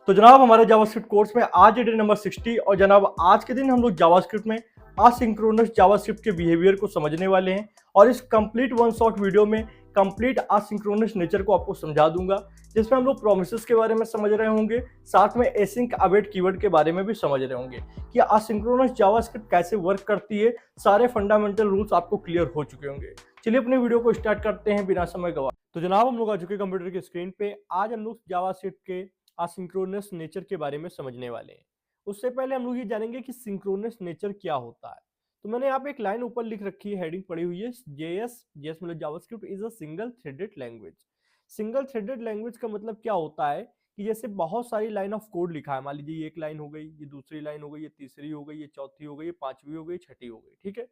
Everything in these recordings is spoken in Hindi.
तो जनाब हमारे जावास्क्रिप्ट कोर्स में आज डे नंबर 60 और जनाब आज के दिन हम लोग जावास्क्रिप्ट में असिंक्रोनस जावास्क्रिप्ट के बिहेवियर को समझने वाले हैं और इस कंप्लीट वन शॉट वीडियो में कंप्लीट असिंक्रोनस नेचर को आपको समझा दूंगा, जिसमें हम लोग प्रोमिसेस के बारे में समझ रहे होंगे, साथ में एसिंक अवेट कीवर्ड के बारे में भी समझ रहे होंगे कि असिंक्रोनस जावास्क्रिप्ट कैसे वर्क करती है। सारे फंडामेंटल रूल्स आपको क्लियर हो चुके होंगे। चलिए अपने वीडियो को स्टार्ट करते हैं बिना समय गवा। तो जनाब हम लोग आ चुके कंप्यूटर की स्क्रीन पे। आज हम लोग जावास्क्रिप्ट के असिंक्रोनस नेचर के बारे में समझने वाले हैं। उससे पहले हम लोग ये जानेंगे कि सिंक्रोनस नेचर क्या होता है। तो मैंने यहाँ पे एक लाइन ऊपर लिख रखी है, हेडिंग पड़ी हुई है, जेएस मतलब JavaScript is a single threaded language. Single threaded language का मतलब क्या होता है कि जैसे बहुत सारी लाइन ऑफ कोड लिखा है, मान लीजिए ये एक लाइन हो गई, ये दूसरी लाइन हो गई, ये तीसरी हो गई, ये चौथी हो गई, ये पांचवी हो गई, छठी हो गई, ठीक है।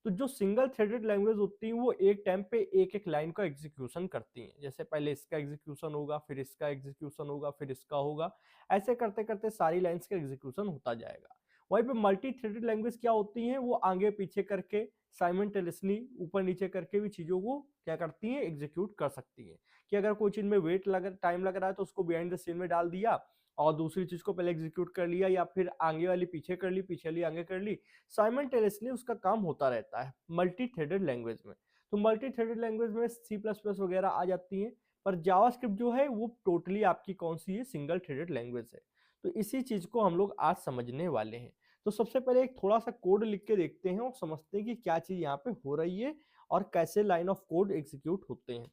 तो जो सिंगल थ्रेडेड लैंग्वेज होती है वो एक टाइम पे एक एक लाइन का एग्जीक्यूशन करती हैं। जैसे पहले इसका एग्जीक्यूशन होगा, फिर इसका एग्जीक्यूशन होगा, फिर इसका होगा, ऐसे करते करते सारी लाइंस का एग्जीक्यूशन होता जाएगा। वहीं पे मल्टी थ्रेडेड लैंग्वेज क्या होती हैं, वो आगे पीछे करके साइमल्टेनियसली ऊपर नीचे करके भी चीजों को क्या करती हैं, एग्जीक्यूट कर सकती हैं। कि अगर कोई चीज में टाइम लग रहा है तो उसको बिहाइंड द सीन में डाल दिया और दूसरी चीज को पहले एग्जीक्यूट कर लिया, या फिर आगे वाली पीछे कर ली, पीछे वाली आगे कर ली। साइमल्टेनियसली उसका काम होता रहता है मल्टी थ्रेडेड लैंग्वेज में। तो मल्टी थ्रेडेड लैंग्वेज में सी प्लस प्लस वगैरह आ जाती हैं, पर जावास्क्रिप्ट जो है वो टोटली आपकी कौन सी है, सिंगल थ्रेडेड लैंग्वेज है। तो इसी चीज को हम लोग आज समझने वाले हैं। तो सबसे पहले एक थोड़ा सा कोड लिख के देखते हैं और समझते हैं कि क्या चीज यहाँ पे हो रही है और कैसे लाइन ऑफ कोड एग्जीक्यूट होते हैं।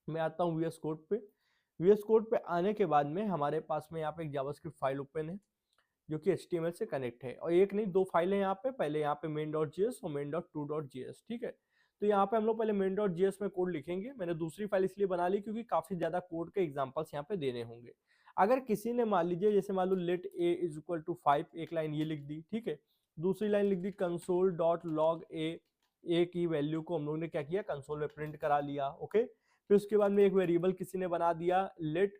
मैं आता हूँ वीएस कोड पे। वीएस कोड पे आने के बाद में हमारे पास में यहाँ पे एक जावास्क्रिप्ट फाइल ओपन है जो कि HTML से कनेक्ट है, और एक नहीं दो फाइलें यहाँ पे, पहले यहाँ पे main.js और main.to.js, ठीक है। तो यहाँ पे हम लोग पहले main.js में कोड लिखेंगे। मैंने दूसरी फाइल इसलिए बना ली क्योंकि काफी ज्यादा कोड के एग्जांपल्स यहाँ पे देने होंगे। अगर किसी ने मान लीजिए जैसे मान लो let a is equal to 5, एक लाइन ये लिख दी, ठीक है। दूसरी लाइन लिख दी कंसोल डॉट लॉग ए की वैल्यू को हम लोग ने क्या किया, कंसोल में प्रिंट करा लिया, ओके। फिर उसके बाद में एक वेरिएबल किसी ने बना दिया लेट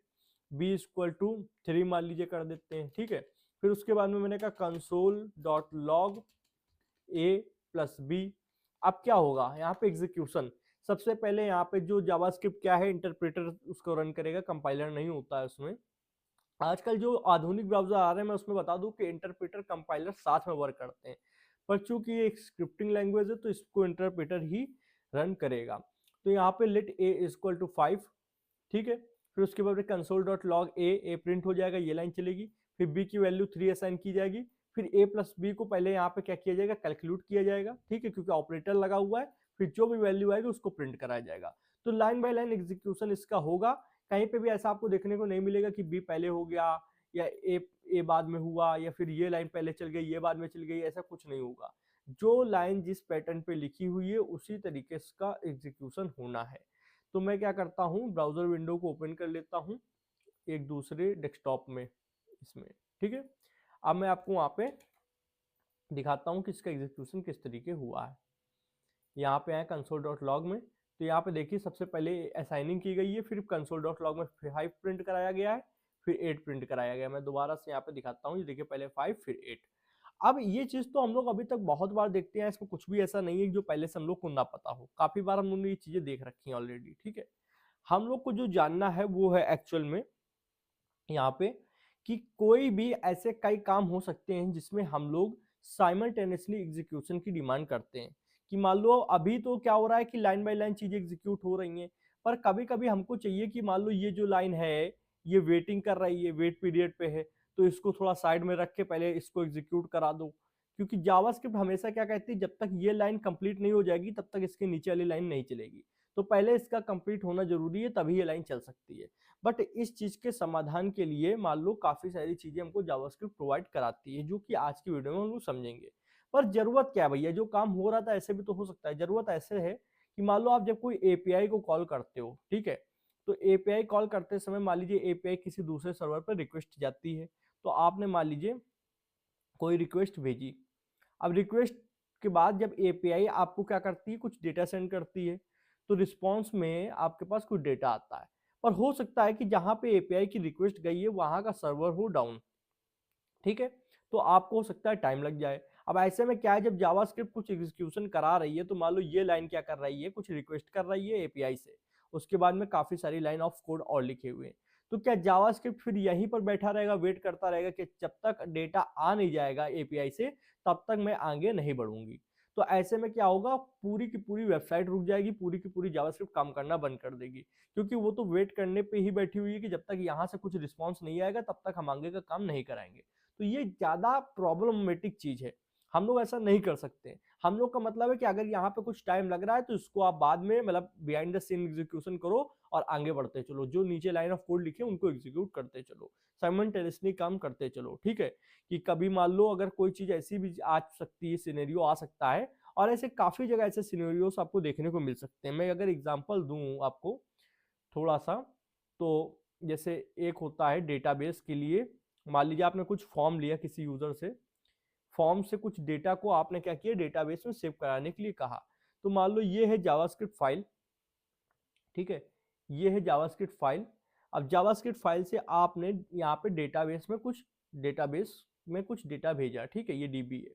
b इक्वल टू 3 मान लीजिए कर देते हैं, ठीक है। फिर उसके बाद में मैंने कहा कंसोल डॉट लॉग ए प्लस बी। अब क्या होगा यहाँ पे एग्जीक्यूशन। सबसे पहले यहाँ पे जो जावास्क्रिप्ट क्या है, इंटरप्रेटर उसको रन करेगा, कंपाइलर नहीं होता है उसमें। आजकल जो आधुनिक ब्राउजर आ रहे हैं मैं उसमें बता दूं कि इंटरप्रेटर कंपाइलर साथ में वर्क करते हैं, पर चूंकि ये एक स्क्रिप्टिंग लैंग्वेज है तो इसको इंटरप्रेटर ही रन करेगा। तो यहाँ पे लेट ए इक्वल टू 5, ठीक है। फिर उसके बाद कंसोल डॉट लॉग ए प्रिंट हो जाएगा, ये लाइन चलेगी। फिर बी की वैल्यू 3 असाइन की जाएगी। फिर ए प्लस बी को पहले यहाँ पे क्या किया जाएगा, कैलकुलेट किया जाएगा, ठीक है, क्योंकि ऑपरेटर लगा हुआ है। फिर जो भी वैल्यू आएगी उसको प्रिंट कराया जाएगा। तो लाइन बाय लाइन एग्जीक्यूशन इसका होगा। कहीं पे भी ऐसा आपको देखने को नहीं मिलेगा कि बी पहले हो गया या ए बाद में हुआ, या फिर ये लाइन पहले चल गई ये बाद में चल गई, ऐसा कुछ नहीं होगा। जो लाइन जिस पैटर्न पे लिखी हुई है उसी तरीके का एग्जीक्यूशन होना है। तो मैं क्या करता हूँ, ब्राउजर विंडो को ओपन कर लेता हूँ एक दूसरे डेस्कटॉप में इसमें, ठीक है। अब मैं आपको वहां पे दिखाता हूँ कि इसका एग्जीक्यूशन किस तरीके हुआ है। यहाँ पे आए कंसोल डॉट लॉग में, तो यहाँ पे देखिए सबसे पहले असाइनिंग की गई है, फिर कंसोल डॉट लॉग में 5 प्रिंट कराया गया है, फिर 8 प्रिंट कराया गया। मैं दोबारा से यहाँ पे दिखाता हूँ, ये देखिए पहले 5 फिर 8। अब ये चीज तो हम लोग अभी तक बहुत बार देखते हैं, इसमें कुछ भी ऐसा नहीं है जो पहले से हम लोग को ना पता हो। काफी बार हम लोगों ने ये चीजें देख रखी हैं ऑलरेडी, ठीक है। हम लोग को जो जानना है वो है एक्चुअल में यहाँ पे कि कोई भी ऐसे कई काम हो सकते हैं जिसमें हम लोग साइमल्टेनियसली एग्जीक्यूशन की डिमांड करते हैं। कि मान लो अभी तो क्या हो रहा है कि लाइन बाय लाइन चीजें एग्जीक्यूट हो रही हैं, पर कभी कभी हमको चाहिए कि मान लो ये जो लाइन है ये वेटिंग कर रही है, वेट पीरियड पे है, तो इसको थोड़ा साइड में रख के पहले इसको एग्जीक्यूट करा दो। क्योंकि जावास्क्रिप्ट हमेशा क्या कहती है, जब तक ये लाइन कंप्लीट नहीं हो जाएगी तब तक इसके नीचे वाली लाइन नहीं चलेगी। तो पहले इसका कंप्लीट होना जरूरी है, तभी ये लाइन चल सकती है। बट इस चीज के समाधान के लिए मान लो काफी सारी चीजें हमको जावास्क्रिप्ट प्रोवाइड कराती है, जो कि आज की वीडियो में हम लोग समझेंगे। पर जरूरत क्या है भैया, जो काम हो रहा था ऐसे भी तो हो सकता है। जरूरत ऐसे है कि मान लो आप जब कोई एपीआई को कॉल करते हो, ठीक है, तो एपीआई कॉल करते समय मान लीजिए एपीआई किसी दूसरे सर्वर पर रिक्वेस्ट जाती है, तो आपने मान लीजिए कोई रिक्वेस्ट भेजी। अब रिक्वेस्ट के बाद जब एपीआई आपको क्या करती है, कुछ डेटा सेंड करती है, तो रिस्पॉन्स में आपके पास कुछ डेटा आता है। पर हो सकता है कि जहां पे एपीआई की रिक्वेस्ट गई है वहां का सर्वर हो डाउन, ठीक है, तो आपको हो सकता है टाइम लग जाए। अब ऐसे में क्या है, जब जावास्क्रिप्ट कुछ एग्जीक्यूशन करा रही है तो मान लो ये लाइन क्या कर रही है, कुछ रिक्वेस्ट कर रही है एपीआई से, उसके बाद में काफी सारी लाइन ऑफ कोड और लिखे हुए हैं। तो क्या जावास्क्रिप्ट फिर यहीं पर बैठा रहेगा, वेट करता रहेगा कि जब तक डेटा आ नहीं जाएगा एपीआई से तब तक मैं आगे नहीं बढ़ूंगी? तो ऐसे में क्या होगा, पूरी की पूरी वेबसाइट रुक जाएगी, पूरी की पूरी जावास्क्रिप्ट काम करना बंद कर देगी, क्योंकि वो तो वेट करने पे ही बैठी हुई है कि जब तक यहाँ से कुछ रिस्पॉन्स नहीं आएगा तब तक हम आगे का काम नहीं कराएंगे। तो ये ज्यादा प्रॉब्लमेटिक चीज है, हम लोग ऐसा नहीं कर सकते। हम लोग का मतलब है कि अगर यहाँ पे कुछ टाइम लग रहा है तो इसको आप बाद में मतलब बिहाइंड द सीन एग्जीक्यूशन करो और आगे बढ़ते चलो, जो नीचे लाइन ऑफ कोड लिखे उनको एग्जीक्यूट करते चलो, साइमल्टेनियसली काम करते चलो, ठीक है। कि कभी मान लो अगर कोई चीज ऐसी भी आ सकती है, सिनेरियो आ सकता है, और ऐसे काफी जगह ऐसे सिनेरियोस आपको देखने को मिल सकते हैं। मैं अगर एग्जांपल दूं आपको थोड़ा सा, तो जैसे एक होता है डेटाबेस के लिए, मान लीजिए आपने कुछ फॉर्म लिया किसी यूजर से, फॉर्म से कुछ डेटा को आपने क्या किया, डेटाबेस में सेव कराने के लिए कहा। तो मान लो ये है जावास्क्रिप्ट फाइल, ठीक है, ये है जावास्क्रिप्ट फाइल। अब जावास्क्रिप्ट फाइल से आपने यहाँ पे डेटाबेस में कुछ डेटा भेजा, ठीक है, ये डीबी है।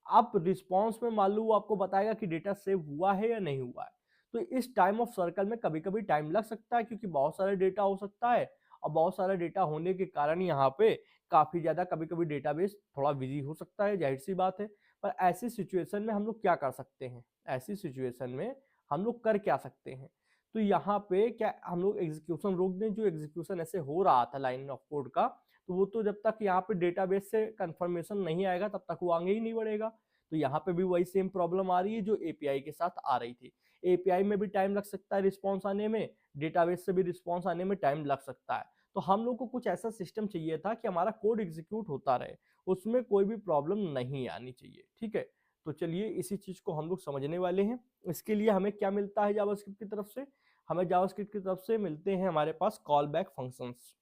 आप रिस्पॉन्स में मान लो वो आपको बताएगा कि डेटा सेव हुआ है या नहीं हुआ है। तो इस टाइम ऑफ सर्कल में कभी कभी टाइम लग सकता है, क्योंकि बहुत सारा डेटा हो सकता है, और बहुत सारा डेटा होने के कारण यहाँ पे काफी ज्यादा कभी कभी डेटाबेस थोड़ा बिजी हो सकता है, जाहिर सी बात है। पर ऐसी सिचुएशन में हम लोग क्या कर सकते हैं, ऐसी सिचुएशन में हम लोग कर क्या सकते हैं, तो यहाँ पे क्या हम लोग एग्जीक्यूशन रोक दें, जो एग्जीक्यूशन ऐसे हो रहा था लाइन ऑफ कोड का, तो वो तो जब तक यहाँ पे डेटाबेस से कंफर्मेशन नहीं आएगा तब तक वो आगे ही नहीं बढ़ेगा। तो यहाँ पे भी वही सेम प्रॉब्लम आ रही है जो एपीआई के साथ आ रही थी। एपीआई में भी टाइम लग सकता है रिस्पॉन्स आने में, डेटाबेस से भी रिस्पॉन्स आने में टाइम लग सकता है। तो हम लोग को कुछ ऐसा सिस्टम चाहिए था कि हमारा कोड एग्जीक्यूट होता रहे, उसमें कोई भी प्रॉब्लम नहीं आनी चाहिए, ठीक है। तो चलिए इसी चीज को हम लोग समझने वाले हैं। इसके लिए हमें क्या मिलता है जावास्क्रिप्ट की तरफ से, हमें जावास्क्रिप्ट की तरफ से मिलते हैं हमारे पास call back functions.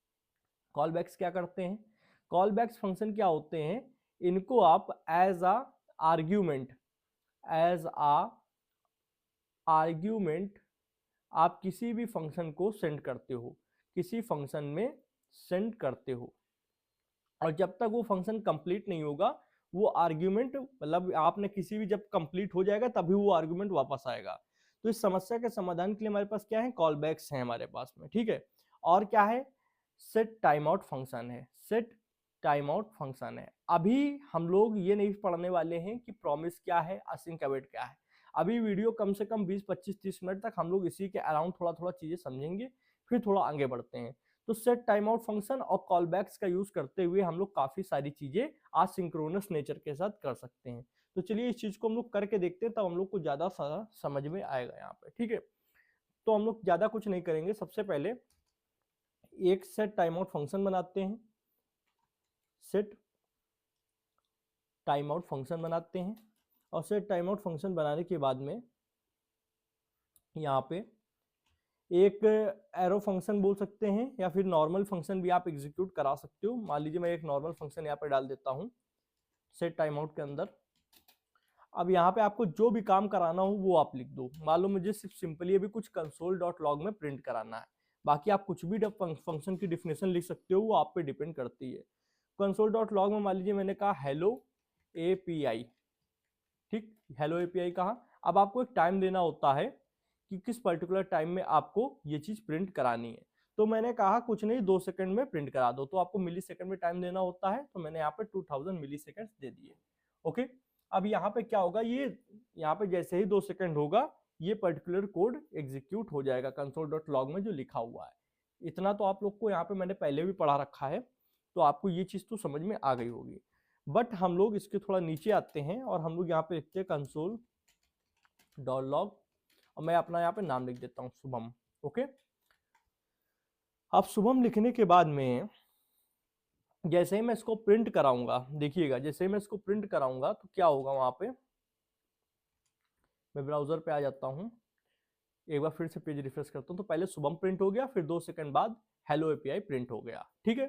Call backs क्या करते हैं, कॉल बैक्स फंक्शन क्या होते हैं, इनको आप as a argument, as a argument आप किसी भी फंक्शन को सेंड करते हो, किसी फंक्शन में सेंड करते हो, और जब तक वो फंक्शन कंप्लीट नहीं होगा वो आर्ग्यूमेंट, मतलब आपने किसी भी, जब कंप्लीट हो जाएगा तभी वो आर्ग्यूमेंट वापस आएगा। तो इस समस्या के समाधान के लिए हमारे पास क्या है, कॉल बैक्स हैं हमारे पास में, ठीक है। और क्या है, सेट टाइम आउट फंक्शन है, सेट टाइम आउट फंक्शन है। अभी हम लोग ये नहीं पढ़ने वाले हैं कि प्रॉमिस क्या है, असिंक अवेट क्या है। अभी वीडियो कम से कम 20 25 30 मिनट तक हम लोग इसी के अराउंड थोड़ा थोड़ा चीजें समझेंगे, फिर थोड़ा आगे बढ़ते हैं। तो सेट टाइम आउट फंक्शन और कॉल बैक्स का यूज करते हुए हम लोग काफी सारी चीजें आसिंक्रोनस नेचर के साथ कर सकते हैं। तो चलिए इस चीज को हम लोग करके देखते हैं, तब हम लोग को ज्यादा सारा समझ में आएगा यहाँ पे, ठीक है। तो हम लोग ज्यादा कुछ नहीं करेंगे, सबसे पहले एक सेट टाइम आउट फंक्शन बनाते हैं, सेट टाइम आउट फंक्शन बनाते हैं, और सेट टाइम आउट फंक्शन बनाने के बाद में यहाँ पे एक एरो फंक्शन बोल सकते हैं, या फिर नॉर्मल फंक्शन भी आप एग्जीक्यूट करा सकते हो। मान लीजिए मैं एक नॉर्मल फंक्शन यहाँ पे डाल देता हूँ सेट टाइम आउट के अंदर। अब यहाँ पे आपको जो भी काम कराना हो वो आप लिख दो। मान लो मुझे सिर्फ सिंपली अभी कुछ कंसोल डॉट लॉग में प्रिंट कराना है, बाकी आप कुछ भी फंक्शन की डिफिनेशन लिख सकते हो, वो आप पे डिपेंड करती है। कंसोल डॉट लॉग में मान लीजिए मैंने कहा हेलो एपीआई, ठीक, हेलो एपीआई कहा। अब आपको एक टाइम देना होता है कि किस पर्टिकुलर टाइम में आपको ये चीज प्रिंट करानी है। तो मैंने कहा कुछ नहीं, 2 सेकंड में प्रिंट करा दो, तो आपको मिली सेकंड में टाइम देना होता है, तो मैंने यहाँ पे 2000 मिली सेकंड दे दिए। ओके, अब यहाँ पे क्या होगा, ये यहाँ पे जैसे ही 2 सेकंड होगा ये पर्टिकुलर कोड एग्जीक्यूट हो जाएगा कंसोल डॉट लॉग में जो लिखा हुआ है। इतना तो आप लोग को यहाँ पे मैंने पहले भी पढ़ा रखा है, तो आपको ये चीज तो समझ में आ गई होगी। बट हम लोग इसके थोड़ा नीचे आते हैं और हम लोग यहाँ पे लिखते हैं कंसोल डॉट लॉग, और मैं अपना यहाँ पे नाम लिख देता हूँ शुभम। ओके, अब शुभम लिखने के बाद में जैसे ही मैं इसको प्रिंट कराऊंगा, देखिएगा जैसे ही मैं इसको प्रिंट कराऊंगा तो क्या होगा, वहां पे मैं ब्राउजर पे आ जाता हूं, एक बार फिर से पेज रिफ्रेश करता हूं, तो पहले शुभम प्रिंट हो गया, फिर 2 सेकंड बाद हेलो एपीआई प्रिंट हो गया, ठीक है।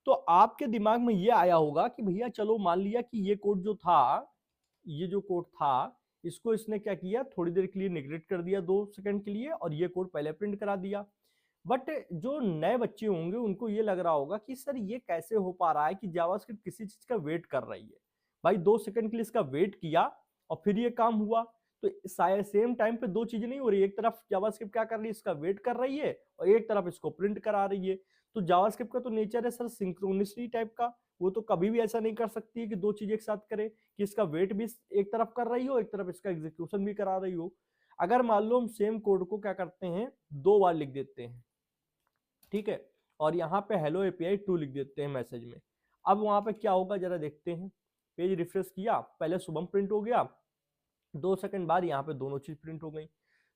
तो आपके दिमाग में ये आया होगा कि भैया चलो मान लिया कि ये कोड जो था, ये जो कोड था इसको इसने क्या किया, थोड़ी देर के लिए निगलेक्ट कर दिया 2 सेकंड के लिए, और ये कोड पहले प्रिंट करा दिया। बट जो नए बच्चे होंगे उनको ये लग रहा होगा कि सर ये कैसे हो पा रहा है कि जावास्क्रिप्ट किसी चीज का वेट कर रही है। भाई 2 सेकंड के लिए इसका वेट किया और फिर ये काम हुआ, तो शायद सेम टाइम पे दो चीजें नहीं हो रही, एक तरफ जावास्क्रिप्ट क्या कर रही है, इसका वेट कर रही है, और एक तरफ इसको प्रिंट करा रही है। तो जावास्क्रिप्ट का तो नेचर है सर सिंक्रोनिसिटी टाइप का, वो तो कभी भी ऐसा नहीं कर सकती है कि दो चीजें एक साथ करे, कि इसका वेट भी एक तरफ कर रही हो, एक तरफ इसका एग्जीक्यूशन भी करा रही हो। अगर मान लो हम सेम कोड को क्या करते हैं, 2 बार लिख देते हैं, ठीक है, और यहाँ पे हेलो एपीआई 2 लिख देते हैं मैसेज में, अब वहां पे क्या होगा जरा देखते हैं। पेज रिफ्रेश किया, पहले शुभम प्रिंट हो गया, 2 सेकंड बाद यहाँ पे दोनों चीज प्रिंट हो गई।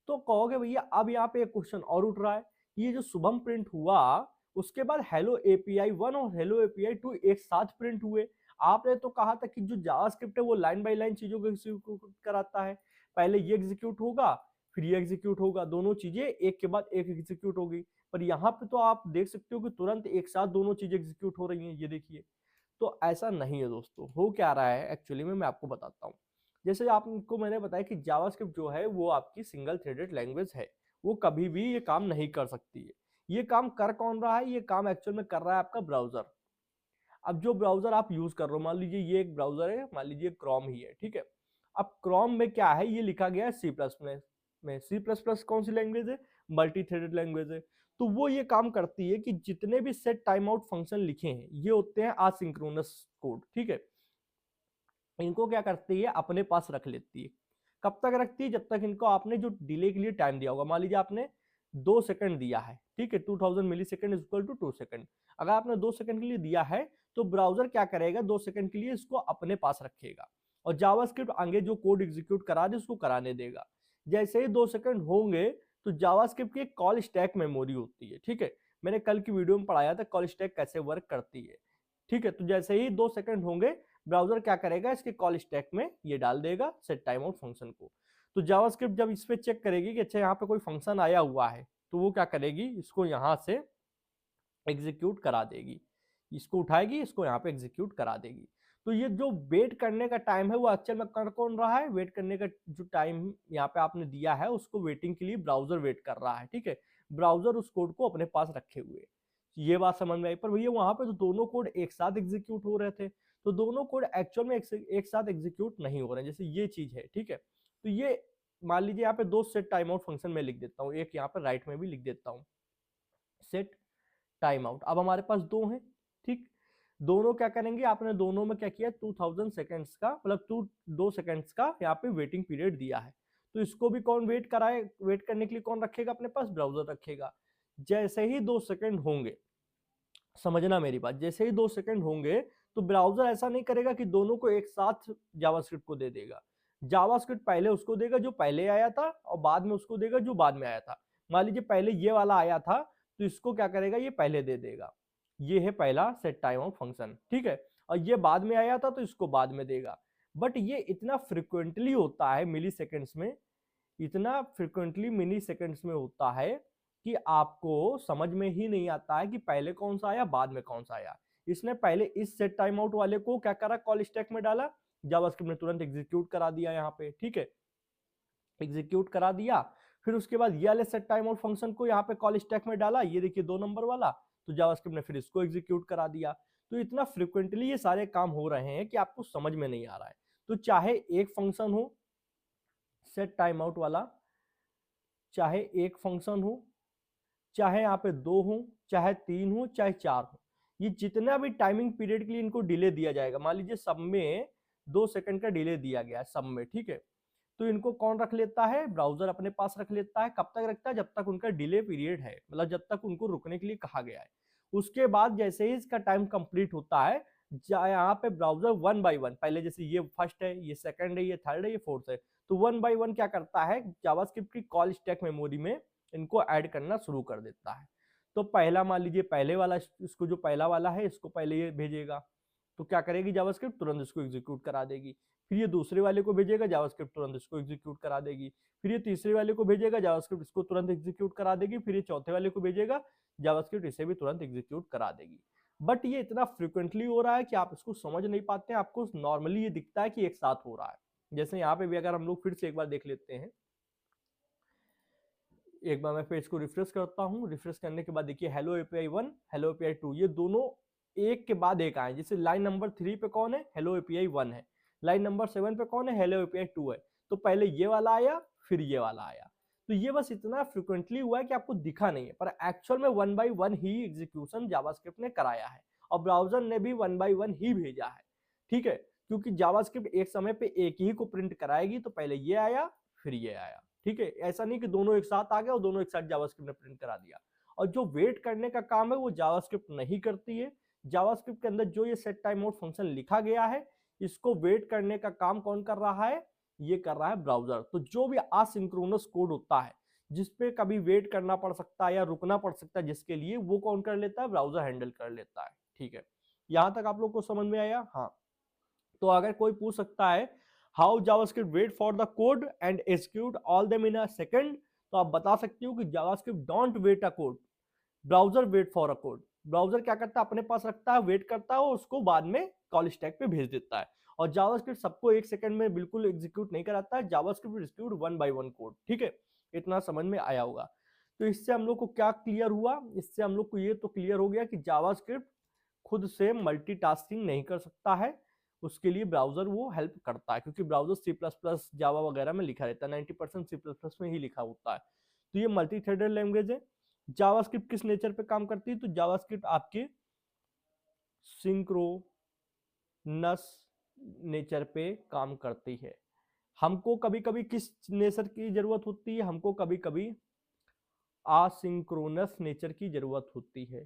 तो कहोगे भैया अब यहाँ पे एक क्वेश्चन और उठ रहा है, ये जो शुभम प्रिंट हुआ उसके बाद हेलो एपीआई 1 और हेलो एपीआई 2 एक साथ प्रिंट हुए। आपने तो कहा था कि जो जावास्क्रिप्ट है वो लाइन बाय लाइन चीजों को एग्जीक्यूट कराता है, पहले ये एग्जीक्यूट होगा फिर ये एग्जीक्यूट होगा, दोनों चीजें एक के बाद एक एग्जीक्यूट होगी। पर यहाँ पे तो आप देख सकते हो कि तुरंत एक साथ दोनों चीजें एग्जीक्यूट हो रही हैं, ये देखिए। तो ऐसा नहीं है दोस्तों, हो क्या रहा है एक्चुअली में मैं आपको बताता हूँ। जैसे आपको मैंने बताया कि जावास्क्रिप्ट जो है वो आपकी सिंगल थ्रेडेड लैंग्वेज है, वो कभी भी ये काम नहीं कर सकती है। ये काम कर कौन रहा है, ये काम एक्चुअल में कर रहा है आपका ब्राउजर। अब जो ब्राउजर आप यूज कर रहे हो, मान लीजिए ये एक ब्राउजर है, मान लीजिए क्रोम ही है, ठीक है। अब क्रोम में क्या है, ये लिखा गया है सी प्लस में। सी प्लस प्लस कौन सी लैंग्वेज है, मल्टी थ्रेडेड लैंग्वेज है। तो वो ये काम करती है कि जितने भी सेट टाइम आउट फंक्शन लिखे हैं ये होते हैं आसिंक्रोनस कोड, ठीक है। इनको क्या करती है, अपने पास रख लेती है। कब तक रखती है, जब तक इनको आपने जो डिले के लिए टाइम दिया होगा, मान लीजिए आपने 2 सेकंड दिया है, ठीक है, 2000 millisecond is equal to 2 second. अगर आपने 2 सेकंड के लिए दिया है तो ब्राउजर क्या करेगा, 2 सेकंड के लिए इसको अपने पास रखेगा और जावास्क्रिप्ट आगे जो कोड एग्जीक्यूट करा दे उसको कराने देगा। जैसे ही 2 सेकंड होंगे तो जावास्क्रिप्ट की एक कॉल स्टैक मेमोरी होती है, ठीक है। मैंने कल की वीडियो में पढ़ाया था कॉल स्टैक कैसे वर्क करती है, ठीक है। तो जैसे ही 2 सेकंड होंगे ब्राउजर क्या करेगा, इसके कॉल स्टैक में ये डाल देगा सेट टाइम आउट फंक्शन को। तो जावास्क्रिप्ट जब इस पे चेक करेगी कि अच्छा यहाँ पे कोई फंक्शन आया हुआ है, तो वो क्या करेगी, इसको यहाँ से एग्जीक्यूट करा देगी, इसको उठाएगी, इसको यहाँ पे एग्जीक्यूट करा देगी। तो ये जो वेट करने का टाइम है वो एक्चुअल में कर कौन रहा है, वेट करने का जो टाइम यहाँ पे आपने दिया है उसको वेटिंग के लिए ब्राउजर वेट कर रहा है, ठीक है। ब्राउजर उस कोड को अपने पास रखे हुए, ये बात समझ में आई। पर भैया वहां पे तो दोनों कोड एक साथ एग्जीक्यूट हो रहे थे, तो दोनों कोड एक्चुअल में एक साथ एग्जीक्यूट नहीं हो रहे हैं, जैसे ये चीज है, ठीक है। तो ये मान लीजिए यहाँ पे 2 सेट टाइम आउट फंक्शन में लिख देता हूँ, एक यहाँ पे राइट में भी लिख देता हूँ सेट टाइम आउट। अब हमारे पास 2 हैं, ठीक। दोनों क्या करेंगे, आपने दोनों में क्या किया, 2000 सेकेंड्स का मतलब 2 सेकेंड्स का यहाँ पे वेटिंग पीरियड दिया है। तो इसको भी कौन वेट कराए, वेट करने के लिए कौन रखेगा अपने पास, ब्राउजर रखेगा। जैसे ही 2 सेकंड होंगे, समझना मेरी बात, जैसे ही 2 सेकंड होंगे तो ब्राउजर ऐसा नहीं करेगा कि दोनों को एक साथ जावास्क्रिप्ट को दे देगा। जावास्क्रिप्ट पहले उसको देगा जो पहले आया था और बाद में उसको देगा जो बाद में आया था। मान लीजिए पहले ये वाला आया था तो इसको क्या करेगा, ये पहले दे देगा, ये है पहला सेट टाइम आउट फंक्शन, ठीक है। और ये बाद में आया था तो इसको बाद में देगा। बट ये इतना फ्रिक्वेंटली होता है मिली सेकेंड्स में, इतना फ्रिक्वेंटली मिली सेकेंड्स में होता है कि आपको समझ में ही नहीं आता है कि पहले कौन सा आया बाद में कौन सा आया। इसने पहले इस सेट टाइम आउट वाले को क्या करा, कॉल स्टैक में डाला, जावास्क्रिप्ट ने तुरंत एग्जीक्यूट करा दिया यहाँ पे, ठीक है, एग्जीक्यूट करा दिया। फिर उसके बाद ये वाले सेट टाइम आउट फंक्शन को यहाँ पे कॉल स्टैक में डाला, ये देखिए 2 नंबर वाला, तो जावास्क्रिप्ट ने फिर इसको एग्जीक्यूट करा दिया। तो इतना फ्रिक्वेंटली ये सारे काम हो रहे हैं कि आपको समझ में नहीं आ रहा है। तो चाहे एक फंक्शन हो सेट टाइम आउट वाला, चाहे एक फंक्शन हो, चाहे यहाँ पे 2 हो, चाहे 3 हो, चाहे 4 हो, ये जितना भी टाइमिंग पीरियड के लिए इनको डिले दिया जाएगा, मान लीजिए सब में 2 सेकंड का डिले दिया गया है सब में, ठीक है। तो इनको कौन रख लेता है, ब्राउजर अपने पास रख लेता है। कब तक रखता है, जब तक उनका डिले पीरियड है, मतलब जब तक उनको रुकने के लिए कहा गया है। उसके बाद जैसे ही इसका टाइम कंप्लीट होता है, यहाँ पे ब्राउजर 1 बाय 1, पहले जैसे ये फर्स्ट है, ये सेकंड है, ये थर्ड है, ये फोर्थ है, तो 1 बाय 1 क्या करता है, जावास्क्रिप्ट की कॉल स्टैक मेमोरी में इनको ऐड करना शुरू कर देता है। तो पहला मान लीजिए पहले वाला, इसको जो पहला वाला है इसको पहले ये भेजेगा, तो क्या करेगी जावास्क्रिप्ट, तुरंत इसको एग्जीक्यूट करा देगी। फिर ये दूसरे वाले को भेजेगा, जावास्क्रिप्ट तुरंत इसको एग्जीक्यूट करा देगी। फिर ये तीसरे वाले को भेजेगा, जावास्क्रिप्ट इसको तुरंत एग्जीक्यूट करा देगी। फिर ये चौथे वाले को भेजेगा, जावास्क्रिप्ट इसे भी तुरंत एग्जीक्यूट करा देगी। बट ये इतना फ्रिक्वेंटली हो रहा है कि आप इसको समझ नहीं पाते हैं, आपको नॉर्मली ये दिखता है कि एक साथ हो रहा है। जैसे यहाँ पे भी अगर हम लोग फिर से एक बार देख लेते हैं, एक बार मैं पेज को रिफ्रेश करता हूं, रिफ्रेश करने के बाद देखिए हेलो एपीआई 1, हेलो एपीआई 2, ये दोनों एक के बाद एक आए। जैसे लाइन नंबर 3 पे कौन है, हेलो एपीआई 1 है, लाइन नंबर 7 पे कौन है, हेलो एपीआई 2 है। तो पहले ये वाला आया, फिर ये वाला आया। तो ये बस इतना फ्रिक्वेंटली हुआ है कि आपको दिखा नहीं है, पर एक्चुअल में 1 बाय 1 ही एग्जीक्यूशन जावास्क्रिप्ट ने कराया है और ब्राउजर ने भी 1 बाय 1 ही भेजा है। ठीक है, क्योंकि जावास्क्रिप्ट एक समय पे एक ही को प्रिंट कराएगी, तो पहले ये आया फिर ये आया। ठीक है, ऐसा नहीं कि दोनों एक साथ आ गए और दोनों एक साथ जावास्क्रिप्ट ने प्रिंट करा दिया। और जो वेट करने का काम है वो जावास्क्रिप्ट नहीं करती है। जावास्क्रिप्ट के अंदर जो ये सेट टाइम आउट फंक्शन लिखा गया है, इसको वेट करने का काम कौन कर रहा है? ये कर रहा है ब्राउजर। तो जो भी असिंक्रोनस कोड होता है जिसपे कभी वेट करना पड़ सकता है या रुकना पड़ सकता है, जिसके लिए वो कौन कर लेता है? ब्राउजर हैंडल कर लेता है। ठीक है, यहां तक आप लोग को समझ में आया? हाँ। तो अगर कोई पूछ सकता है how JavaScript wait for the code and execute all them in a second, तो आप बता सकते हो कि JavaScript don't wait a code, browser wait for a code. Browser क्या करता है? अपने पास रखता है, वेट करता है और उसको बाद में कॉल स्टैक पे भेज देता है। और जावास्क्रिप्ट सबको एक सेकंड में बिल्कुल एग्जीक्यूट नहीं कराता है, जावास्क्रिप्ट एग्जीक्यूट 1 बाय 1 कोड। ठीक है, इतना समझ में आया होगा। तो इससे हम लोग को क्या क्लियर हुआ? इससे हम लोग को ये तो क्लियर हो गया कि जावास्क्रिप्ट खुद से मल्टीटास्किंग नहीं कर सकता है, उसके लिए ब्राउजर वो हेल्प करता है, क्योंकि ब्राउजर C++, जावा वगैरह में लिखा रहता है, 90% C++ में ही लिखा होता है। तो ये मल्टी थ्रेडेड लैंग्वेज है। जावास्क्रिप्ट किस नेचर पे काम करती है? तो जावास्क्रिप्ट आपके सिंक्रोनस नेचर पे काम करती है। हमको कभी कभी किस नेचर की जरूरत होती है? हमको कभी कभी असिंक्रोनस नेचर की जरूरत होती है।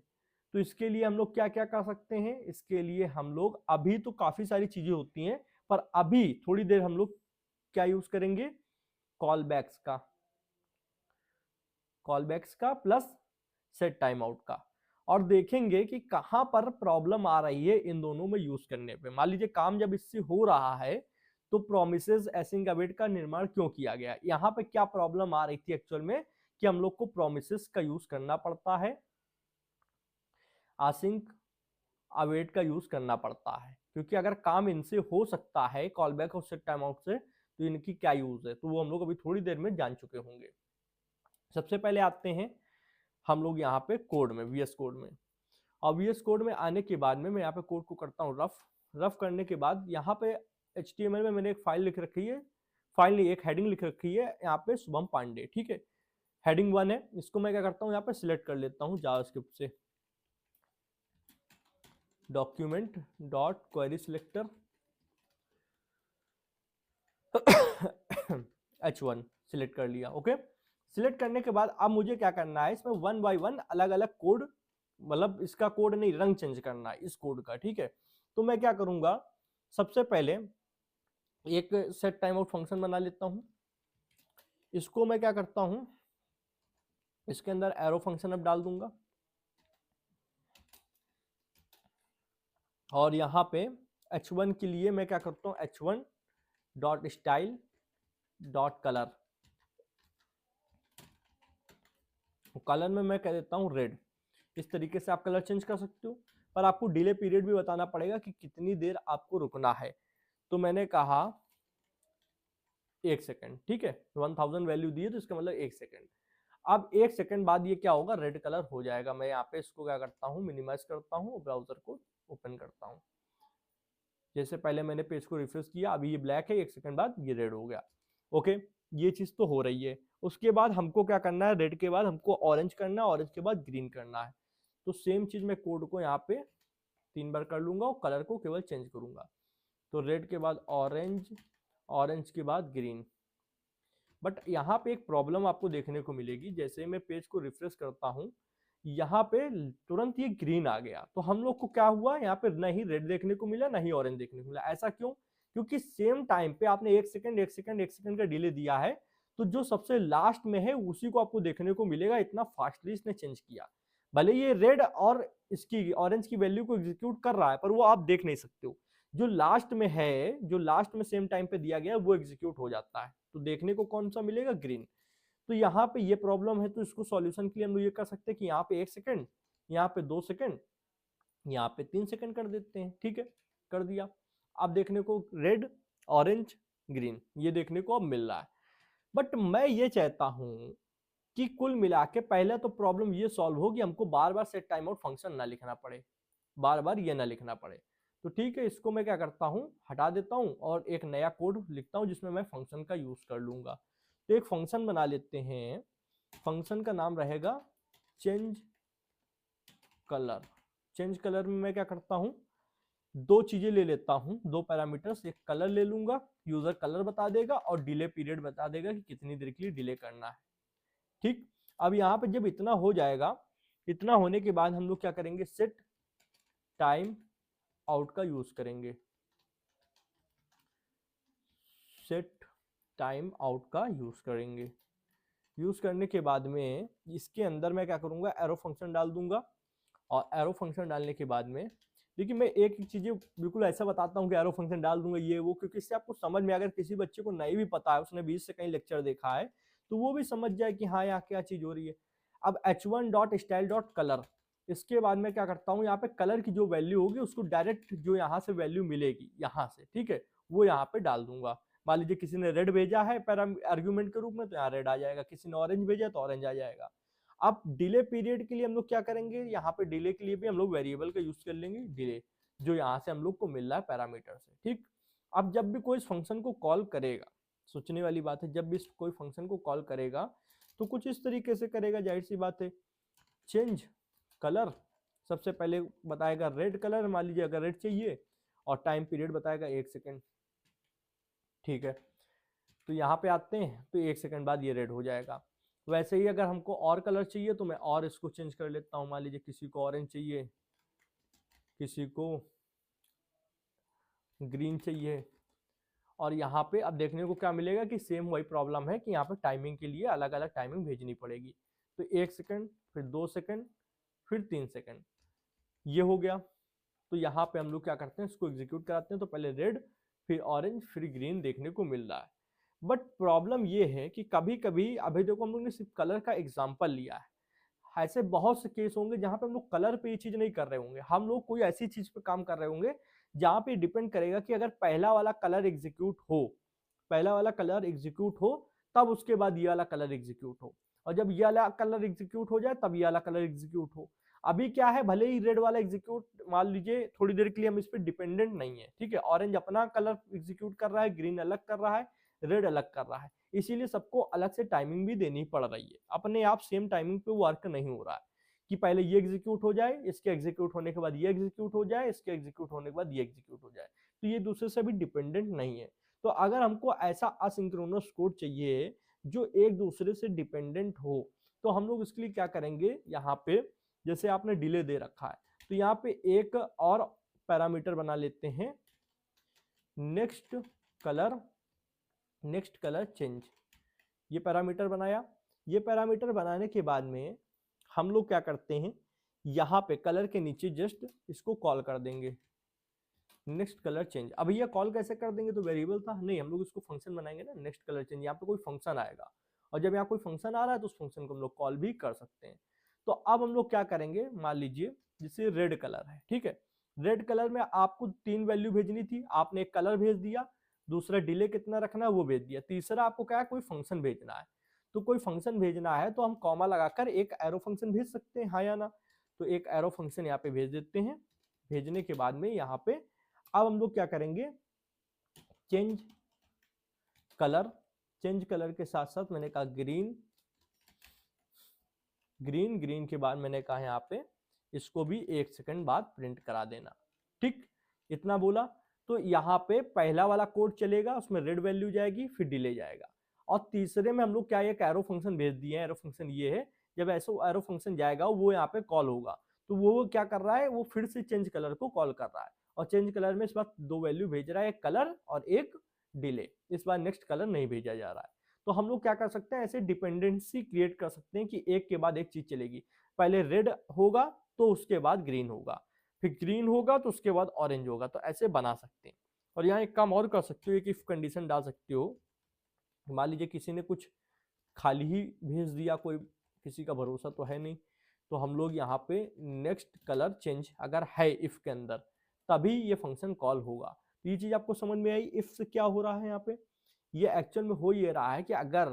तो इसके लिए हम लोग क्या क्या कर सकते हैं? इसके लिए हम लोग अभी तो काफी सारी चीजें होती हैं, पर अभी थोड़ी देर हम लोग क्या यूज करेंगे? कॉलबैक्स का प्लस सेट टाइम आउट का, और देखेंगे कि कहां पर प्रॉब्लम आ रही है इन दोनों में यूज करने पे। मान लीजिए काम जब इससे हो रहा है तो प्रोमिसेस एसिंक अवेट का निर्माण क्यों किया गया, यहां पे क्या प्रॉब्लम आ रही थी एक्चुअल में कि हम लोग को प्रोमिसेस का यूज करना पड़ता है, आसिंक अवेट का यूज करना पड़ता है, क्योंकि अगर काम इनसे हो सकता है कॉलबैक और सेट टाइम आउट से, तो इनकी क्या यूज है, तो वो हम लोग अभी थोड़ी देर में जान चुके होंगे। सबसे पहले आते हैं हम लोग यहाँ पे कोड में, VS कोड में। और VS कोड में आने के बाद में मैं यहाँ पे कोड को करता हूँ रफ करने के बाद यहाँ पे HTML में मैंने एक फाइल लिख रखी है, फाइल नहीं, एक हेडिंग लिख रखी है यहाँ पे, शुभम पांडे। ठीक है, हेडिंग 1 है, इसको मैं क्या करता हूँ यहाँ पे सिलेक्ट कर लेता हूँ जावास्क्रिप्ट से, document dot query selector H1 select कर लिया। ओके, सिलेक्ट करने के बाद अब मुझे क्या करना है? इसमें 1 बाय 1 अलग अलग कोड, मतलब इसका कोड नहीं, रंग चेंज करना है इस कोड का। ठीक है, तो मैं क्या करूंगा? सबसे पहले एक सेट टाइम आउट फंक्शन बना लेता हूं, इसको मैं क्या करता हूं, इसके अंदर एरो फंक्शन अब डाल दूंगा, और यहां पे H1 के लिए मैं क्या करता हूं? H1 dot style dot colour, colour में मैं कह देता हूं रेड। इस तरीके से आप कलर चेंज कर सकते हो, पर आपको डिले पीरियड भी बताना पड़ेगा कि कितनी देर आपको रुकना है। तो मैंने कहा 1 सेकेंड। ठीक है, 1000 वैल्यू दी है तो इसका मतलब 1 सेकेंड। अब 1 सेकेंड बाद ये क्या होगा? रेड कलर हो जाएगा। मैं यहाँ पे इसको क्या करता हूँ? मिनिमाइज करता हूँ, ब्राउजर को ओपन करता हूँ। जैसे पहले मैंने पेज को रिफ्रेश किया, अभी ये ब्लैक है, 1 सेकेंड बाद ये रेड हो गया। ओके, ये चीज तो हो रही है। उसके बाद हमको क्या करना है? रेड के बाद हमको ऑरेंज करना है, ऑरेंज के बाद ग्रीन करना है। तो सेम चीज मैं कोड को यहाँ पे 3 बार कर लूंगा और कलर को केवल चेंज करूंगा। तो रेड के बाद ऑरेंज, ऑरेंज के बाद ग्रीन। बट यहाँ पे एक प्रॉब्लम आपको देखने को मिलेगी, जैसे मैं पेज को रिफ्रेश करता हूँ, यहाँ पे तुरंत ये ग्रीन आ गया, तो हम लोग को क्या हुआ? यहाँ पे ना ही रेड देखने को मिला ना ही ऑरेंज देखने को मिला। ऐसा क्यों? क्योंकि सेम टाइम पे आपने 1 सेकंड 1 सेकंड 1 सेकंड का डिले दिया है, तो जो सबसे लास्ट में है उसी को आपको देखने को मिलेगा। इतना फास्टली इसने चेंज किया, भले ये रेड और इसकी ऑरेंज की वैल्यू को एग्जीक्यूट कर रहा है, पर वो आप देख नहीं सकते हो। जो लास्ट में है, जो लास्ट में सेम टाइम पे दिया गया, वो एग्जीक्यूट हो जाता है, तो देखने को कौन सा मिलेगा? ग्रीन। तो यहाँ पे ये प्रॉब्लम है, तो इसको सॉल्यूशन के लिए हम लोग ये कर सकते हैं कि यहाँ पे 1 सेकंड, यहाँ पे 2 सेकंड, यहाँ पे 3 सेकंड कर देते हैं। ठीक है, कर दिया। अब देखने को रेड, ऑरेंज, ग्रीन ये देखने को अब मिल रहा है। बट मैं ये चाहता हूं कि कुल मिला के पहले तो प्रॉब्लम ये सॉल्व हो कि हमको बार बार सेट टाइम आउट फंक्शन ना लिखना पड़े, बार बार ये ना लिखना पड़े। तो ठीक है, इसको मैं क्या करता हूं? हटा देता हूं और एक नया कोड लिखता हूं जिसमें मैं फंक्शन का यूज कर लूंगा। तो एक फंक्शन बना लेते हैं, फंक्शन का नाम रहेगा चेंज कलर। चेंज कलर में मैं क्या करता हूं, दो चीजें ले लेता हूं, दो पैरामीटर्स, एक कलर ले लूंगा, यूजर कलर बता देगा और डिले पीरियड बता देगा कि कितनी देर के लिए डिले करना है। ठीक, अब यहाँ पे जब इतना हो जाएगा, इतना होने के बाद हम लोग क्या करेंगे, सेट टाइम आउट का यूज करेंगे। सेट टाइम आउट का यूज करेंगे। यूज करने के बाद में इसके अंदर मैं क्या करूंगा, एरो फंक्शन डाल दूंगा। और एरो फंक्शन डालने के बाद में देखिए मैं एक एक चीजें बिल्कुल ऐसा बताता हूँ कि एरो फंक्शन डाल दूंगा ये वो, क्योंकि इससे आपको समझ में, अगर किसी बच्चे को नहीं भी पता है, उसने 20 से कहीं लेक्चर देखा है, तो वो भी समझ जाए कि हाँ यहाँ क्या चीज हो रही है। अब h1.style.color, इसके बाद में क्या करता हूँ, यहाँ पे कलर की जो वैल्यू होगी उसको डायरेक्ट जो यहाँ से वैल्यू मिलेगी यहाँ से, ठीक है, वो यहाँ पे डाल दूंगा। मान लीजिए किसी ने रेड भेजा है आर्ग्यूमेंट के रूप में, तो यहाँ रेड आ जाएगा, किसी ने ऑरेंज भेजा तो ऑरेंज आ जाएगा। अब डिले पीरियड के लिए हम लोग क्या करेंगे, यहाँ पे डिले के लिए भी हम लोग वेरिएबल का यूज कर लेंगे डिले, जो यहाँ से हम लोग को मिल रहा है पैरामीटर से। ठीक, अब जब भी कोई फंक्शन को कॉल करेगा, सोचने वाली बात है, जब भी कोई फंक्शन को कॉल करेगा तो कुछ इस तरीके से करेगा, जाहिर सी बात है। चेंज कलर सबसे पहले बताएगा रेड कलर, मान लीजिए अगर रेड चाहिए, और टाइम पीरियड बताएगा 1 सेकेंड। ठीक है, तो यहाँ पे आते हैं तो 1 सेकेंड बाद ये रेड हो जाएगा। वैसे ही अगर हमको और कलर चाहिए तो मैं और इसको चेंज कर लेता हूँ, मान लीजिए किसी को ऑरेंज चाहिए, किसी को ग्रीन चाहिए, और यहाँ पे अब देखने को क्या मिलेगा कि सेम वही प्रॉब्लम है कि यहाँ पे टाइमिंग के लिए अलग अलग टाइमिंग भेजनी पड़ेगी। तो 1 सेकेंड, फिर 2 सेकेंड, फिर 3 सेकेंड, ये हो गया। तो यहाँ पे हम लोग क्या करते हैं, इसको एग्जीक्यूट कराते हैं, तो पहले रेड, फिर ऑरेंज, फिर ग्रीन देखने को मिल रहा है। बट प्रॉब्लम ये है कि कभी कभी, अभी देखो हम लोग ने सिर्फ कलर का एग्जाम्पल लिया है, ऐसे बहुत से केस होंगे जहां पे हम लोग कलर पे ये चीज नहीं कर रहे होंगे, हम लोग कोई ऐसी चीज पे काम कर रहे होंगे जहां पे डिपेंड करेगा कि अगर पहला वाला कलर एग्जीक्यूट हो, पहला वाला कलर एग्जीक्यूट हो, तब उसके बाद ये वाला कलर एग्जीक्यूट हो, और जब ये वाला कलर एग्जीक्यूट हो जाए तब ये वाला कलर एग्जीक्यूट हो। अभी क्या है, भले ही रेड वाला एग्जीक्यूट, मान लीजिए थोड़ी देर के लिए हम इस पर डिपेंडेंट नहीं है, ठीक है, ऑरेंज अपना कलर एग्जीक्यूट कर रहा है, ग्रीन अलग कर रहा है, रेड अलग कर रहा है, इसीलिए सबको अलग से टाइमिंग भी देनी पड़ रही है, अपने आप सेम टाइमिंग पे वर्क नहीं हो रहा है कि पहले ये एग्जीक्यूट हो जाए, इसके एग्जीक्यूट होने के बाद ये एग्जीक्यूट हो जाए, इसके एग्जीक्यूट होने के बाद ये एग्जीक्यूट हो जाए, तो ये दूसरे से भी डिपेंडेंट नहीं है। तो अगर हमको ऐसा असिंक्रोनस कोड चाहिए जो एक दूसरे से डिपेंडेंट हो, तो हम लोग इसके लिए क्या करेंगे, यहाँ पे जैसे आपने डिले दे रखा है, तो यहाँ पे एक और पैरामीटर बना लेते हैं, नेक्स्ट कलर चेंज। ये पैरामीटर बनाया, ये पैरामीटर बनाने के बाद में हम लोग क्या करते हैं, यहाँ पे कलर के नीचे जस्ट इसको कॉल कर देंगे, नेक्स्ट कलर चेंज। अब ये कॉल कैसे कर देंगे, तो वेरिएबल था नहीं, हम लोग इसको फंक्शन बनाएंगे ना, नेक्स्ट कलर चेंज, यहाँ पे कोई फंक्शन आएगा, और जब यहाँ कोई फंक्शन आ रहा है तो उस फंक्शन को हम लोग कॉल भी कर सकते हैं। तो अब हम लोग क्या करेंगे, मान लीजिए जैसे रेड कलर है, ठीक है, रेड कलर में आपको 3 वैल्यू भेजनी थी, आपने एक कलर भेज दिया, दूसरा डिले कितना रखना है वो भेज दिया, तीसरा आपको क्या है, कोई फंक्शन भेजना है। तो कोई फंक्शन भेजना है तो हम कॉमा लगाकर एक एरो फंक्शन भेज सकते हैं, हाँ या ना। तो एक एरो फंक्शन यहाँ पे भेज देते हैं, भेजने के बाद में यहाँ पे अब हम लोग क्या करेंगे, चेंज कलर, चेंज कलर के साथ साथ मैंने कहा ग्रीन, ग्रीन के बाद मैंने कहा यहाँ पे इसको भी 1 सेकंड बाद प्रिंट करा देना। ठीक, इतना बोला, तो यहाँ पे पहला वाला कोड चलेगा, उसमें रेड वैल्यू जाएगी, फिर डिले जाएगा, और तीसरे में हम लोग क्या, एक एरो फंक्शन भेज दिए हैं, एरो फंक्शन ये है, जब ऐसा एरो फंक्शन जाएगा वो यहाँ पे कॉल होगा, तो वो क्या कर रहा है, वो फिर से चेंज कलर को कॉल कर रहा है, और चेंज कलर में इस बार 2 वैल्यू भेज रहा है, एक कलर और एक डिले, इस बार नेक्स्ट कलर नहीं भेजा जा रहा है। तो हम लोग क्या कर सकते हैं, ऐसे डिपेंडेंसी क्रिएट कर सकते हैं कि एक के बाद एक चीज चलेगी, पहले रेड होगा तो उसके बाद ग्रीन होगा, फिर ग्रीन होगा तो उसके बाद ऑरेंज होगा, तो ऐसे बना सकते हैं। और यहाँ एक काम और कर सकते हो, एक इफ कंडीशन डाल सकते हो, मान लीजिए किसी ने कुछ खाली ही भेज दिया, कोई किसी का भरोसा तो है नहीं, तो हम लोग यहाँ पे नेक्स्ट कलर चेंज अगर है इफ के अंदर, तभी ये फंक्शन कॉल होगा। तो ये चीज आपको समझ में आई, इफ से क्या हो रहा है, यहाँ पे ये एक्चुअल में हो ये रहा है कि अगर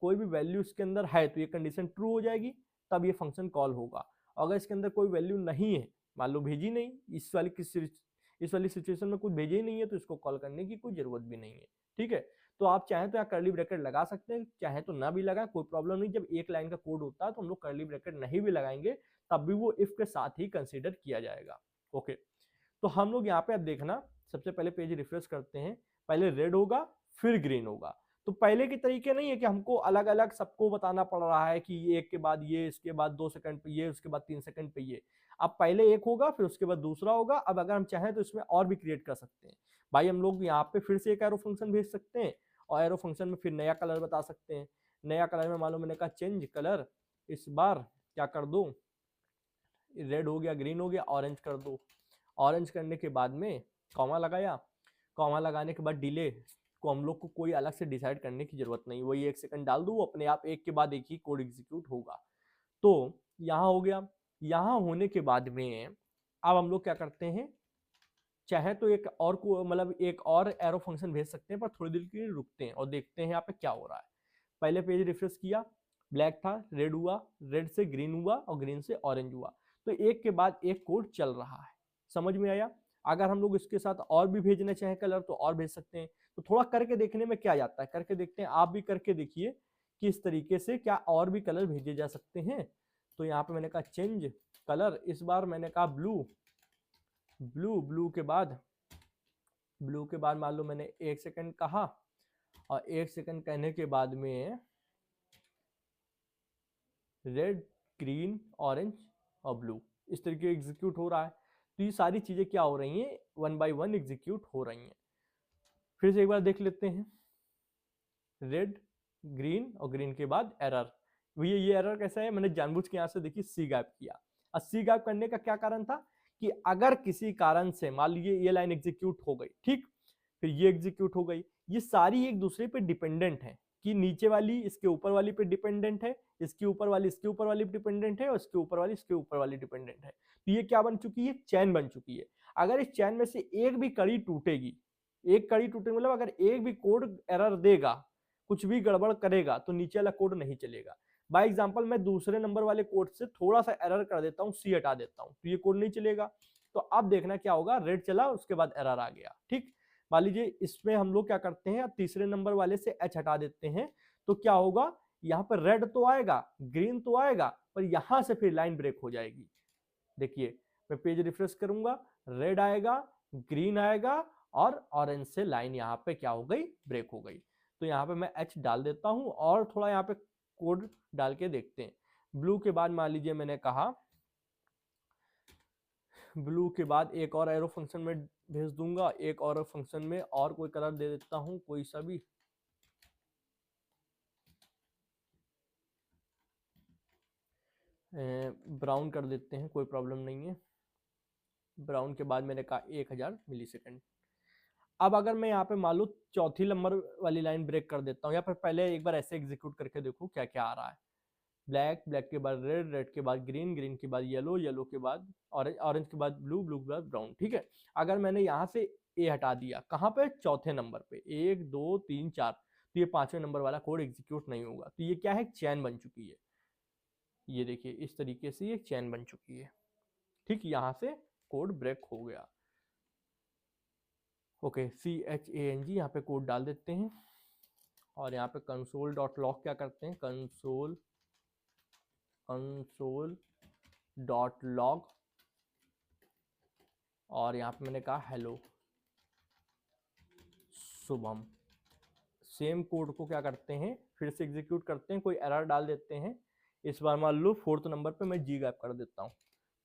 कोई भी वैल्यू इसके अंदर है तो ये कंडीशन ट्रू हो जाएगी, तब ये फंक्शन कॉल होगा। अगर इसके अंदर कोई वैल्यू नहीं है, मान लो भेजी नहीं, इस वाली सिचुएशन में कुछ भेजे ही नहीं है, तो इसको कॉल करने की कोई जरूरत भी नहीं है। ठीक है, तो आप चाहें तो यहाँ कर्ली ब्रैकेट लगा सकते हैं, चाहे तो ना भी लगाएं, कोई प्रॉब्लम नहीं। जब एक लाइन का कोड होता है तो हम लोग कर्ली ब्रैकेट नहीं भी लगाएंगे तब भी वो इफ के साथ ही कंसीडर किया जाएगा। ओके, तो हम लोग यहाँ पे अब देखना, सबसे पहले पेज रिफ्रेश करते हैं, पहले रेड होगा फिर ग्रीन होगा। तो पहले के तरीके नहीं है कि हमको अलग अलग सबको बताना पड़ रहा है कि एक के बाद ये, इसके बाद 2 सेकंड पे ये, उसके बाद 3 सेकंड पे ये। अब पहले एक होगा फिर उसके बाद दूसरा होगा। अब अगर हम चाहें तो इसमें और भी क्रिएट कर सकते हैं भाई। हम लोग यहाँ पे फिर से एक एरो फंक्शन भेज सकते हैं और एरो फंक्शन में फिर नया कलर बता सकते हैं। नया कलर में मालूम मैंने कहा चेंज कलर, इस बार क्या कर दो, रेड हो गया, ग्रीन हो गया, ऑरेंज कर दो। ऑरेंज करने के बाद में कॉमा लगाया, कॉमा लगाने के बाद डिले को हम लोग को कोई अलग से डिसाइड करने की जरूरत नहीं, वही 1 सेकंड डाल दो, अपने आप एक के बाद एक ही कोड एग्जीक्यूट होगा। तो यहाँ हो गया। यहाँ होने के बाद में अब हम लोग क्या करते हैं, चाहे तो एक और को मतलब एक और एरो फंक्शन भेज सकते हैं, पर थोड़ी देर के लिए रुकते हैं और देखते हैं यहाँ पे क्या हो रहा है। पहले पेज रिफ्रेश किया, ब्लैक था, रेड हुआ, रेड से ग्रीन हुआ और ग्रीन से ऑरेंज हुआ। तो एक के बाद एक कोड चल रहा है, समझ में आया। अगर हम लोग इसके साथ और भी भेजना चाहें कलर तो और भेज सकते हैं। तो थोड़ा करके देखने में क्या जाता है, करके देखते हैं, आप भी करके देखिए कि इस तरीके से क्या और भी कलर भेजे जा सकते हैं। तो यहाँ पे मैंने कहा चेंज कलर, इस बार मैंने कहा ब्लू, ब्लू के बाद मान लो मैंने 1 सेकंड कहा और 1 सेकंड कहने के बाद में रेड, ग्रीन, ऑरेंज और ब्लू इस तरीके एग्जीक्यूट हो रहा है। तो ये सारी चीजें क्या हो रही हैं, 1 बाय 1 एग्जीक्यूट हो रही हैं। फिर से एक बार देख लेते हैं, रेड, ग्रीन और ग्रीन के बाद एरर। भैया ये एरर कैसा है, मैंने जानबूझ के यहाँ से देखिए सी गायब किया। और सी गायब करने का क्या कारण था कि अगर किसी कारण से मान लीजिए ये लाइन एग्जीक्यूट हो गई, ठीक, फिर ये एग्जीक्यूट हो गई, ये सारी एक दूसरे पे डिपेंडेंट है कि नीचे वाली इसके ऊपर वाली पे डिपेंडेंट है, इसके ऊपर वाली इसके ऊपर वाली डिपेंडेंट है और इसके ऊपर वाली इसके ऊपर वाली डिपेंडेंट है। तो ये क्या बन चुकी है, चैन बन चुकी है। अगर इस चैन में से एक भी कड़ी टूटेगी, एक कड़ी टूटेगी मतलब अगर एक भी कोड एरर देगा, कुछ भी गड़बड़ करेगा तो नीचे वाला कोड नहीं चलेगा। बाय एग्जांपल मैं दूसरे नंबर वाले कोड से थोड़ा सा एरर कर देता हूं, सी हटा देता हूं, तो ये कोड नहीं चलेगा। तो अब देखना क्या होगा, रेड चला उसके बाद एरर आ गया, ठीक। मान लीजिए इसमें हम लोग क्या करते हैं, तीसरे नंबर वाले से एच हटा देते हैं, तो क्या होगा, यहाँ पर रेड तो आएगा, ग्रीन तो आएगा, पर यहां से फिर लाइन ब्रेक हो जाएगी। देखिए मैं पेज रिफ्रेश करूंगा, रेड आएगा, ग्रीन आएगा और ऑरेंज से लाइन यहाँ पे क्या हो गई, ब्रेक हो गई। तो यहाँ पे मैं एच डाल देता हूं और थोड़ा यहाँ पे कोड डाल के देखते हैं। ब्लू के बाद मान लीजिए मैंने कहा, ब्लू के बाद एक और एरो फंक्शन में भेज दूंगा, एक और फंक्शन में और कोई कलर दे देता हूं, कोई सा भी, ब्राउन कर देते हैं, कोई प्रॉब्लम नहीं है। ब्राउन के बाद मैंने कहा 1000 मिली सेकेंड। अब अगर मैं यहाँ पे मान लो चौथी नंबर वाली लाइन ब्रेक कर देता हूँ, या फिर पहले एक बार ऐसे एग्जीक्यूट करके देखो क्या क्या आ रहा है। ब्लैक, ब्लैक के बाद रेड, रेड के बाद ग्रीन, ग्रीन के बाद येलो, येलो के बाद ऑरेंज, ऑरेंज के बाद ब्लू, ब्लू के बाद ब्राउन, ठीक है। अगर मैंने यहाँ से ए हटा दिया, कहाँ पे, चौथे नंबर पे, 1 2 3 4, तो ये 5वें नंबर वाला कोड एग्जीक्यूट नहीं होगा। तो ये क्या है, चैन बन चुकी है। ये देखिए इस तरीके से ये चैन बन चुकी है, ठीक, यहाँ से कोड ब्रेक हो गया। ओके, CHANG यहाँ पे कोड डाल देते हैं और यहाँ पे कंसोल डॉट लॉग क्या करते हैं, कंसोल डॉट लॉग, और यहाँ पे मैंने कहा हेलो शुभम। सेम कोड को क्या करते हैं, फिर से एग्जीक्यूट करते हैं, कोई एरर डाल देते हैं। इस बार मान लो 4th नंबर पे मैं जी गैप कर देता हूँ,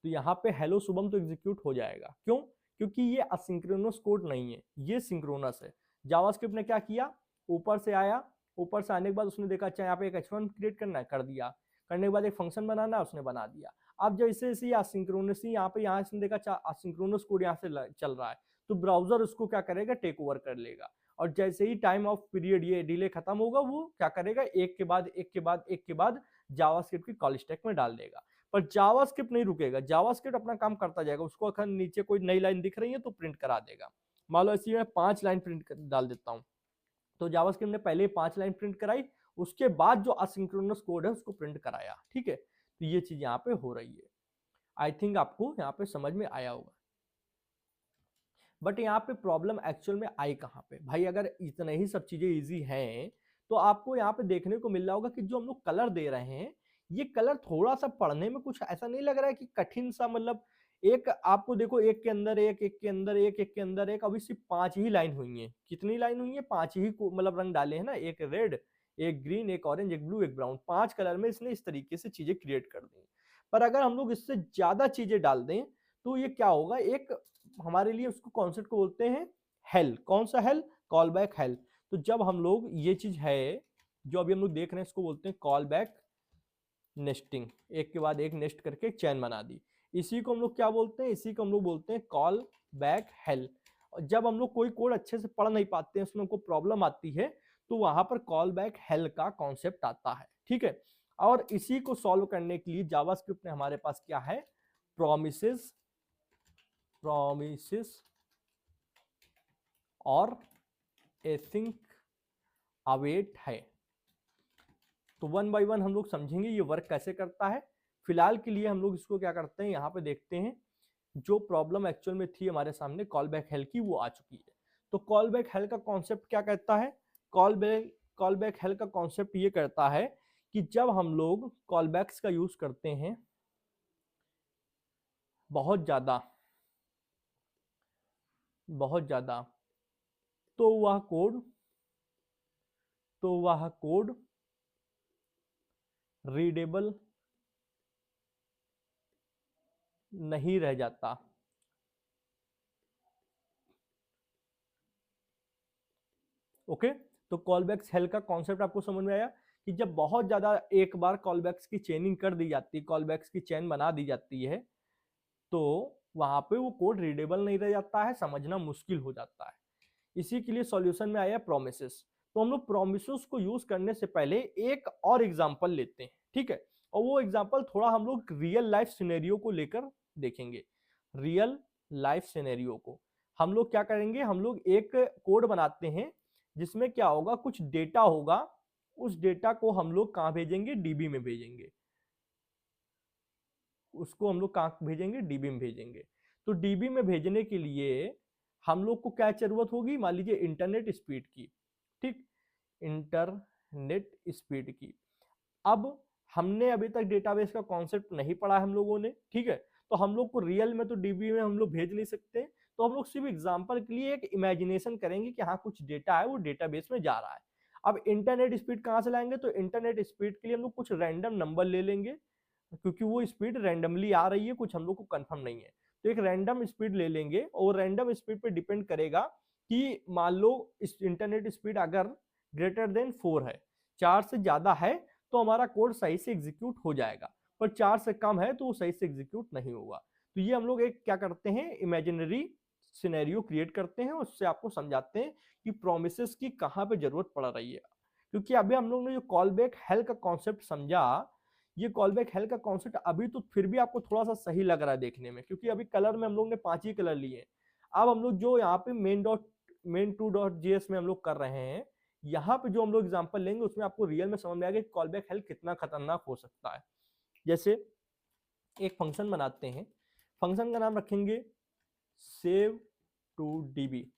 तो यहाँ पे हेलो शुभम तो एग्जीक्यूट हो जाएगा। क्यों, क्योंकि ये असिंक्रोनस कोड नहीं है, ये सिंक्रोनस है। जावास्क्रिप्ट ने क्या किया, ऊपर से आया, ऊपर से आने के बाद उसने देखा अच्छा यहाँ पे एक h1 क्रिएट करना है, कर दिया, करने के बाद एक फंक्शन बनाना है, उसने बना दिया। अब जैसे जैसे असिंक्रोनस यहाँ पे यहाँ से देखा अच्छा असिंक्रोनस कोड यहाँ से चल रहा है, तो ब्राउजर उसको क्या करेगा, टेक ओवर कर लेगा। और जैसे ही टाइम ऑफ पीरियड ये डिले खत्म होगा, वो क्या करेगा, एक के बाद एक के बाद एक के बाद जावास्क्रिप्ट की कॉल स्टैक में डाल देगा। पर जावास्क्रिप्ट नहीं रुकेगा, जावास्क्रिप्ट अपना काम करता जाएगा। उसको अगर नीचे कोई नई लाइन दिख रही है तो प्रिंट करा देगा। मान लो इसी में 5 लाइन प्रिंट डाल देता हूं, तो जावास्क्रिप्ट ने पहले 5 लाइन प्रिंट कराई, उसके बाद जो असिंक्रोनस कोड है उसको प्रिंट कराया, ठीक है। तो ये चीज यहाँ पे हो रही है। आई थिंक आपको यहाँ पे समझ में आया होगा। बट यहाँ पे प्रॉब्लम एक्चुअल में आई कहाँ पे भाई? अगर इतने ही सब चीजें इजी हैं तो आपको यहाँ पे देखने को मिल रहा होगा कि जो हम लोग कलर दे रहे हैं, ये कलर थोड़ा सा पढ़ने में कुछ ऐसा नहीं लग रहा है कि कठिन सा, मतलब एक आपको देखो, एक के अंदर एक, एक के अंदर एक, एक के अंदर एक, अभी सिर्फ 5 ही लाइन हुई है। कितनी लाइन हुई है? 5 ही मतलब रंग डाले हैं ना, एक रेड, एक ग्रीन, एक ऑरेंज, एक ब्लू, एक ब्राउन, 5 कलर में इसने इस तरीके से चीजें क्रिएट कर दी। पर अगर हम लोग इससे ज्यादा चीजें डाल दें तो ये क्या होगा, एक हमारे लिए उसको कॉन्सेप्ट को बोलते हैं हेल। कौन सा हेल? Call back hello. तो जब हम लोग ये चीज है जो अभी हम लोग देख रहे हैं, इसको बोलते हैं कॉल बैक नेस्टिंग। एक के बाद एक नेस्ट करके एक चैन बना दी, इसी को हम लोग क्या बोलते हैं? इसी को हम लोग बोलते हैं कॉल बैक हेल। और जब हम लोग कोई कोड अच्छे से पढ़ नहीं पाते हैं, उसमें हमको प्रॉब्लम आती है, तो वहां पर कॉल बैक हेल का कॉन्सेप्ट आता है। ठीक है, और इसी को सॉल्व करने के लिए जावास्क्रिप्ट में हमारे पास क्या है? प्रोमिसेस, प्रोमिसेस और एसिंक अवेट है। तो वन बाय वन हम लोग समझेंगे ये वर्क कैसे करता है। फिलहाल के लिए हम लोग इसको क्या करते हैं, यहाँ पे देखते हैं जो प्रॉब्लम एक्चुअल में थी हमारे सामने कॉल बैक हेल की, वो आ चुकी है। तो कॉल बैक हेल का कॉन्सेप्ट क्या कहता है? कॉल बैक हेल का कॉन्सेप्ट ये कहता है कि जब हम लोग कॉल बैक्स का यूज करते हैं बहुत ज्यादा, बहुत ज्यादा, तो वह कोड रीडेबल नहीं रह जाता। ओके, तो कॉलबैक्स हेल का कॉन्सेप्ट आपको समझ में आया कि जब बहुत ज्यादा एक बार कॉलबैक्स की चेनिंग कर दी जाती है, कॉलबैक्स की चेन बना दी जाती है, तो वहां पे वो कोड रीडेबल नहीं रह जाता है, समझना मुश्किल हो जाता है। इसी के लिए सॉल्यूशन में आया प्रोमिसेस। तो हम लोग प्रोमिसेस को यूज करने से पहले एक और एग्जांपल लेते हैं, ठीक है? और वो एग्जांपल थोड़ा हम लोग रियल लाइफ सिनेरियो को लेकर देखेंगे। रियल लाइफ सिनेरियो को हम लोग क्या करेंगे, हम लोग एक कोड बनाते हैं जिसमें क्या होगा, कुछ डेटा होगा, उस डेटा को हम लोग कहां भेजेंगे? डीबी में भेजेंगे। उसको हम लोग कहां भेजेंगे? डीबी में भेजेंगे। तो डीबी में भेजने के लिए हम लोग को क्या जरूरत होगी? मान लीजिए इंटरनेट स्पीड की, ठीक, इंटरनेट स्पीड की। अब हमने अभी तक डेटाबेस का कॉन्सेप्ट नहीं पढ़ा है हम लोगों ने, ठीक है? तो हम लोग को रियल में तो डीबी में हम लोग भेज नहीं सकते, तो हम लोग सिर्फ एग्जांपल के लिए एक इमेजिनेशन करेंगे कि हाँ कुछ डेटा है वो डेटाबेस में जा रहा है। अब इंटरनेट स्पीड कहां से लाएंगे? तो इंटरनेट स्पीड के लिए हम लोग कुछ रैंडम नंबर ले लेंगे, क्योंकि वो स्पीड रैंडमली आ रही है, कुछ हम लोग को कंफर्म नहीं है। तो एक रैंडम स्पीड ले लेंगे और रैंडम स्पीड पे डिपेंड करेगा कि मान लो इस इंटरनेट स्पीड अगर ग्रेटर देन 4 है, 4 से ज्यादा है, तो हमारा कोड सही से एग्जीक्यूट हो जाएगा, पर 4 से कम है तो वो सही से एग्जीक्यूट नहीं होगा। तो ये हम लोग एक क्या करते हैं, इमेजिनरी सिनेरियो क्रिएट करते हैं, उससे आपको समझाते हैं कि प्रोमिसेस की कहां पे जरूरत पड़ रही है। क्योंकि अभी हम लोग ने जो कॉल बैक हेल का कॉन्सेप्ट समझा, ये कॉल बैक हेल का कॉन्सेप्ट अभी तो फिर भी आपको थोड़ा सा सही लग रहा है देखने में, क्योंकि अभी कलर में हम लोग ने 5 ही कलर लिए। अब हम लोग जो यहाँ पे main2.js में हम लोग कर रहे हैं, यहाँ पे जो हम लोग एग्जांपल लेंगे उसमें आपको रियल में समझ में आएगा कि कॉल बैक हेल कितना खतरनाक हो सकता है। जैसे एक फंक्शन बनाते हैं, फंक्शन का नाम रखेंगे सेव टू डीबी,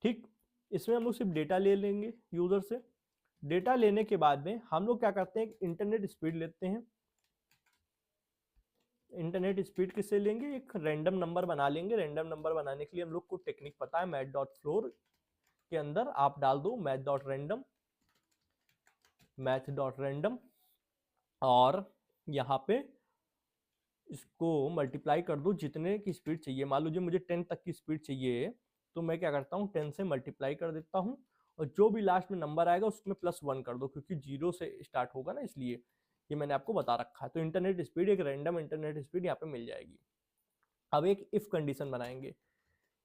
ठीक। इसमें हम लोग सिर्फ डेटा ले लेंगे यूजर से। डेटा लेने के बाद में हम लोग क्या करते हैं, इंटरनेट स्पीड लेते हैं। इंटरनेट स्पीड किससे लेंगे? एक रैंडम नंबर बना लेंगे। रैंडम नंबर बनाने के लिए हम लोग को टेक्निक पता है, मैथ.फ्लोर के अंदर आप डाल दो मैथ.रैंडम, मैथ.रैंडम, और यहाँ पे इसको मल्टीप्लाई कर दो जितने की स्पीड चाहिए। मान लीजिए मुझे 10 तक की स्पीड चाहिए, तो मैं क्या करता हूँ, 10 से मल्टीप्लाई कर देता हूँ, और जो भी लास्ट में नंबर आएगा उसमें +1 कर दो, क्योंकि 0 से स्टार्ट होगा ना, इसलिए ये मैंने आपको बता रखा है। तो इंटरनेट स्पीड, एक रैंडम इंटरनेट स्पीड यहाँ पे मिल जाएगी। अब एक इफ कंडीशन बनाएंगे।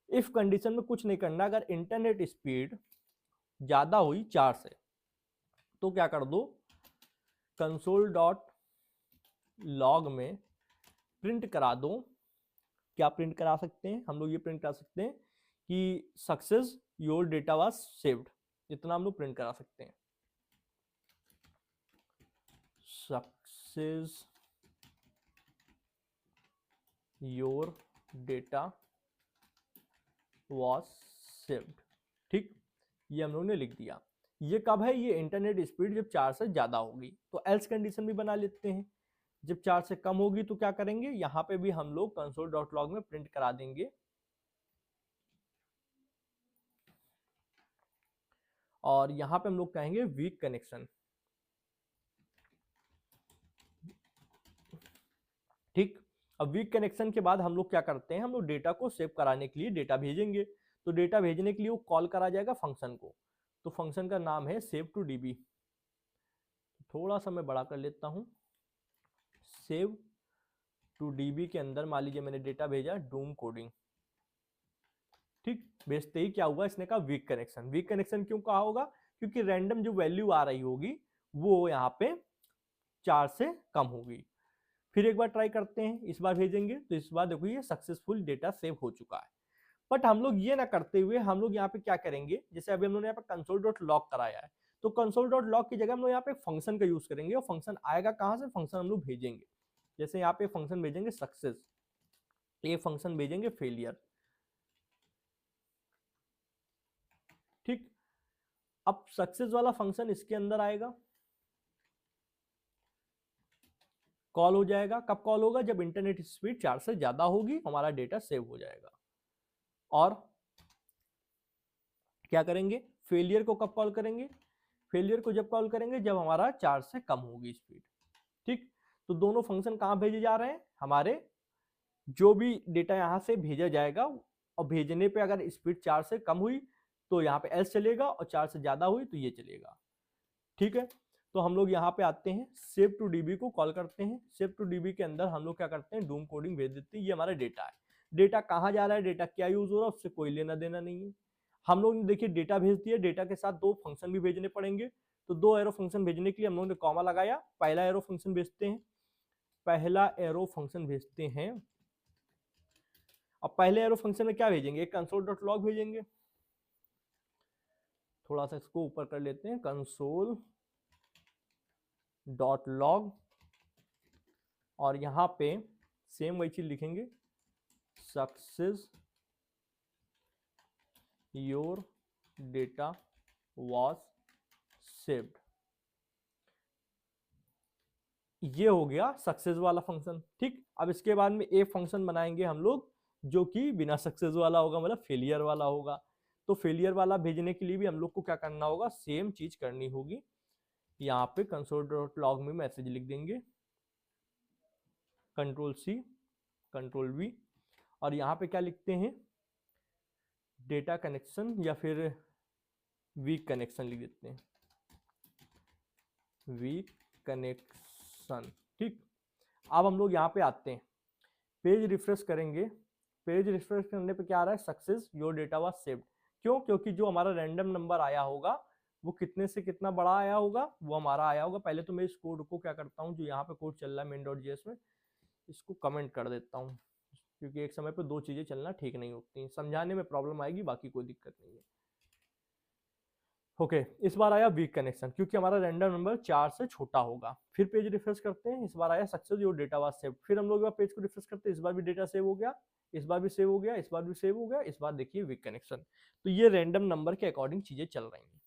इफ कंडीशन में कुछ नहीं करना, अगर इंटरनेट स्पीड ज्यादा हुई 4 से, तो क्या कर दो, console.log में प्रिंट करा दो। क्या प्रिंट करा सकते हैं हम लोग? ये प्रिंट करा सकते हैं कि success your data was saved, इतना हम लोग प्रिंट करा सकते हैं। Success your data was saved। ठीक, ये हम लोगों ने लिख दिया। ये कब है? ये इंटरनेट स्पीड जब 4 से ज्यादा होगी। तो एल्स कंडीशन भी बना लेते हैं। जब 4 से कम होगी तो क्या करेंगे? यहाँ पे भी हम लोग console.log में प्रिंट करा देंगे और यहाँ पे हम लोग कहेंगे वीक कनेक्शन। ठीक, अब वीक कनेक्शन के बाद हम लोग क्या करते हैं? हम लोग डेटा को सेव कराने के लिए डेटा भेजेंगे। तो डेटा भेजने के लिए वो कॉल करा जाएगा फंक्शन को। तो फंक्शन का नाम है सेव टू डीबी। थोड़ा सा मैं बड़ा कर लेता हूं। सेव टू डीबी के अंदर मान लीजिए मैंने डेटा भेजा डूम कोडिंग। ठीक, भेजते ही क्या हुआ? इसने कहा वीक कनेक्शन। वीक कनेक्शन क्यों कहा होगा? क्योंकि रैंडम जो वैल्यू आ रही होगी वो यहाँ पे 4 से कम होगी। फिर एक बार ट्राई करते हैं, इस बार भेजेंगे तो इस बार देखो ये सक्सेसफुल डेटा सेव हो चुका है। बट हम लोग ये ना करते हुए हम लोग यहाँ पे क्या करेंगे? जैसे अभी हम लोग ने यहाँ पे console.log कराया है, तो console.log की जगह हम लोग यहाँ पे फंक्शन का यूज करेंगे। और फंक्शन आएगा कहां से? फंक्शन हम लोग भेजेंगे। जैसे यहाँ पे फंक्शन भेजेंगे सक्सेस, ये फंक्शन भेजेंगे फेलियर। ठीक, अब सक्सेस वाला फंक्शन इसके अंदर आएगा, कॉल हो जाएगा। कब कॉल होगा? जब इंटरनेट स्पीड 4 से ज्यादा होगी, हमारा डेटा सेव हो जाएगा। और क्या करेंगे? फेलियर को कब कॉल करेंगे? फेलियर को जब कॉल करेंगे जब हमारा 4 से कम होगी स्पीड। ठीक, तो दोनों फंक्शन कहां भेजे जा रहे हैं? हमारे जो भी डेटा यहां से भेजा जाएगा और भेजने पे अगर स्पीड 4 से कम हुई तो यहाँ पे एल्स चलेगा और 4 से ज्यादा हुई तो ये चलेगा। ठीक है, तो हम लोग यहाँ पे आते हैं, सेव टू डीबी को कॉल करते हैं। सेव टू डीबी के अंदर हम लोग क्या करते हैं? डूम कोडिंग भेज देते हैं। ये हमारा डेटा है। डेटा कहाँ जा रहा है, डेटा क्या यूज हो रहा है, उससे कोई लेना देना नहीं है। हम लोग ने देखिए डेटा भेज दिया, डेटा के साथ 2 फंक्शन भी भेजने पड़ेंगे। तो 2 एरो फंक्शन भेजने के लिए हम लोगों ने कॉमा लगाया। पहला एरो फंक्शन भेजते हैं, पहला एरो फंक्शन भेजते हैं। अब पहले एरो फंक्शन में क्या भेजेंगे? एक console.log भेजेंगे। थोड़ा सा इसको ऊपर कर लेते हैं, console.log, और यहां पे सेम वही चीज लिखेंगे, success your data was saved. ये हो गया सक्सेस वाला फंक्शन। ठीक, अब इसके बाद में एक फंक्शन बनाएंगे हम लोग जो कि बिना सक्सेस वाला होगा, मतलब फेलियर वाला होगा। तो फेलियर वाला भेजने के लिए भी हम लोग को क्या करना होगा? सेम चीज करनी होगी। यहाँ पे console.log में मैसेज लिख देंगे, Ctrl+C Ctrl+V, और यहाँ पे क्या लिखते हैं? डेटा कनेक्शन या फिर वीक कनेक्शन लिख देते हैं, वीक कनेक्शन। ठीक, अब हम लोग यहाँ पे आते हैं, पेज रिफ्रेश करेंगे। पेज रिफ्रेश करने पे क्या आ रहा है? Success your data was saved. क्यों? क्योंकि जो हमारा रैंडम नंबर आया होगा वो कितने से कितना बड़ा आया होगा, वो हमारा आया होगा। पहले तो मैं इस कोड को क्या करता हूँ, जो यहाँ पे कोड चल रहा है main.js में, इसको कमेंट कर देता हूँ, क्योंकि एक समय पे 2 चीजें चलना ठीक नहीं होती, समझाने में प्रॉब्लम आएगी, बाकी कोई दिक्कत नहीं है। ओके, इस बार आया वीक कनेक्शन क्योंकि हमारा रैंडम नंबर 4 से छोटा होगा। फिर पेज रिफ्रेश करते हैं, इस बार आया success your data was saved. फिर हम लोग पेज को रिफ्रेश करते हैं, इस बार भी डेटा सेव हो गया, इस बार भी सेव हो गया, इस बार भी सेव हो गया, इस बार देखिए वीक कनेक्शन। तो ये रैंडम नंबर के अकॉर्डिंग चीजें चल रही हैं।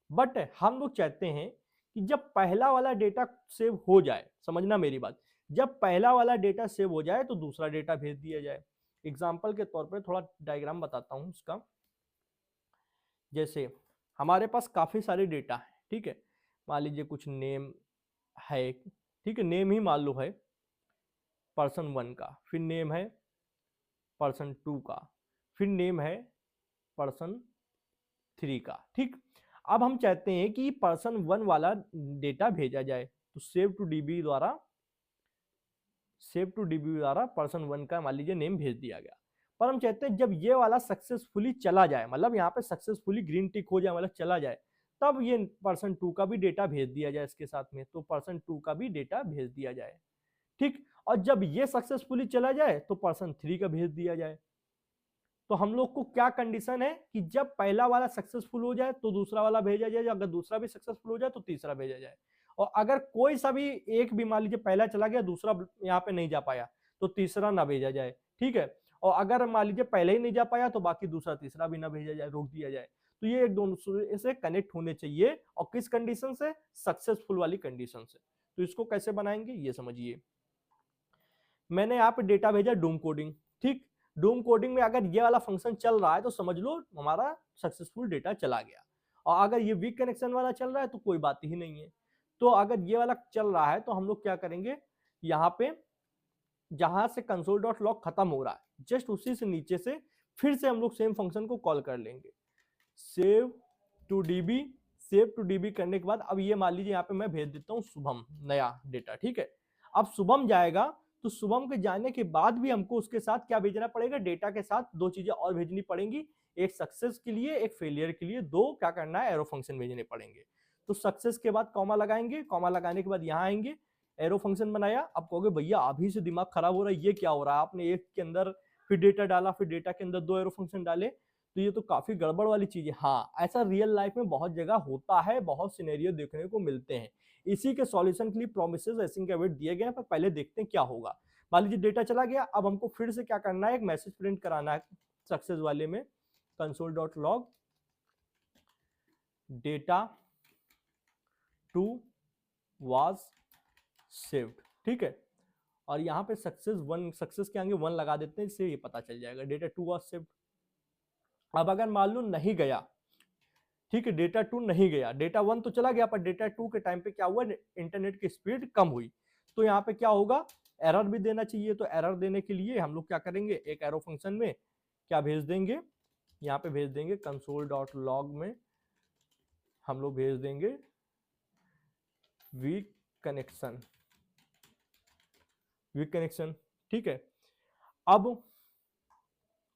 बट हम लोग चाहते हैं कि जब पहला वाला डेटा सेव हो जाए, समझना मेरी बात, जब पहला वाला डेटा सेव हो जाए तो दूसरा डेटा भेज दिया जाए। एग्जाम्पल के तौर पर थोड़ा डायग्राम बताता हूं उसका। जैसे हमारे पास काफी सारे डेटा है, ठीक है, मान लीजिए कुछ नेम है, ठीक है, नेम ही मान लो है पर्सन 1 का, फिर नेम है पर्सन 2 का, फिर नेम है पर्सन 3 का। ठीक, अब हम चाहते हैं कि पर्सन 1 वाला डेटा भेजा जाए, तो सेव टू डीबी द्वारा पर्सन 1 का मान लीजिए नेम भेज दिया गया। पर हम चाहते हैं जब ये वाला सक्सेसफुली चला जाए, मतलब यहाँ पे सक्सेसफुली ग्रीन टिक हो जाए, मतलब चला जाए, तब ये पर्सन 2 का भी डेटा भेज दिया जाए इसके साथ में, तो पर्सन 2 का भी डेटा भेज दिया जाए। ठीक, और जब ये सक्सेसफुली चला जाए तो पर्सन 3 का भेज दिया जाए। तो हम लोग को क्या कंडीशन है कि जब पहला वाला सक्सेसफुल हो जाए तो दूसरा वाला भेजा जाए, अगर दूसरा भी सक्सेसफुल हो जाए तो तीसरा भेजा जाए, और अगर कोई सा भी एक भी मान लीजिए पहला चला गया दूसरा यहाँ पे नहीं जा पाया तो तीसरा ना भेजा जाए। ठीक है, और अगर मान लीजिए पहले ही नहीं जा पाया तो बाकी दूसरा तीसरा भी ना भेजा जाए, रोक दिया जाए। तो ये एक दोनों से कनेक्ट होने चाहिए, और किस कंडीशन से, सक्सेसफुल वाली कंडीशन से। तो इसको कैसे बनाएंगे ये समझिए। मैंने यहाँ पे डेटा भेजा डूम कोडिंग, ठीक। डूम कोडिंग में अगर ये वाला फंक्शन चल रहा है तो समझ लो हमारा सक्सेसफुल डेटा चला गया, और अगर ये वीक कनेक्शन वाला चल रहा है तो कोई बात ही नहीं है। तो अगर ये वाला चल रहा है तो हम लोग क्या करेंगे, यहाँ पे जहां से कंसोल डॉट लॉग खत्म हो रहा है जस्ट उसी से नीचे से फिर से हम लोग सेम फंक्शन को कॉल कर लेंगे, save to DB. Save to DB करने के बाद अब ये मान लीजिए यहाँ पे मैं भेज देता हूँ शुभम नया डेटा, ठीक है। अब शुभम जाएगा तो शुभम के जाने के बाद भी हमको उसके साथ क्या भेजना पड़ेगा, डेटा के साथ दो चीजें और भेजनी पड़ेंगी, एक सक्सेस के लिए एक फेलियर के लिए, दो क्या करना है, एरो फंक्शन भेजने पड़ेंगे। तो सक्सेस के बाद कॉमा लगाएंगे, कॉमा लगाने के बाद यहाँ आएंगे, एरो फंक्शन बनाया। अब कहोगे भैया अभी से दिमाग खराब हो रहा है, ये क्या हो रहा है, आपने एक के अंदर फिर डेटा डाला, फिर डेटा के अंदर दो एरो फंक्शन डाले, तो ये तो काफी गड़बड़ वाली चीज है। हाँ, ऐसा रियल लाइफ में बहुत जगह होता है, बहुत सिनेरियो देखने को मिलते हैं। इसी के सॉल्यूशन के लिए प्रोमिसेस एसिंक अवेट दिए गए हैं, पर पहले देखते हैं क्या होगा। मान लीजिए डेटा चला गया, अब हमको फिर से क्या करना है, एक मैसेज प्रिंट कराना है सक्सेस वाले में, console dot log data to was saved, ठीक है। और यहां पे सक्सेस वन, सक्सेस के आगे 1 लगा देते हैं, इससे ये पता चल जाएगा डेटा टू वाज सेव्ड। अब अगर मान लो नहीं गया, ठीक है, डेटा 2 नहीं गया, डेटा 1 तो चला गया, पर डेटा 2 के टाइम पे क्या हुआ, इंटरनेट की स्पीड कम हुई, तो यहाँ पे क्या होगा, एरर भी देना चाहिए। तो एरर देने के लिए हम लोग क्या करेंगे, एक एरो फंक्शन में क्या भेज देंगे, यहाँ पे भेज देंगे कंसोल डॉट लॉग में हम लोग भेज देंगे वीक कनेक्शन, वीक कनेक्शन, ठीक है। अब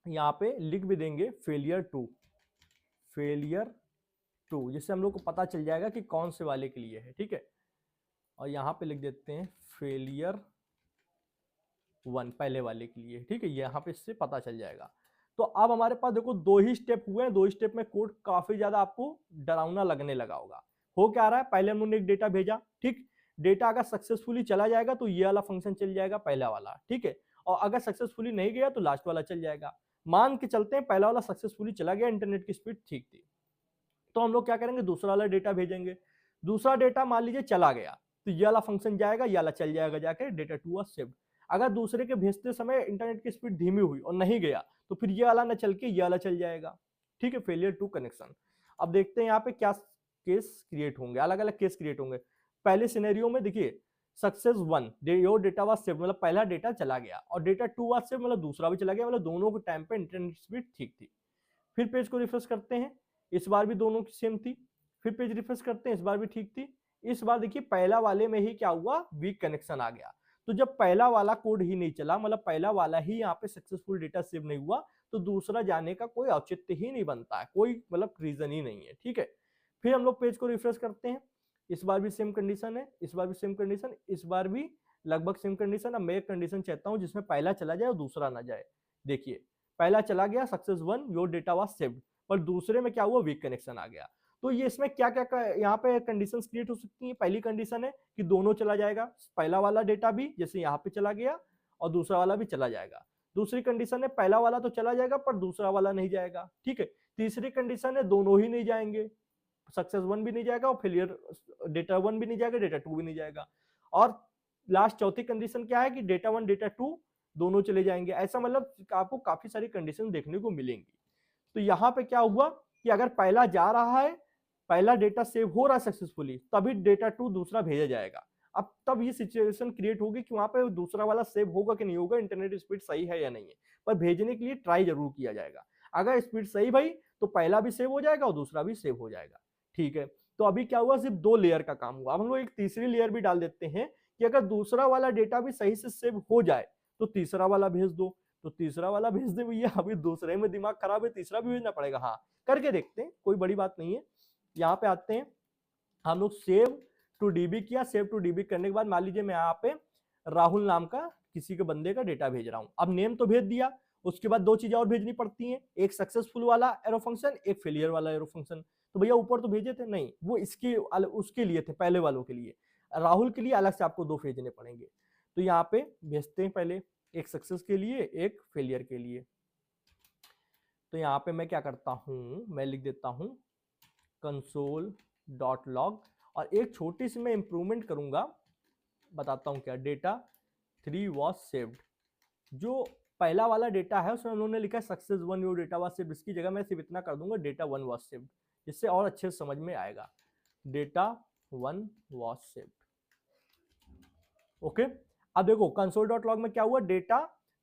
यहाँ पे लिख भी देंगे फेलियर टू, फेलियर टू, जिससे हम लोग को पता चल जाएगा कि कौन से वाले के लिए है, ठीक है। और यहाँ पे लिख देते हैं फेलियर 1, पहले वाले के लिए, ठीक है, यहाँ पे इससे पता चल जाएगा। तो अब हमारे पास देखो 2 ही स्टेप हुए हैं, 2 स्टेप में कोड काफी ज्यादा आपको डरावना लगने लगा होगा। हो क्या रहा है, पहले हम लोगों ने एक डेटा भेजा, ठीक, डेटा अगर सक्सेसफुली चला जाएगा तो ये वाला फंक्शन चल जाएगा, पहला वाला, ठीक है। और अगर सक्सेसफुली नहीं गया तो लास्ट वाला चल जाएगा। मान के चलते हैं पहला वाला सक्सेसफुली चला गया, इंटरनेट की स्पीड ठीक थी, तो हम लोग क्या करेंगे, दूसरा वाला डेटा भेजेंगे। दूसरा डेटा मान लीजिए चला गया तो ये वाला फंक्शन जाएगा, ये वाला चल जाएगा जाके डेटा टू वाज सेव्ड। अगर दूसरे के भेजते समय इंटरनेट की स्पीड धीमी हुई और नहीं गया तो फिर ये वाला ना चल के ये वाला चल जाएगा, ठीक है, फेलियर टू कनेक्शन। अब देखते हैं यहाँ पे क्या केस क्रिएट होंगे, अलग अलग केस क्रिएट होंगे। पहले सिनेरियो में देखिए success 1 your data was saved, मतलब पहला डेटा चला गया, और डेटा 2 वाज सेव्ड मतलब दूसरा भी चला गया, मतलब दोनों के टाइम पे इंटरनेट स्पीड ठीक थी। फिर पेज को रिफ्रेश करते हैं, इस बार भी दोनों की सेम थी। फिर पेज रिफ्रेश करते हैं, इस बार भी ठीक थी। इस बार देखिए पहला वाले में ही क्या हुआ, वीक कनेक्शन आ गया। तो जब पहला वाला कोड ही नहीं चला, मतलब पहला वाला ही यहाँ पे सक्सेसफुल डेटा सेव नहीं हुआ, तो दूसरा जाने का कोई औचित्य ही नहीं बनता है, कोई मतलब रीजन ही नहीं है, ठीक है। फिर हम लोग पेज को रिफ्रेश करते हैं, इस बार भी सेम कंडीशन है, इस बार भी सेम कंडीशन, इस बार भी लगभग सेम कंडीशन। अब मैं एक कंडीशन चाहता हूं जिसमें पहला चला जाए और दूसरा ना जाए। देखिए पहला चला गया success 1 your data was saved, पर दूसरे में क्या हुआ, वीक कनेक्शन आ गया। तो ये इसमें क्या क्या यहाँ पे कंडीशंस क्रिएट हो सकती हैं। पहली कंडीशन है कि दोनों चला जाएगा, पहला वाला डेटा भी जैसे यहाँ पे चला गया और दूसरा वाला भी चला जाएगा। दूसरी कंडीशन है पहला वाला तो चला जाएगा पर दूसरा वाला नहीं जाएगा, ठीक है। तीसरी कंडीशन है दोनों ही नहीं जाएंगे, सक्सेस 1 भी नहीं जाएगा और फेलियर डेटा 1 भी नहीं जाएगा, डेटा 2 भी नहीं जाएगा। और लास्ट चौथी कंडीशन क्या है कि डेटा 1 डेटा 2 दोनों चले जाएंगे। ऐसा मतलब आपको काफी सारी कंडीशन देखने को मिलेंगी। तो यहाँ पे क्या हुआ कि अगर पहला जा रहा है, पहला डेटा सेव हो रहा है सक्सेसफुली, तभी डेटा 2 दूसरा भेजा जाएगा। अब तब ये सिचुएशन क्रिएट होगी कि वहां पे दूसरा वाला सेव होगा कि नहीं होगा, इंटरनेट स्पीड सही है या नहीं है, पर भेजने के लिए ट्राई जरूर किया जाएगा। अगर स्पीड सही भाई तो पहला भी सेव हो जाएगा और दूसरा भी सेव हो जाएगा, ठीक है। तो अभी क्या हुआ, सिर्फ 2 लेयर का काम हुआ। अब हम लोग एक तीसरी लेयर भी डाल देते हैं कि अगर दूसरा वाला डेटा भी सही से सेव हो जाए तो तीसरा वाला भेज दो। तो तीसरा वाला भेज दे भैया, अभी दूसरे में दिमाग खराब है, तीसरा भी भेजना पड़ेगा। हाँ, करके देखते हैं, कोई बड़ी बात नहीं है। यहाँ पे आते हैं, हम लोग सेव टू डीबी किया। सेव टू डीबी करने के बाद मान लीजिए मैं यहाँ पे राहुल नाम का किसी के बंदे का डेटा भेज रहा हूँ। अब नेम तो भेज दिया, उसके बाद 2 चीजें और भेजनी पड़ती हैं, एक सक्सेसफुल वाला एरो फंक्शन, एक फेलियर वाला एरो फंक्शन। तो भैया ऊपर तो भेजे थे, नहीं वो इसके उसके लिए थे, पहले वालों के लिए। राहुल के लिए अलग से आपको 2 भेजने पड़ेंगे। तो यहाँ पे भेजते हैं पहले एक सक्सेस के लिए, एक फेलियर के लिए। तो यहां पे मैं क्या करता हूं, मैं लिख देता हूं console.log और एक छोटी सी मैं इंप्रूवमेंट करूंगा, बताता हूं क्या, डेटा 3 वॉज सेव्ड। जो पहला वाला डेटा है उसमें उन्होंने लिखा है success 1 your data was saved, इसकी जगह मैं सिर्फ इतना कर दूंगा डेटा 1 वॉज सेव्ड, इससे और अच्छे से समझ में आएगा। Data 1 was saved, okay. अब देखो console.log में क्या हुआ, डेटा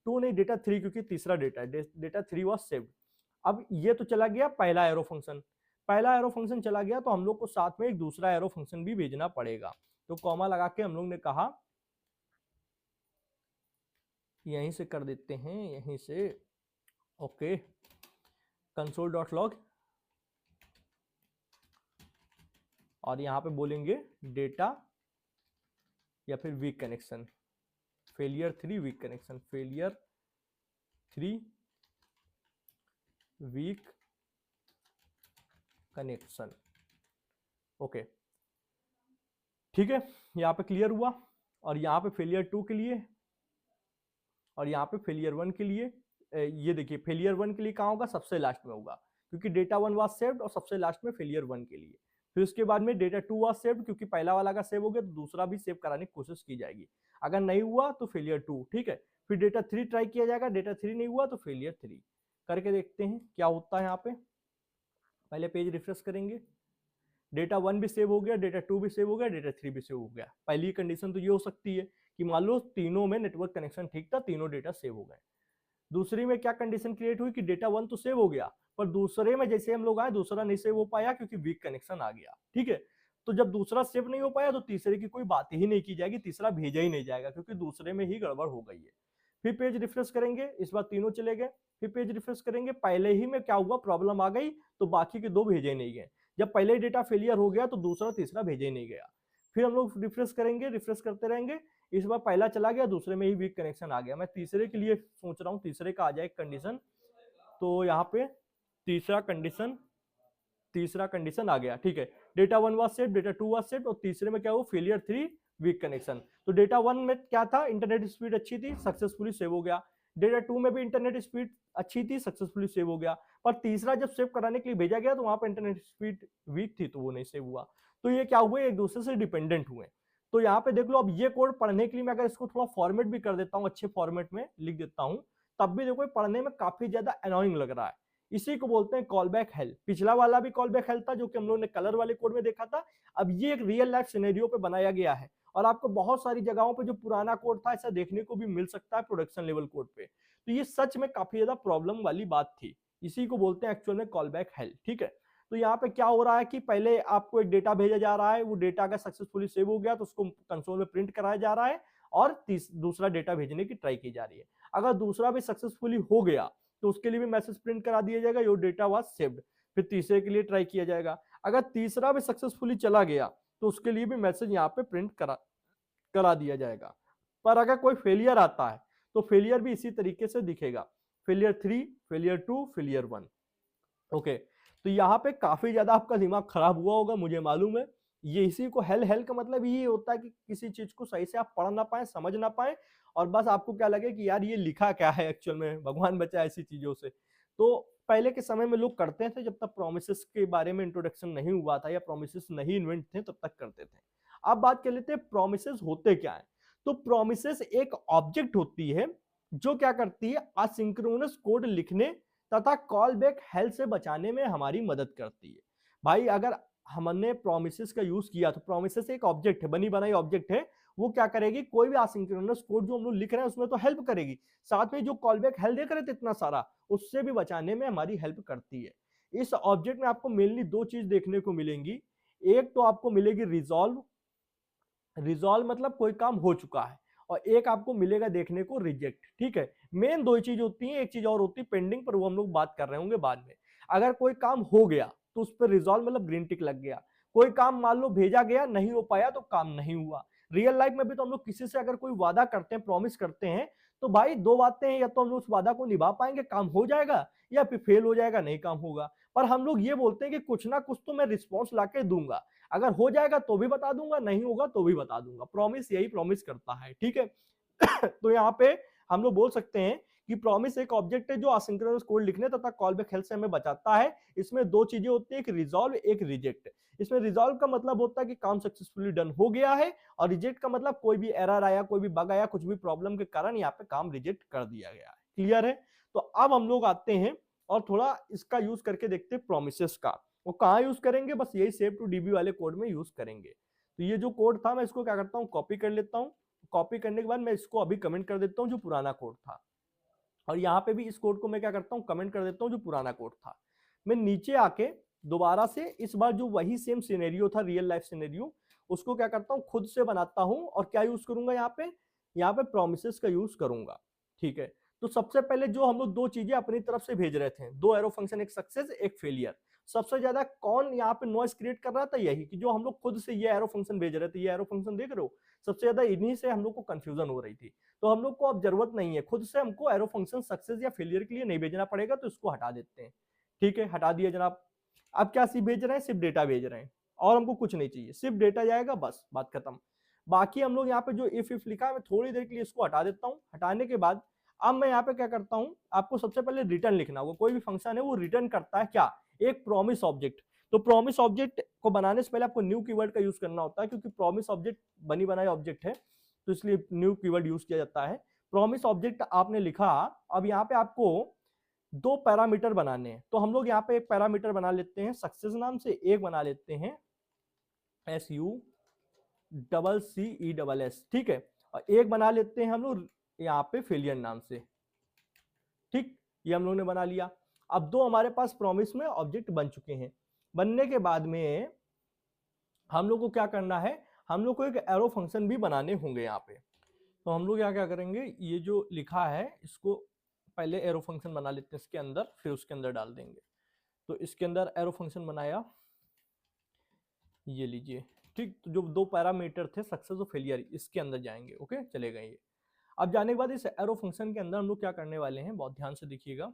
2 नहीं डेटा 3, क्योंकि तीसरा डेटा है, डेटा 3 वॉज सेव्ड। अब ये तो चला गया पहला एरो फंक्शन, पहला एरो फंक्शन चला गया तो हम लोग को साथ में एक दूसरा एरो फंक्शन भी भेजना पड़ेगा। तो कॉमा लगा के हम लोग ने कहा यहीं से कर देते हैं, यहीं से, ओके, console.log और यहां पे बोलेंगे डेटा या फिर weak connection, failure 3 weak connection, failure 3 weak connection, okay, ठीक है। यहां पे क्लियर हुआ। और यहां पे फेलियर 2 के लिए और यहां पे फेलियर 1 के लिए, ये देखिए फेलियर 1 के लिए कहां होगा, सबसे लास्ट में होगा, क्योंकि डेटा 1 वाज सेव्ड और सबसे लास्ट में फेलियर 1 के लिए। फिर उसके बाद में डेटा 2 वाज सेव्ड, क्योंकि पहला वाला का सेव हो गया तो दूसरा भी सेव कराने की कोशिश की जाएगी, अगर नहीं हुआ तो फेलियर 2, ठीक है। फिर डेटा 3 ट्राई किया जाएगा, डेटा 3 नहीं हुआ तो फेलियर 3 करके देखते हैं क्या होता है। यहाँ पे पहले पेज रिफ्रेश करेंगे, डेटा 1 भी सेव हो गया, डेटा 2 भी सेव हो गया, डेटा 3 भी सेव हो गया। पहली कंडीशन तो ये हो सकती है कि मान लो तीनों में नेटवर्क कनेक्शन ठीक था, तीनों डेटा सेव हो गए। दूसरी में क्या कंडीशन क्रिएट हुई कि डेटा 1 तो सेव हो गया, पर दूसरे में जैसे हम लोग आए दूसरा नहीं सेव हो पाया क्योंकि वीक कनेक्शन आ गया, ठीक है। तो जब दूसरा सेव नहीं हो पाया तो तीसरे की कोई बात ही नहीं की जाएगी, तीसरा भेजा ही नहीं जाएगा क्योंकि दूसरे में ही गड़बड़ हो गई है। फिर पेज रिफ्रेश करेंगे, इस बार तीनों चले गए। फिर पेज रिफ्रेश करेंगे, पहले ही में क्या हुआ, प्रॉब्लम आ गई तो बाकी के दो भेजे नहीं गए। जब पहले ही डेटा फेलियर हो गया तो दूसरा तीसरा भेजे नहीं गया। फिर हम लोग रिफ्रेश करेंगे, रिफ्रेश करते रहेंगे, इस बार पहला चला गया, दूसरे में ही वीक कनेक्शन आ गया। मैं तीसरे के लिए सोच रहा हूं, तीसरे का आ जाए कंडीशन, तो यहाँ पे तीसरा कंडीशन आ गया, ठीक है। Data 1 was saved, data 2 was saved और तीसरे में क्या हुआ, फेलियर 3 वीक कनेक्शन। तो डेटा 1 में क्या था, इंटरनेट स्पीड अच्छी थी, सक्सेसफुली सेव हो गया। डेटा 2 में भी इंटरनेट स्पीड अच्छी थी, सक्सेसफुली सेव हो गया। पर तीसरा जब सेव कराने के लिए भेजा गया तो वहां पर इंटरनेट स्पीड वीक थी तो वो नहीं सेव हुआ। तो ये क्या हुए, एक दूसरे से डिपेंडेंट हुए। तो यहाँ पे देख लो, अब ये कोड पढ़ने के लिए मैं अगर इसको थोड़ा फॉर्मेट भी कर देता हूँ, अच्छे फॉर्मेट में लिख देता हूँ, तब भी देखो पढ़ने में काफी ज्यादा अनोइंग लग रहा है। इसी को बोलते हैं कॉल बैक हेल्प। पिछला वाला भी कॉल बैक हेल्प था जो कि हम लोगों ने कलर वाले कोड में देखा था। अब ये एक रियल लाइफ सिनेरियो पे बनाया गया है और आपको बहुत सारी जगहों पे जो पुराना कोड था ऐसा देखने को भी मिल सकता है प्रोडक्शन लेवल कोड पे। तो ये सच में काफी ज्यादा प्रॉब्लम वाली बात थी, इसी को बोलते हैं एक्चुअल में कॉल बैक हेल्प, ठीक है। तो यहाँ पे क्या हो रहा है कि पहले आपको एक डेटा भेजा जा रहा है, वो डेटा अगर सक्सेसफुली सेव हो गया तो उसको कंसोल में प्रिंट कराया जा रहा है और दूसरा डेटा भेजने की ट्राई की जा रही है। अगर दूसरा भी सक्सेसफुली हो गया तो उसके लिए भी मैसेज प्रिंट करा दिया जाएगा, योर डेटा वाज सेव्ड। फिर तीसरे के लिए ट्राई किया जाएगा, अगर तीसरा भी सक्सेसफुली चला गया तो उसके लिए भी मैसेज यहाँ पे प्रिंट करा दिया जाएगा। पर अगर कोई फेलियर आता है तो फेलियर भी इसी तरीके से दिखेगा, फेलियर 3, फेलियर 2, फेलियर 1, ओके। तो यहाँ पे काफी ज्यादा आपका दिमाग खराब हुआ होगा, मुझे मालूम है। ये इसी को हेल का मतलब यही होता है कि किसी चीज को सही से आप पढ़ ना पाए, समझ ना पाए और बस आपको क्या लगे कि यार ये लिखा क्या है एक्चुअल में, भगवान बचाए ऐसी चीजों से। तो पहले के समय में लोग करते थे, जब तक प्रोमिसेस के बारे में इंट्रोडक्शन नहीं हुआ था या प्रोमिसेस नहीं इन्वेंट थे तब तक करते थे। अब बात कर लेते हैं प्रोमिसेस होते क्या है। तो प्रोमिसेस एक ऑब्जेक्ट होती है जो क्या करती है, असिंक्रोनस कोड लिखने तथा कॉल बैक हेल्प से बचाने में हमारी मदद करती है। भाई अगर हमने प्रोमिसेस का यूज किया तो प्रोमिसेस एक ऑब्जेक्ट है, बनी बनाई ऑब्जेक्ट है, वो क्या करेगी, कोई भी असिंक्रोनस कोड जो हम लोग लिख रहे हैं उसमें तो हेल्प करेगी, साथ में जो कॉल बैक हेल्प देख रहे थे इतना सारा, उससे भी बचाने में हमारी हेल्प करती है। इस ऑब्जेक्ट में आपको मेनली दो चीज देखने को मिलेंगी। एक तो आपको मिलेगी रिजॉल्व, रिजॉल्व मतलब कोई काम हो चुका है, और एक आपको मिलेगा देखने को रिजेक्ट, ठीक है। मेन दो चीज होती है, एक चीज और होती है पेंडिंग, पर वो हम लोग बात कर रहे होंगे बाद में। अगर कोई काम हो गया तो उस पर रिजॉल्व मतलब ग्रीन टिक लग गया, कोई काम मान लो भेजा गया नहीं हो पाया तो काम नहीं हुआ। रियल लाइफ में भी तो हम लोग किसी से अगर कोई वादा करते हैं, प्रॉमिस करते हैं, तो भाई दो बातें हैं, या तो हम लोग उस वादा को निभा पाएंगे, काम हो जाएगा, या फिर फेल हो जाएगा, नहीं काम होगा। पर हम लोग ये बोलते हैं कि कुछ ना कुछ तो मैं रिस्पॉन्स लाके दूंगा, अगर हो जाएगा तो भी बता दूंगा, नहीं होगा तो भी बता दूंगा। प्रॉमिस यही प्रॉमिस करता है, ठीक है। तो यहाँ पे हम लोग बोल सकते हैं कि प्रॉमिस एक ऑब्जेक्ट है जो असिंक्रोनस कोड लिखने तथा कॉल बैक हेल्प से हमें बचाता है। इसमें दो चीजें होती है, एक रिजॉल्व एक रिजेक्ट। इसमें रिजॉल्व का मतलब होता है कि काम सक्सेसफुली डन हो गया है, और रिजेक्ट का मतलब कोई भी एरर आया, कोई भी बग आया, कुछ भी प्रॉब्लम के कारण यहाँ पे काम रिजेक्ट कर दिया गया है। क्लियर है? तो अब हम लोग आते हैं और थोड़ा इसका यूज करके देखते हैं प्रोमिसेस का। वो कहाँ यूज करेंगे? बस यही सेव टू डीबी वाले कोड में यूज करेंगे। तो ये जो कोड था मैं इसको क्या करता हूँ, कॉपी कर लेता हूँ। कॉपी करने के बाद मैं इसको अभी कमेंट कर देता हूँ जो पुराना कोड था, और यहाँ पे भी इस कोड को मैं क्या करता हूँ, कमेंट कर देता हूँ जो पुराना कोड था। मैं नीचे आके दोबारा से इस बार जो वही सेम सिनेरियो था, रियल लाइफ सिनेरियो, उसको क्या करता हूँ, खुद से बनाता हूँ। और क्या यूज करूंगा यहाँ पे प्रोमिसेस का यूज करूंगा। ठीक है, तो सबसे पहले जो हम लोग दो चीजें अपनी तरफ से भेज रहे थे, दो एरो फंक्शन, एक सक्सेस एक फेलियर। सबसे ज्यादा कौन यहाँ पे नॉइस क्रिएट कर रहा था? यही कि जो हम लोग खुद से ये एरो फंक्शन भेज रहे थे, ये एरो फंक्शन देख रहे हो, सबसे ज्यादा इन्हीं से हम लोग को कंफ्यूजन हो रही थी। तो हम लोग को अब जरूरत नहीं है, खुद से हमको एरो फंक्शन सक्सेस या फेलियर के लिए नहीं भेजना पड़ेगा, तो इसको हटा देते हैं। ठीक है, हटा दिया जनाब। अब क्या सिर्फ भेज रहे हैं, सिर्फ डेटा भेज रहे हैं, और हमको कुछ नहीं चाहिए, सिर्फ डेटा जाएगा, बस बात खत्म। बाकी हम लोग यहाँ पे जो इफ लिखा है, मैं थोड़ी देर के लिए इसको हटा देता हूँ। हटाने के बाद अब मैं यहाँ पे क्या करता हूँ, आपको सबसे पहले रिटर्न लिखना होगा। कोई भी फंक्शन है वो रिटर्न करता है क्या? एक प्रॉमिस ऑब्जेक्ट। तो प्रॉमिस ऑब्जेक्ट को बनाने से पहले आपको न्यू कीवर्ड का यूज करना होता है, क्योंकि प्रॉमिस ऑब्जेक्ट बनी बनाई ऑब्जेक्ट है, तो इसलिए न्यू कीवर्ड यूज किया जाता है। प्रॉमिस ऑब्जेक्ट आपने लिखा। अब यहाँ पे आपको दो पैरामीटर बनाने हैं, तो हम लोग यहाँ पे एक पैरामीटर बना लेते हैं सक्सेस नाम से, एक बना लेते हैं SUCCESS। ठीक है, और एक बना लेते हैं हम लोग यहाँ पे फेलियर नाम से। ठीक, ये हम लोग ने बना लिया। अब दो हमारे पास प्रॉमिस में ऑब्जेक्ट बन चुके हैं। बनने के बाद में हम लोग को क्या करना है, हम लोग को एक एरो फंक्शन भी बनाने होंगे यहाँ पे। तो हम लोग यहाँ क्या करेंगे, ये जो लिखा है इसको पहले एरो फंक्शन बना लेते हैं इसके अंदर, फिर उसके अंदर डाल देंगे। तो इसके अंदर एरो फंक्शन बनाया, ये लीजिए। ठीक, तो जो दो पैरामीटर थे सक्सेस और फेलियर, इसके अंदर जाएंगे। ओके, चलेगा ये। अब जाने के बाद इस एरो फंक्शन के अंदर हम लोग क्या करने वाले हैं, बहुत ध्यान से देखिएगा।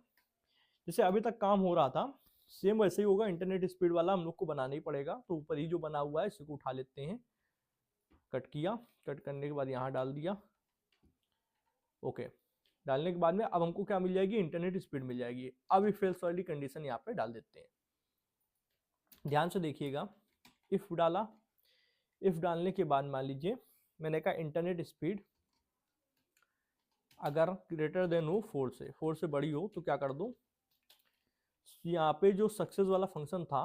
जैसे अभी तक काम हो रहा था सेम वैसे ही होगा। इंटरनेट स्पीड वाला हम लोग को बनाना ही पड़ेगा। तो ऊपर ही जो बना हुआ है इसी को उठा लेते हैं, कट किया, कट करने के बाद यहाँ डाल दिया। ओके, डालने के बाद में अब हमको क्या मिल जाएगी, इंटरनेट स्पीड मिल जाएगी। अब इफ एल्स वाली कंडीशन यहाँ पे डाल देते हैं। ध्यान से देखिएगा, इफ डाला, इफ डालने के बाद मान लीजिए मैंने कहा इंटरनेट स्पीड अगर ग्रेटर देन हो 4 से बड़ी हो, तो क्या कर दो, यहाँ पे जो सक्सेस वाला फंक्शन था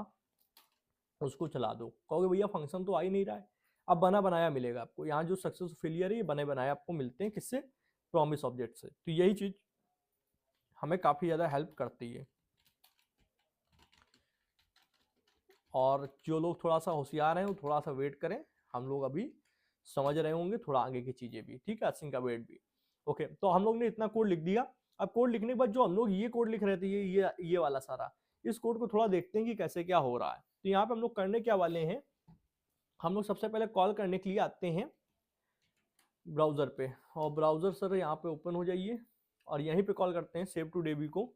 उसको चला दो। कहोगे भैया फंक्शन तो आ ही नहीं रहा है। अब बना बनाया मिलेगा आपको। यहाँ जो सक्सेस फेलियर है ये बने बनाए आपको मिलते हैं, किससे? प्रॉमिस ऑब्जेक्ट से। तो यही चीज हमें काफी ज्यादा हेल्प करती है। और जो लोग थोड़ा सा होशियार हैं वो थोड़ा सा वेट करें, हम लोग अभी समझ रहे होंगे थोड़ा आगे की चीजें भी। ठीक है, अस्सी का वेट भी। ओके, तो हम लोग ने इतना कोड लिख दिया। अब कोड लिखने के बाद जो हम लोग ये कोड लिख रहे थे, ये वाला सारा, इस कोड को थोड़ा देखते हैं कि कैसे क्या हो रहा है। तो यहाँ पे हम लोग करने क्या वाले हैं, हम लोग सबसे पहले कॉल करने के लिए आते हैं ब्राउजर पे, और ब्राउजर सर यहाँ पे ओपन हो जाइए, और यहीं पे कॉल करते हैं सेव टू डीबी को।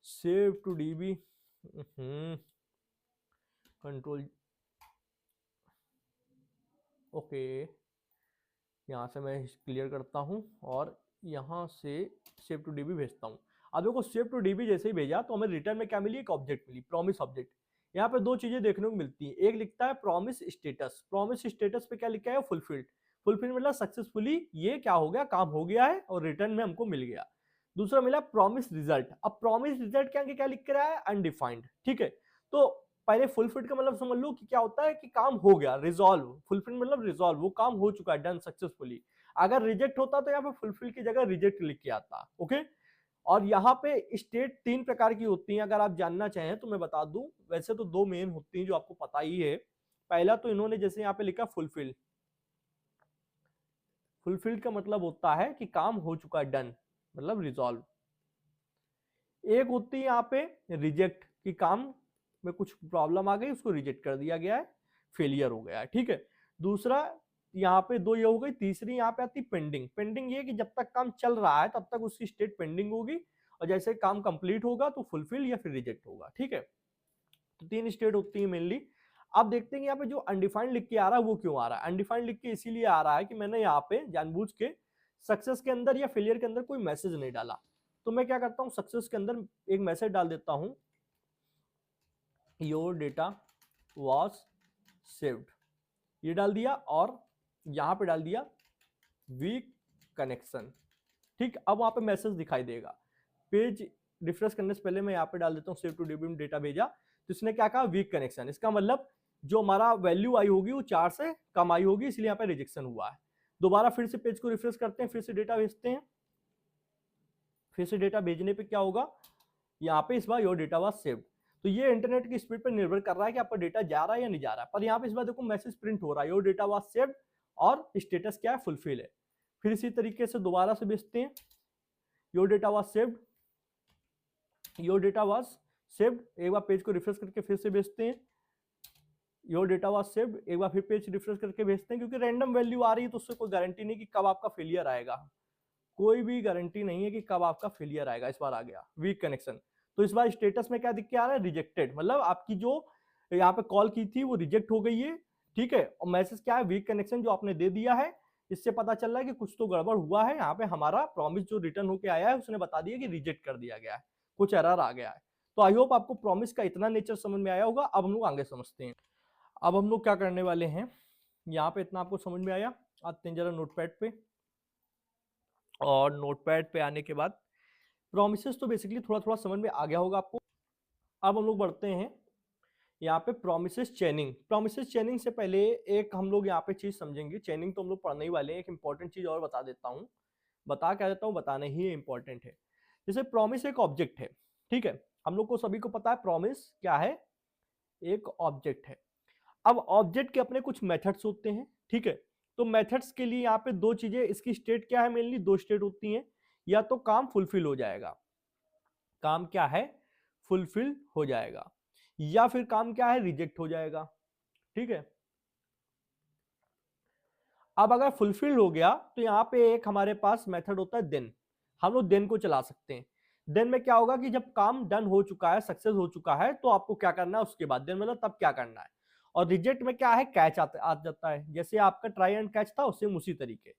Save to DB, control, okay, यहाँ से मैं क्लियर करता हूँ और यहाँ से सेव टू डीबी भेजता हूँ। अब देखो सेव टू डीबी जैसे ही भेजा तो हमें रिटर्न में क्या मिली, एक ऑब्जेक्ट मिली, प्रॉमिस ऑब्जेक्ट। यहाँ पे दो चीजें देखने को मिलती हैं, एक लिखता है प्रॉमिस स्टेटस, प्रॉमिस स्टेटस पे क्या लिखा है, फुलफिल्ड। फुलफिल्ड मतलब सक्सेसफुली ये क्या हो गया, काम हो गया है और रिटर्न में हमको मिल गया। दूसरा मिला प्रॉमिस रिजल्ट। अब प्रॉमिस रिजल्ट के आगे क्या लिख रहा है, अनडिफाइंड। ठीक है, तो पहले फुलफिल्ड का मतलब समझ लो कि क्या होता है कि काम हो गया, रिजॉल्व। फुलफिल मतलब रिजॉल्व, वो काम हो चुका है, डन सक्सेसफुली। अगर रिजेक्ट होता तो यहाँ पे फुलफिल की जगह रिजेक्ट लिख के आता। ओके, और यहाँ पे स्टेट तीन प्रकार की होती हैं, अगर आप जानना चाहें तो मैं बता दूं। वैसे तो दो मेन होती हैं जो आपको पता ही है। पहला तो इन्होंने जैसे यहाँ पे लिखा फुलफिल, फुलफिल्ड का मतलब होता है कि काम हो चुका है, डन मतलब रिजॉल्व। एक होती है यहाँ पे रिजेक्ट, कि काम में कुछ प्रॉब्लम आ गई, उसको रिजेक्ट कर दिया गया है, फेलियर हो गया है। ठीक है, दूसरा यहाँ पे दो ये हो गई। तीसरी यहाँ पे आती पेंडिंग। पेंडिंग ये कि जब तक काम चल रहा है तब तक उसकी स्टेट पेंडिंग होगी, और जैसे काम कंप्लीट होगा तो फुलफिल या फिर रिजेक्ट होगा। ठीक है, तो तीन स्टेट होती है मेनली। अब देखते हैं यहाँ पे जो अनडिफाइंड लिख के आ रहा है वो क्यों आ रहा है। अनडिफाइंड लिख के इसीलिए आ रहा है कि मैंने यहाँ पे जानबूझ के सक्सेस के अंदर या फेलियर के अंदर कोई मैसेज नहीं डाला, तो मैं क्या करता हूं, सक्सेस के अंदर एक मैसेज डाल देता हूं, योर डेटा वॉज सेव्ड, ये डाल दिया और यहां पे डाल दिया वीक कनेक्शन। ठीक, अब वहां पे मैसेज दिखाई देगा। पेज रिफ्रेश करने से पहले मैं यहाँ पे डाल देता हूँ सेव टू डीबी में डेटा भेजा, तो इसने क्या कहा, वीक कनेक्शन। इसका मतलब जो हमारा वैल्यू आई होगी वो 4 से कम आई होगी, इसलिए यहाँ पे रिजेक्शन हुआ है। दोबारा फिर से पेज को रिफ्रेश करते हैं, फिर से डेटा भेजते हैं। फिर से डेटा भेजने पे क्या होगा, यहाँ पे इस बार योर डेटा वाज सेव्ड। तो ये इंटरनेट की स्पीड पर निर्भर कर रहा है कि आपका डेटा जा रहा है या नहीं जा रहा है। पर यहाँ पे इस बार देखो मैसेज प्रिंट हो रहा है, योर डेटा वाज सेव्ड, और स्टेटस क्या है, फुलफिल है। फिर इसी तरीके से दोबारा से भेजते हैं, your data was saved, your data was saved. एक बार पेज को रिफ्रेश करके फिर से भेजते हैं, योर डेटा वाज सेव्ड। एक बार फिर पेज रिफ्रेश करके भेजते हैं, क्योंकि रैंडम वैल्यू आ रही है तो उससे कोई गारंटी नहीं कि कब आपका फेलियर आएगा, कोई भी गारंटी नहीं है कि कब आपका फेलियर आएगा। इस बार आ गया वीक कनेक्शन, तो इस बार स्टेटस में क्या दिख के आ रहा है, रिजेक्टेड, मतलब आपकी जो यहाँ पे कॉल की थी वो रिजेक्ट हो गई है। ठीक है, और मैसेज क्या है, वीक कनेक्शन जो आपने दे दिया है। इससे पता चल रहा है कि कुछ तो गड़बड़ हुआ है, यहाँ पे हमारा प्रॉमिस जो रिटर्न होके आया है उसने बता दिया कि रिजेक्ट कर दिया गया है, कुछ एरर आ गया है। तो आई होप आपको प्रॉमिस का इतना नेचर समझ में आया होगा। अब हम लोग आगे समझते हैं। अब हम लोग क्या करने वाले हैं, यहाँ पे इतना आपको समझ में आया, आते हैं जरा नोटपैड पे। और नोटपैड पे आने के बाद प्रॉमिसेस तो बेसिकली थोड़ा थोड़ा समझ में आ गया होगा आपको। अब हम लोग बढ़ते हैं यहाँ पे प्रॉमिसेस चेनिंग। प्रॉमिसेस चेनिंग से पहले एक हम लोग यहाँ पे चीज समझेंगे, चेनिंग तो हम लोग पढ़ने ही वाले हैं। एक इंपॉर्टेंट चीज और बता देता हूँ, बता क्या देता हूँ, बताना ही इंपॉर्टेंट है। जैसे प्रॉमिस एक ऑब्जेक्ट है, ठीक है, हम लोग को सभी को पता है प्रॉमिस क्या है, एक ऑब्जेक्ट है। अब ऑब्जेक्ट के अपने कुछ मेथड्स होते हैं, ठीक है। तो मेथड्स के लिए यहाँ पे दो चीजें, इसकी स्टेट क्या है, मेनली दो स्टेट होती हैं, या तो काम फुलफिल हो जाएगा, काम क्या है, फुलफिल हो जाएगा, या फिर काम क्या है, रिजेक्ट हो जाएगा। ठीक है, अब अगर फुलफिल हो गया तो यहां पे एक हमारे पास मेथड होता है देन, हम लोग देन को चला सकते हैं। देन में क्या होगा कि जब काम डन हो चुका है, सक्सेस हो चुका है, तो आपको क्या करना है उसके बाद, देन मतलब तब क्या करना है। और रिजेक्ट में क्या है, कैच आ जाता है। जैसे आपका ट्राई एंड कैच था, उससे उसी तरीके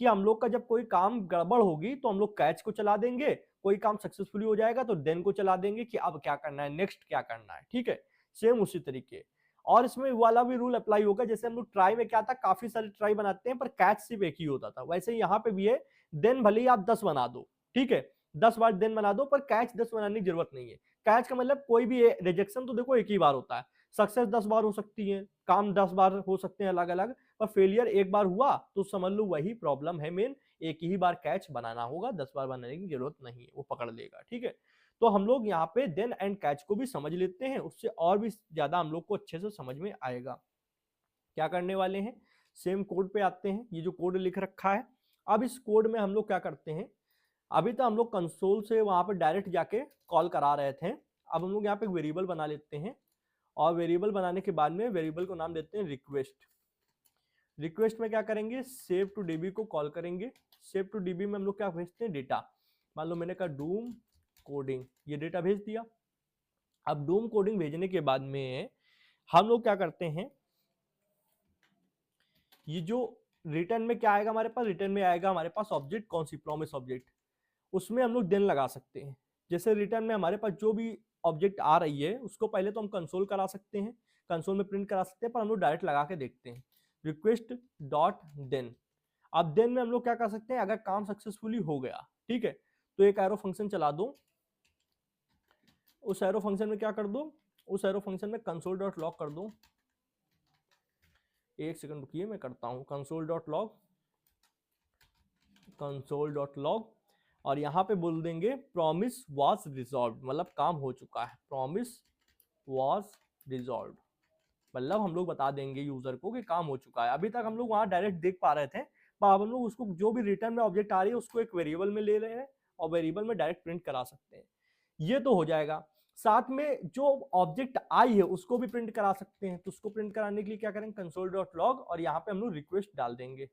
कि हम लोग का जब कोई काम गड़बड़ होगी तो हम लोग कैच को चला देंगे, कोई काम सक्सेसफुली हो जाएगा तो देन को चला देंगे कि अब क्या करना है, नेक्स्ट क्या करना है। ठीक है, सेम उसी तरीके। और इसमें वाला भी रूल अप्लाई होगा, जैसे हम लोग ट्राई में क्या था, काफी सारे ट्राई बनाते हैं पर कैच सिर्फ एक ही होता था, वैसे यहाँ पे भी है। देन भले ही आप 10 बना दो, ठीक है, 10 बार देन बना दो, पर कैच 10 बनाने की जरूरत नहीं है। कैच का मतलब कोई भी रिजेक्शन तो देखो एक ही बार होता है, सक्सेस 10 बार हो सकती है, काम 10 बार हो सकते हैं अलग अलग, पर फेलियर एक बार हुआ तो समझ लो वही प्रॉब्लम है मेन, एक ही बार कैच बनाना होगा, 10 बार बनाने की जरूरत नहीं है, वो पकड़ लेगा। ठीक है, तो हम लोग यहाँ पे देन एंड कैच को भी समझ लेते हैं, उससे और भी ज्यादा हम लोग को अच्छे से समझ में आएगा। क्या करने वाले हैं, सेम कोड पे आते हैं। ये जो कोड लिख रखा है, अब इस कोड में हम लोग क्या करते हैं, अभी तो हम लोग कंसोल से वहां पर डायरेक्ट जाके कॉल करा रहे थे, अब हम लोग यहाँ पे वेरिएबल बना लेते हैं। और वेरिएबल बनाने के बाद में वेरिएबल को नाम देते हैं रिक्वेस्ट। रिक्वेस्ट में क्या करेंगे, सेव टू डीबी को कॉल करेंगे। सेव टू डीबी में हम लोग क्या भेजते हैं, डेटा। मान लो मैंने कहा डूम कोडिंग, ये डेटा भेज दिया। अब डूम कोडिंग भेजने के बाद में हम लोग क्या करते हैं, ये जो रिटर्न में क्या आएगा हमारे पास, रिटर्न में आएगा हमारे पास ऑब्जेक्ट, कौन सी, प्रॉमिस ऑब्जेक्ट, उसमें हम लोग देन लगा सकते हैं। जैसे रिटर्न में हमारे पास जो भी ऑब्जेक्ट आ रही है उसको पहले तो हम कंसोल करा सकते हैं, कंसोल में प्रिंट करा सकते हैं, पर हम लोग डायरेक्ट लगा के देखते हैं, रिक्वेस्ट डॉट देन। अब देन में हम लोग क्या कर सकते हैं, अगर काम सक्सेसफुली हो गया, ठीक है, तो एक एरो फंक्शन चला दो। उस एरो फंक्शन में क्या कर दो, उस एरो फंक्शन में कंसोल डॉट लॉग कर दो। एक सेकंड रुकिए, मैं करता हूं, console dot log, console dot log, और यहां पे बोल देंगे प्रॉमिस वाज रिजॉल्व, मतलब काम हो चुका है, प्रॉमिस वाज रिजॉल्व, मतलब हम लोग बता देंगे यूजर को कि काम हो चुका है। अभी तक हम लोग वहां डायरेक्ट देख पा रहे थे, पर अब हम लोग उसको जो भी रिटर्न में ऑब्जेक्ट आ रही है उसको एक वेरिएबल में ले रहे हैं और वेरिएबल में डायरेक्ट प्रिंट करा सकते हैं। ये तो हो जाएगा, साथ में जो ऑब्जेक्ट आई है उसको भी प्रिंट करा सकते हैं। तो उसको प्रिंट कराने के लिए क्या करेंगे, कंसोल डॉट लॉग, और यहाँ पे हम लोग रिक्वेस्ट डाल देंगे।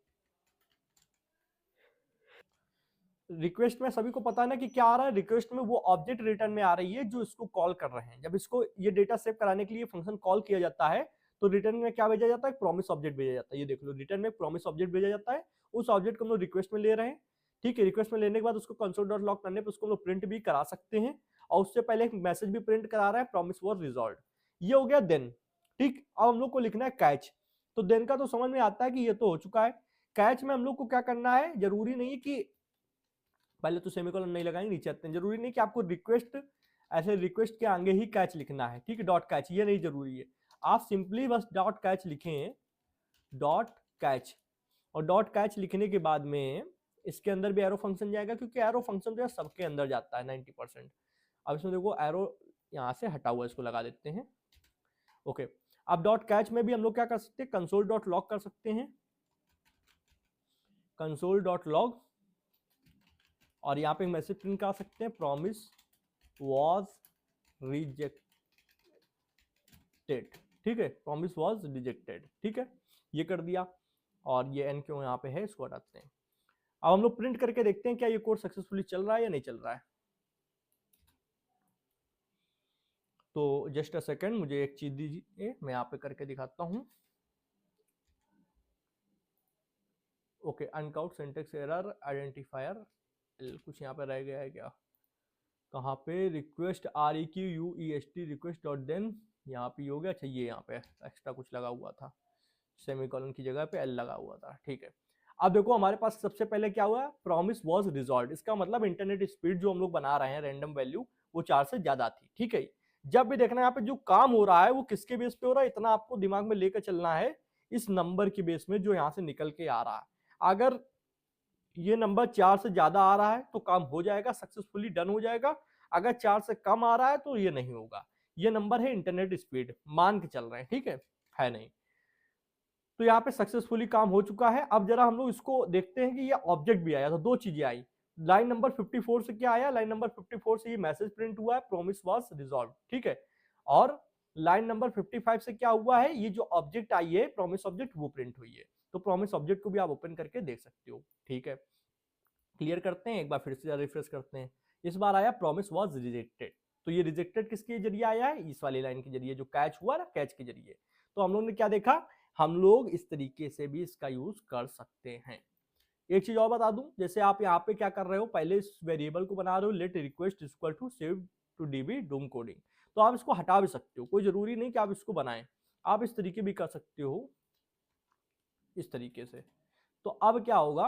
रिक्वेस्ट में सभी को पता है ना कि क्या आ रहा है, रिक्वेस्ट में वो ऑब्जेक्ट रिटर्न में आ रही है जो इसको कॉल कर रहे हैं। जब इसको ये डेटा सेव कराने के लिए फंक्शन कॉल किया जाता है तो रिटर्न में क्या भेजा जाता है, प्रॉमिस ऑब्जेक्ट भेजा जाता है। ये देख लो, रिटर्न में प्रॉमिस ऑब्जेक्ट भेजा जाता है, उस ऑब्जेक्ट को हम लोग रिक्वेस्ट में ले रहे हैं। ठीक है, रिक्वेस्ट में लेने के बाद उसको कंसोल डॉट लॉग करने पर उसको हम लोग प्रिंट भी करा सकते हैं, और उससे पहले एक मैसेज भी प्रिंट करा रहा है, प्रॉमिस वाज रिजॉल्व्ड। ये हो गया देन। ठीक, अब हम लोग को लिखना है कैच। तो देन का तो समझ में आता है कि ये तो हो चुका है। कैच में हम लोग को क्या करना है, जरूरी नहीं है कि पहले तो सेमीकोलन नहीं लगाएंगे, नीचे आते हैं, जरूरी नहीं कि आपको रिक्वेस्ट ऐसे रिक्वेस्ट के आगे ही कैच लिखना है। ठीक है, डॉट कैच ये नहीं जरूरी है, आप सिंपली बस डॉट कैच लिखें, डॉट कैच। और डॉट कैच लिखने के बाद में इसके अंदर भी एरो फंक्शन जाएगा, क्योंकि एरो फंक्शन जो है सबके अंदर जाता है 90%। अब इसमें देखो एरो यहां से हटा हुआ, इसको लगा देते हैं। ओके, अब डॉट कैच में भी हम लोग क्या कर सकते हैं, कंसोल डॉट लॉग कर सकते हैं, कंसोल डॉट लॉग, और यहां पे मैसेज प्रिंट कर सकते हैं, प्रॉमिस वॉज रिजेक्टेड। ठीक है, प्रॉमिस वॉज रिजेक्टेड। ठीक है, ये कर दिया, और ये एन क्यों यहाँ पे है, इसको हटाते हैं। अब हम लोग प्रिंट करके देखते हैं क्या ये कोड सक्सेसफुली चल रहा है या नहीं चल रहा है। तो जस्ट अ सेकेंड, मुझे एक चीज दीजिए, मैं यहाँ पे करके दिखाता हूं। Okay, uncaught syntax error identifier कुछ यहाँ पे रह गया है क्या, कहाँ पे, request REQUEST request dot then, यहाँ पे हो गया। अच्छा, ये यहाँ पे एक्स्ट्रा कुछ लगा हुआ था, सेमीकोलन की जगह पे L लगा हुआ था। ठीक है, अब देखो हमारे पास सबसे पहले क्या हुआ, प्रॉमिस वाज रिजॉल्व्ड। इसका मतलब इंटरनेट स्पीड जो हम लोग बना रहे हैं रैंडम वैल्यू, वो 4 से ज्यादा थी। ठीक है, जब भी देखना यहाँ पे जो काम हो रहा है वो किसके बेस पे हो रहा है, इतना आपको दिमाग में लेकर चलना है, इस नंबर के बेस में जो यहाँ से निकल के आ रहा है। अगर ये नंबर 4 से ज्यादा आ रहा है तो काम हो जाएगा, सक्सेसफुली डन हो जाएगा। अगर 4 से कम आ रहा है तो ये नहीं होगा। ये नंबर है इंटरनेट स्पीड, मान के चल रहे हैं। ठीक है नहीं। तो यहाँ पे सक्सेसफुली काम हो चुका है। अब जरा हम लोग इसको देखते हैं कि ये ऑब्जेक्ट भी आया, तो दो चीजें आई। लाइन नंबर 54 से क्या आया, लाइन नंबर 54 से ये मैसेज प्रिंट हुआ है, प्रॉमिस वाज रिजॉल्व्ड। ठीक है, और लाइन नंबर 55 से क्या हुआ है, ये जो ऑब्जेक्ट आई है प्रॉमिस ऑब्जेक्ट, वो प्रिंट हुई है। तो प्रॉमिस ऑब्जेक्ट को भी आप ओपन करके देख सकते हो। ठीक है, क्लियर करते हैं, एक बार फिर से रिफ्रेश करते हैं। इस बार आया प्रॉमिस वाज रिजेक्टेड। तो ये रिजेक्टेड किसके जरिए आया है, इस वाली लाइन के जरिए, जो कैच हुआ ना, कैच के जरिए। तो हम लोग ने क्या देखा, हम लोग इस तरीके से भी इसका यूज कर सकते हैं। एक चीज और बता दूं, जैसे आप यहाँ पे क्या कर रहे हो, पहले इस वेरिएबल को बना रहे हो, let request equal to save to DB doom coding. तो आप इसको हटा भी सकते हो, कोई जरूरी नहीं कि आप इसको बनाएं, आप इस तरीके भी कर सकते हो, इस तरीके से। तो अब क्या होगा,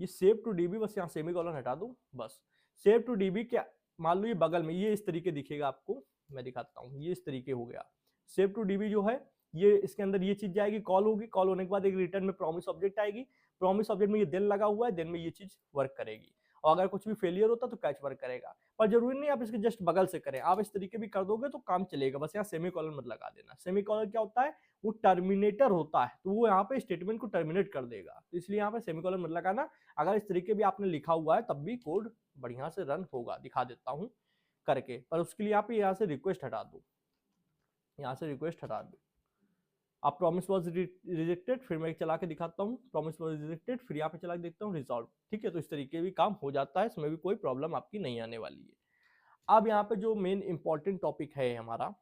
ये सेव टू डीबी, बस यहाँ सेमीकोलन हटा दूं, बस सेव टू डीबी क्या, मान लो ये बगल में ये इस तरीके दिखेगा आपको, मैं दिखाता हूँ, ये इस तरीके हो गया। सेव टू डीबी जो है, ये इसके अंदर ये चीज जाएगी, कॉल होगी, कॉल होने के बाद एक रिटर्न में प्रॉमिस ऑब्जेक्ट आएगी, प्रॉमिस ऑब्जेक्ट में ये देन लगा हुआ है, देन में ये चीज वर्क करेगी। और अगर कुछ भी फेलियर होता तो कैच वर्क करेगा। पर जरूरी नहीं आप इसके जस्ट बगल से करें, आप इस तरीके भी कर दोगे तो काम चलेगा। बस यहाँ सेमीकोलन मत लगा देना। सेमीकोलन क्या होता है, वो टर्मिनेटर होता है, तो वो यहाँ पे स्टेटमेंट को टर्मिनेट कर देगा, तो इसलिए यहाँ पे सेमीकोलन मत लगाना। अगर इस तरीके भी आपने लिखा हुआ है तब भी कोड बढ़िया से रन होगा, दिखा देता हूँ करके। पर उसके लिए आप यहाँ से रिक्वेस्ट हटा दो, यहाँ से रिक्वेस्ट हटा दो। आप प्रॉमिस वाज रिजेक्टेड, फिर मैं चला के दिखाता हूँ, प्रॉमिस वाज रिजेक्टेड, फिर यहाँ पे चला के देखता हूँ रिजॉल्व। ठीक है, तो इस तरीके भी काम हो जाता है, इसमें भी कोई प्रॉब्लम आपकी नहीं आने वाली है। अब यहाँ पे जो मेन इंपॉर्टेंट टॉपिक है हमारा,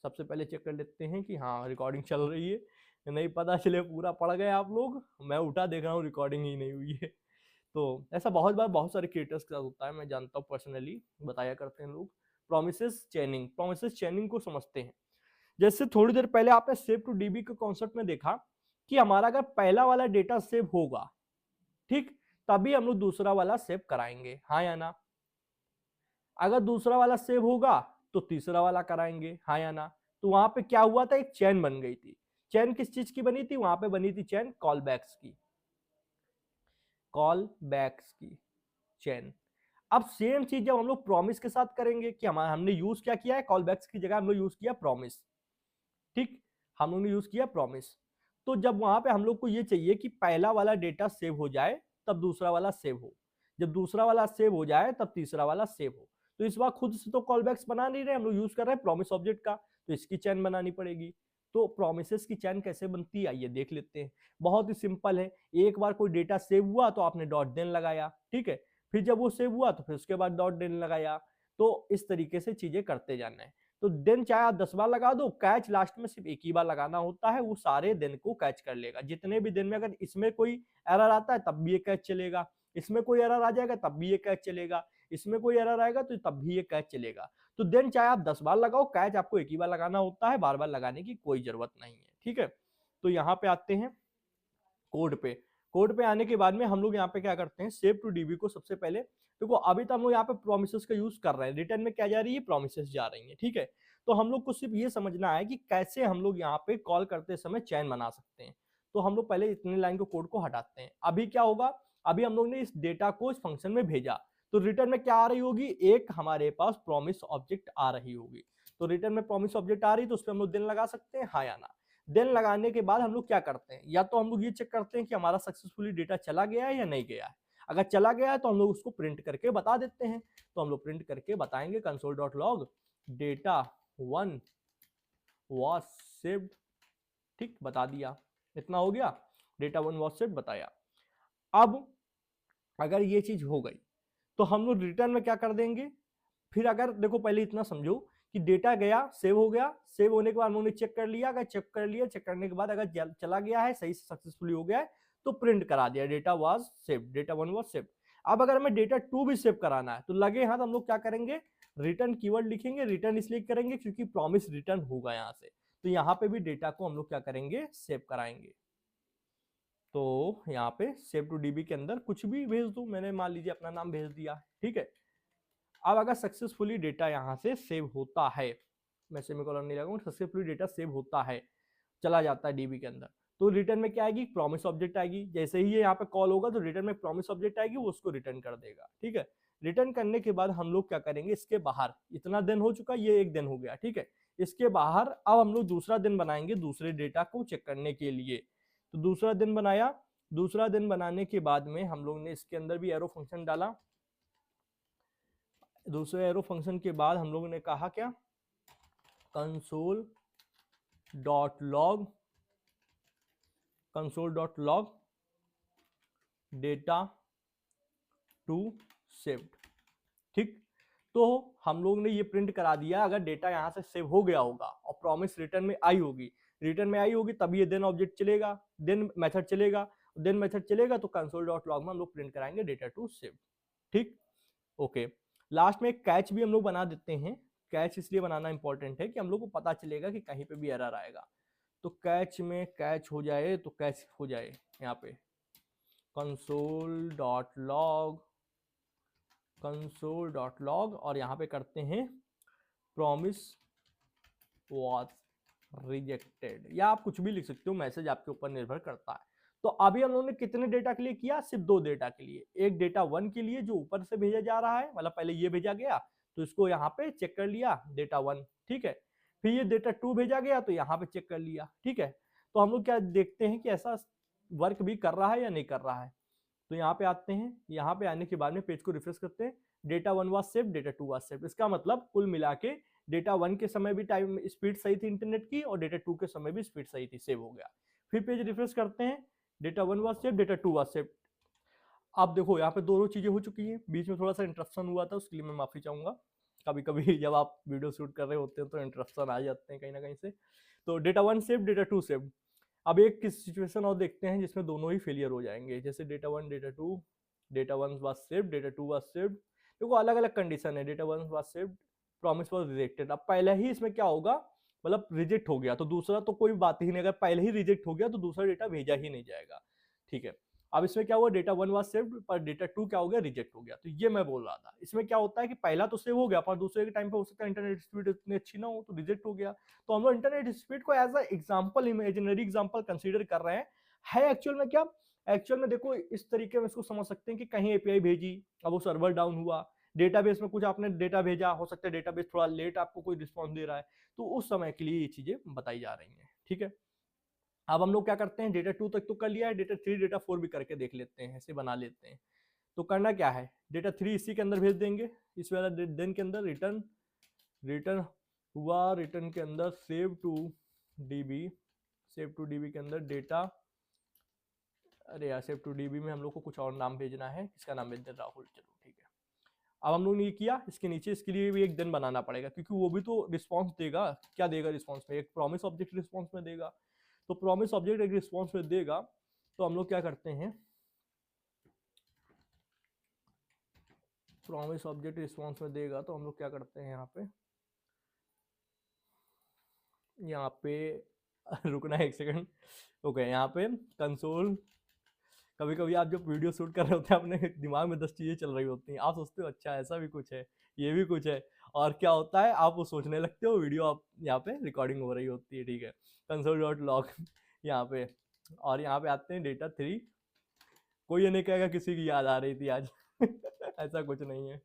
सबसे पहले चेक कर लेते हैं कि हाँ रिकॉर्डिंग चल रही है, नहीं पता चले पूरा पढ़ गए आप लोग, मैं उठा देख रहा हूँ रिकॉर्डिंग ही नहीं हुई है। तो ऐसा बहुत बार बहुत सारे क्रिएटर्स के साथ होता है, मैं जानता हूँ, पर्सनली बताया करते हैं लोग। प्रोमिसेस चेनिंग, प्रोमिसेस चेनिंग को समझते हैं। जैसे थोड़ी देर पहले आपने सेव टू डीबी के कॉन्सेप्ट में देखा कि हमारा अगर पहला वाला डेटा सेव होगा, ठीक, तभी हम लोग दूसरा वाला सेव कराएंगे, हाँ या ना। अगर दूसरा वाला सेव होगा तो तीसरा वाला कराएंगे, हाँ या ना। तो वहां पे क्या हुआ था, एक चेन बन गई थी। चेन किस चीज की बनी थी, वहां पे बनी थी चेन कॉल बैक्स की, कॉल बैक्स की चेन। अब सेम चीज जब हम लोग प्रॉमिस के साथ करेंगे कि हमने यूज क्या किया है, कॉल बैक्स की जगह हम लोग यूज किया प्रॉमिस। ठीक, हम लोग ने यूज किया प्रॉमिस। तो जब वहां पे हम लोग को ये चाहिए कि पहला वाला डेटा सेव हो जाए तब दूसरा वाला सेव हो, जब दूसरा वाला सेव हो जाए तब तीसरा वाला सेव हो। तो इस बार खुद से तो कॉलबैक्स बना नहीं रहे, हम लोग यूज कर रहे हैं प्रॉमिस ऑब्जेक्ट का, तो इसकी चेन बनानी पड़ेगी। तो प्रोमिसेस की चेन कैसे बनती है आइए देख लेते हैं। बहुत ही सिंपल है, एक बार कोई डेटा सेव हुआ तो आपने डॉट देन लगाया, ठीक है, फिर जब वो सेव हुआ तो फिर उसके बाद डॉट देन लगाया। तो इस तरीके से चीजें करते जाना है। तो देन चाहे आप 10 बार लगा दो, कैच लास्ट में सिर्फ एक ही बार लगाना होता है, वो सारे दिन को कैच कर लेगा। जितने भी दिन में अगर इसमें कोई एरर आता है तब भी ये कैच चलेगा, इसमें कोई एरर आ जाएगा तब भी ये कैच चलेगा, इसमें कोई एरर आएगा तो तब भी ये कैच चलेगा। तो देन चाहे आप 10 बार लगाओ, कैच आपको एक ही बार लगाना होता है, बार बार लगाने की कोई जरूरत नहीं है। ठीक है, तो यहाँ पे आते हैं कोड पे। कोड पे आने के बाद में हम लोग यहाँ पे क्या करते हैं, सेव टू डीबी को सबसे पहले देखो, अभी तो हम लोग यहाँ पे प्रोमिसेस का यूज कर रहे हैं, रिटर्न में क्या जा रही है, प्रोमिसेस जा रही है। ठीक है, तो हम लोग को सिर्फ ये समझना है कि कैसे हम लोग यहाँ पे कॉल करते समय चैन बना सकते हैं। तो हम लोग पहले इतने लाइन को कोड को हटाते हैं। अभी क्या होगा, अभी हम लोग ने इस डेटा को इस फंक्शन में भेजा, तो रिटर्न में क्या आ रही होगी, एक हमारे पास प्रॉमिस ऑब्जेक्ट आ रही होगी। तो रिटर्न में प्रॉमिस ऑब्जेक्ट आ रही, तो उस पर हम लोग देन लगा सकते हैं, हाँ या ना। देन लगाने के बाद हम लोग क्या करते हैं, या तो हम लोग ये चेक करते हैं कि हमारा सक्सेसफुली डेटा चला गया है या नहीं गया है। अगर चला गया है तो हम लोग उसको प्रिंट करके बता देते हैं। तो हम लोग प्रिंट करके बताएंगे console.log डेटा 1 was saved। ठीक, बता दिया, इतना हो गया, डेटा 1 was saved बताया। अब अगर ये चीज हो गई तो हम लोग रिटर्न में क्या कर देंगे, फिर अगर देखो पहले इतना समझो कि डेटा गया, सेव हो गया, सेव होने के बाद हम लोगों ने चेक कर लिया, अगर चेक कर लिया, चेक करने के बाद अगर चला गया है, सही से सक्सेसफुली हो गया है, तो प्रिंट करा दिया data was saved, data 1 was saved. अब अगर हमें डेटा 2 भी सेव कराना है तो लगे हाथ हम लोग क्या करेंगे, रिटर्न कीवर्ड लिखेंगे। रिटर्न इसलिए करेंगे क्योंकि प्रॉमिस रिटर्न होगा यहां से, तो यहां पे भी डेटा को हम लोग क्या करेंगे, सेव कराएंगे। तो यहाँ पे सेव टू डीबी के अंदर कुछ भी भेज दो, मैंने मान लीजिए अपना नाम भेज दिया। ठीक है, अब अगर सक्सेसफुली डेटा यहां से सेव होता है, मैं सेमीकोलन नहीं लगाऊंगा, सक्सेसफुली डेटा सेव होता है, चला जाता है डीबी के अंदर, तो रिटर्न में क्या आएगी, प्रॉमिस ऑब्जेक्ट आएगी। जैसे ही ये यहाँ पे कॉल होगा तो रिटर्न में प्रॉमिस ऑब्जेक्ट आएगी, वो उसको रिटर्न कर देगा। ठीक है, रिटर्न करने के बाद हम लोग क्या करेंगे, इसके बाहर इतना दिन हो चुका, ये एक दिन हो गया। ठीक है, इसके बाहर अब हम लोग दूसरा दिन बनाएंगे दूसरे डेटा को चेक करने के लिए। तो दूसरा दिन बनाया, दूसरा दिन बनाने के बाद में हम लोग ने इसके अंदर भी एरो फंक्शन डाला। दूसरे एरो फंक्शन के बाद हम लोगों ने कहा क्या, console.log डेटा टू सेव्ड। ठीक, तो हम लोग ने ये प्रिंट करा दिया, अगर डेटा यहां से सेव हो गया होगा और प्रॉमिस रिटर्न में आई होगी, रिटर्न में आई होगी तब ये देन ऑब्जेक्ट चलेगा, देन मेथड चलेगा, देन मेथड चलेगा तो console.log में हम लोग प्रिंट कराएंगे डेटा टू सेव्ड। ठीक, ओके। लास्ट में एक कैच भी हम लोग बना देते हैं। कैच इसलिए बनाना इंपॉर्टेंट है कि हम लोग को पता चलेगा कि कहीं पे भी एरर आएगा, तो कैच में कैच हो जाए, तो कैच हो जाए यहाँ पे console.log और यहाँ पे करते हैं प्रॉमिस वाज रिजेक्टेड, या आप कुछ भी लिख सकते हो, मैसेज आपके ऊपर निर्भर करता है। तो अभी हम लोगों ने कितने डेटा के लिए किया, सिर्फ 2 डेटा के लिए। एक डेटा 1 के लिए जो ऊपर से भेजा जा रहा है, मतलब पहले ये भेजा गया तो इसको यहाँ पे चेक कर लिया डेटा 1। ठीक है, फिर ये डेटा 2 भेजा गया तो यहाँ पे चेक कर लिया। ठीक है, तो हम लोग क्या देखते हैं कि ऐसा वर्क भी कर रहा है या नहीं कर रहा है। तो यहाँ पे आते हैं, यहाँ पे आने के बाद में पेज को रिफ्रेश करते हैं, data 1 was saved, data 2 was saved. इसका मतलब कुल मिला के डेटा 1 के समय भी टाइम स्पीड सही थी इंटरनेट की, और डेटा 2 के समय भी स्पीड सही थी, सेव हो गया। फिर पेज रिफ्रेश करते हैं, data 1 was saved, data 2 was saved. अब देखो यहाँ पे दोनों चीजें हो चुकी हैं, बीच में थोड़ा सा इंटरप्शन हुआ था, उसके लिए मैं माफी चाहूंगा। कभी कभी जब आप वीडियो शूट कर रहे होते हैं तो इंटरप्शन आ जाते हैं कहीं ना कहीं से। तो डेटा 1 सेव्ड, डेटा 2 सेव्ड। अब एक किस सिचुएशन और देखते हैं जिसमें दोनों ही फेलियर हो जाएंगे, जैसे data 1 data 2, data 1 was saved, data 2 was saved. देखो अलग अलग कंडीशन है, data 1 was saved, promise was rejected. अब पहले ही इसमें क्या होगा, मतलब रिजेक्ट हो गया तो दूसरा तो कोई बात ही नहीं, अगर पहले ही रिजेक्ट हो गया तो दूसरा डेटा भेजा ही नहीं जाएगा। ठीक है, अब इसमें क्या हुआ, डेटा 1 वाज सेव्ड पर डेटा 2 क्या हो गया, रिजेक्ट हो गया। तो ये मैं बोल रहा था, इसमें क्या होता है कि पहला तो सेव हो गया पर दूसरे के टाइम पे हो सकता है इंटरनेट स्पीड इतनी अच्छी ना हो तो रिजेक्ट हो गया। तो हम लोग इंटरनेट स्पीड को as a example, imaginary example consider कर रहे हैं। है एक्चुअल में क्या, एक्चुअल में देखो इस तरीके में इसको समझ सकते हैं कि कहीं एपीआई भेजी, अब वो सर्वर डाउन हुआ, डेटाबेस में कुछ आपने डेटा भेजा, हो सकता है डेटाबेस थोड़ा लेट आपको कोई रिस्पॉन्स दे रहा है, तो उस समय के लिए ये चीजें बताई जा रही हैं। ठीक है, अब हम लोग क्या करते हैं, डेटा 2 तक तो कर लिया है, डेटा 3 डेटा 4 भी करके देख लेते हैं, ऐसे बना लेते हैं। तो करना क्या है, डेटा 3 इसी के अंदर भेज देंगे, इस वाला देन के अंदर रिटर्न, रिटर्न हुआ, रिटर्न के अंदर save to DB, save to DB के अंदर डेटा, अरे यार सेव टू डीबी में हम लोग को कुछ और नाम भेजना है, इसका नाम भेज दे राहुल। चलो ठीक है, अब हम लोग ने ये किया, इसके नीचे इसके लिए भी एक दिन बनाना पड़ेगा क्योंकि वो भी तो रिस्पॉन्स देगा। क्या देगा रिस्पॉन्स में, एक प्रॉमिस ऑब्जेक्ट रिस्पॉन्स में देगा। तो प्रॉमिस ऑब्जेक्ट एक रिस्पॉन्स में देगा, तो हम लोग क्या करते हैं, प्रॉमिस ऑब्जेक्ट रिस्पॉन्स में देगा तो हम लोग क्या करते हैं यहाँ पे रुकना है एक सेकंड। ओके, यहाँ पे कंसोल, कभी कभी आप जब वीडियो शूट कर रहे होते हैं अपने दिमाग में 10 चीजें चल रही होती हैं, आप सोचते हो अच्छा ऐसा भी कुछ है, ये भी कुछ है, और क्या होता है आप वो सोचने लगते हो, वीडियो आप यहाँ पे रिकॉर्डिंग हो रही होती है, ठीक है। कंसोल डॉट लॉग यहाँ पे, और यहाँ पे आते हैं डेटा 3। कोई ये नहीं कहेगा किसी की याद आ रही थी आज ऐसा कुछ नहीं है।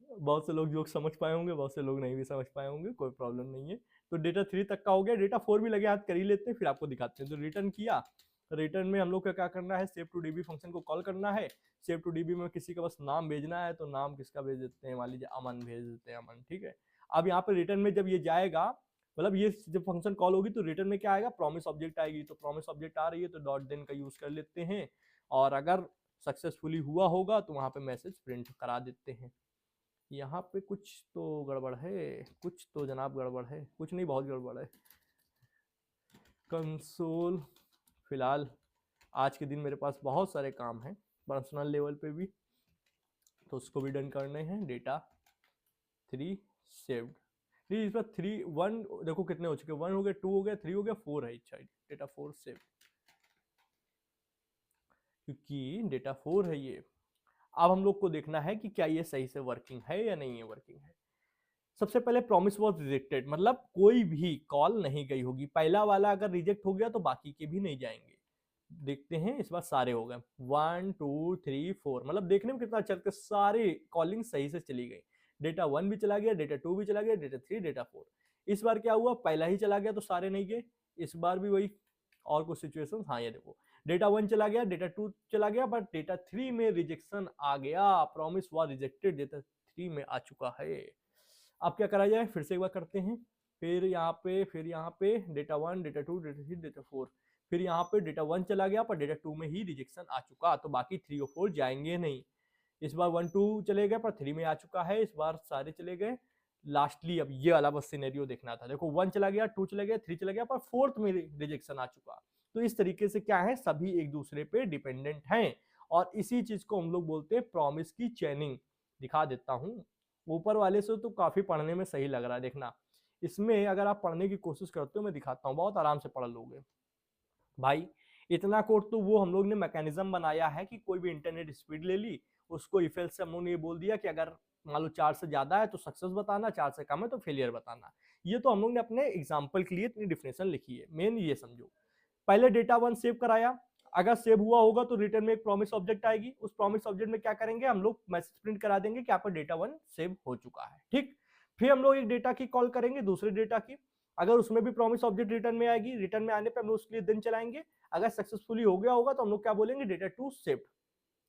बहुत से लोग जोक समझ पाए होंगे, बहुत से लोग नहीं भी समझ पाए होंगे, कोई प्रॉब्लम नहीं है। तो डेटा 3 तक का हो गया, डेटा 4 भी लगे हाथ कर ही लेते हैं, फिर आपको दिखाते हैं। तो रिटर्न किया, रिटर्न में हम लोग का क्या करना है, सेव टू डीबी फंक्शन को कॉल करना है। सेव टू डीबी में किसी का बस नाम भेजना है, तो नाम किसका भेज देते हैं, मान लीजिए अमन भेज देते हैं, अमन, ठीक है। अब यहाँ पे रिटर्न में जब ये जाएगा, मतलब ये जब फंक्शन कॉल होगी तो रिटर्न में क्या आएगा, प्रॉमिस ऑब्जेक्ट आएगी। तो प्रॉमिस ऑब्जेक्ट आ रही है तो डॉट देन का यूज कर लेते हैं, और अगर सक्सेसफुली हुआ होगा तो वहां पे मैसेज प्रिंट करा देते हैं। यहाँ पे कुछ तो गड़बड़ है, कुछ तो जनाब गड़बड़ है, कुछ नहीं बहुत गड़बड़ है। कंसोल, फिलहाल आज के दिन मेरे पास बहुत सारे काम हैं पर्सनल लेवल पे भी, तो उसको भी डन करने हैं। डेटा 3 सेव्ड, नहीं इस पर 3 1 देखो कितने हो चुके, 1 हो गया, 2 हो गया, 3 हो गया, 4 है। अच्छा, डेटा 4 सेव, क्योंकि डेटा 4 है ये। अब हम लोग को देखना है कि क्या ये सही से वर्किंग है या नहीं है वर्किंग है। सबसे पहले प्रॉमिस वॉज रिजेक्टेड, मतलब कोई भी कॉल नहीं गई होगी। पहला वाला अगर रिजेक्ट हो गया तो बाकी के भी नहीं जाएंगे। देखते हैं, इस बार सारे हो गए, 1 2 3 4, मतलब देखने में कितना अच्छा लगता है, सारी कॉलिंग सही से चली गई। डेटा 1 भी चला गया, डेटा 2 भी चला गया, डेटा 3, डेटा 4। इस बार क्या हुआ, पहला ही चला गया तो सारे नहीं गए। इस बार भी वही और कुछ सिचुएशन, हाँ ये देखो, डेटा 1 चला गया, डेटा 2 चला गया, बट डेटा 3 में रिजेक्शन आ गया, प्रॉमिस वॉज रिजेक्टेड, डेटा 3 में आ चुका है। अब क्या करा जाए, फिर से एक बार करते हैं। फिर यहाँ पे डेटा 1, डेटा 2, डेटा 3, डेटा 4, फिर यहाँ पे डेटा 1 चला गया पर डेटा 2 में ही रिजेक्शन आ चुका, तो बाकी 3 और 4 जाएंगे नहीं। इस बार 1 2 चले गए पर 3 में आ चुका है, इस बार सारे चले गए। लास्टली अब ये वाला बस सिनेरियो देखना था, देखो 1 चला गया, 2 चला गया, 3 चला गया, पर 4th में रिजेक्शन आ चुका। तो इस तरीके से क्या है, सभी एक दूसरे पे डिपेंडेंट हैं, और इसी चीज को हम लोग बोलते हैं प्रॉमिस की चेनिंग। दिखा देता हूं, ऊपर वाले से तो काफी पढ़ने में सही लग रहा है, देखना इसमें अगर आप पढ़ने की कोशिश करते हो, मैं दिखाता हूँ, बहुत आराम से पढ़ लोगे भाई। इतना कोड तो वो हम लोग ने मैकेनिज्म बनाया है कि कोई भी इंटरनेट स्पीड ले ली, उसको इफ एल्स से हम लोग ने ये बोल दिया कि अगर मान लो 4 से ज्यादा है तो सक्सेस बताना, 4 से कम है तो फेलियर बताना। ये तो हम लोग ने अपने एग्जाम्पल के लिए इतनी डिफिनेशन लिखी है। मेन ये समझो, पहले डेटा 1 सेव कराया, अगर सेव हुआ होगा तो रिटर्न में एक प्रॉमिस ऑब्जेक्ट आएगी, उस प्रॉमिस ऑब्जेक्ट में क्या करेंगे, हम लोग मैसेज प्रिंट करा देंगे कि आपका डेटा 1 सेव हो चुका है, ठीक। फिर हम लोग एक डेटा की कॉल करेंगे, दूसरे डेटा की, अगर उसमें भी प्रॉमिस ऑब्जेक्ट रिटर्न में आएगी, रिटर्न में आने पे हम लोग उसके लिए दिन चलाएंगे, अगर सक्सेसफुली हो गया होगा तो हम लोग क्या बोलेंगे, डेटा 2 सेव्ड,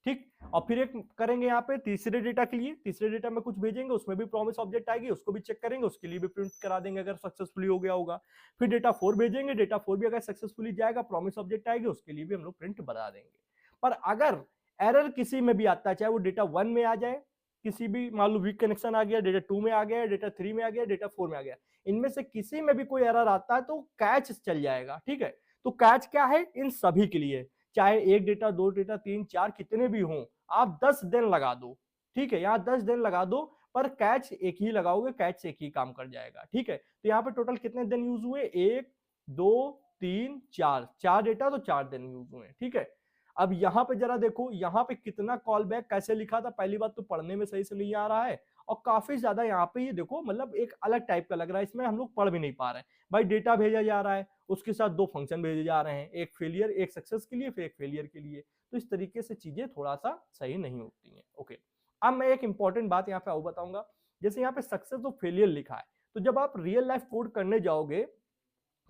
ठीक। और फिर एक करेंगे यहाँ पे तीसरे डेटा के लिए, तीसरे डेटा में कुछ भेजेंगे, उसमें भी प्रॉमिस ऑब्जेक्ट आएगी, उसको भी चेक करेंगे, उसके लिए भी प्रिंट करा देंगे अगर सक्सेसफुली हो गया होगा। फिर डेटा 4 भेजेंगे, डेटा 4 भी अगर सक्सेसफुली जाएगा, प्रॉमिस ऑब्जेक्ट आएगी, उसके लिए भी हम लोग प्रिंट बता देंगे। पर अगर एरर किसी में भी आता है, चाहे वो डेटा 1 में आ जाए, किसी भी मान लो वीक कनेक्शन आ गया, डेटा 2 में आ गया, डेटा 3 में आ गया, डेटा 4 में आ गया, इनमें से किसी में भी कोई एरर आता है तो कैच चल जाएगा, ठीक है। तो कैच क्या है, इन सभी के लिए, चाहे एक डेटा, 2 डेटा, 3 4 कितने भी हों, आप 10 दिन लगा दो, ठीक है, यहाँ 10 दिन लगा दो, पर कैच एक ही लगाओगे, कैच से एक ही काम कर जाएगा, ठीक है। तो यहाँ पे टोटल कितने दिन यूज हुए, 1 2 3 4, 4 डेटा तो 4 दिन यूज हुए, ठीक है। अब यहाँ पे जरा देखो, यहाँ पे कितना कॉल बैक कैसे लिखा था, पहली बात तो पढ़ने में सही से नहीं आ रहा है, और काफी ज्यादा यहाँ पे ये देखो, मतलब एक अलग टाइप का लग रहा है, इसमें हम लोग पढ़ भी नहीं पा रहे हैं। भाई डेटा भेजा जा रहा है, उसके साथ 2 फंक्शन भेजे जा रहे हैं, एक फेलियर, एक सक्सेस के लिए, फिर एक फेलियर के लिए, तो इस तरीके से चीजें थोड़ा सा सही नहीं होती हैं। ओके, अब मैं एक इंपॉर्टेंट बात यहाँ पे और बताऊंगा, जैसे यहाँ पे सक्सेस और फेलियर लिखा है, तो जब आप रियल लाइफ कोड करने जाओगे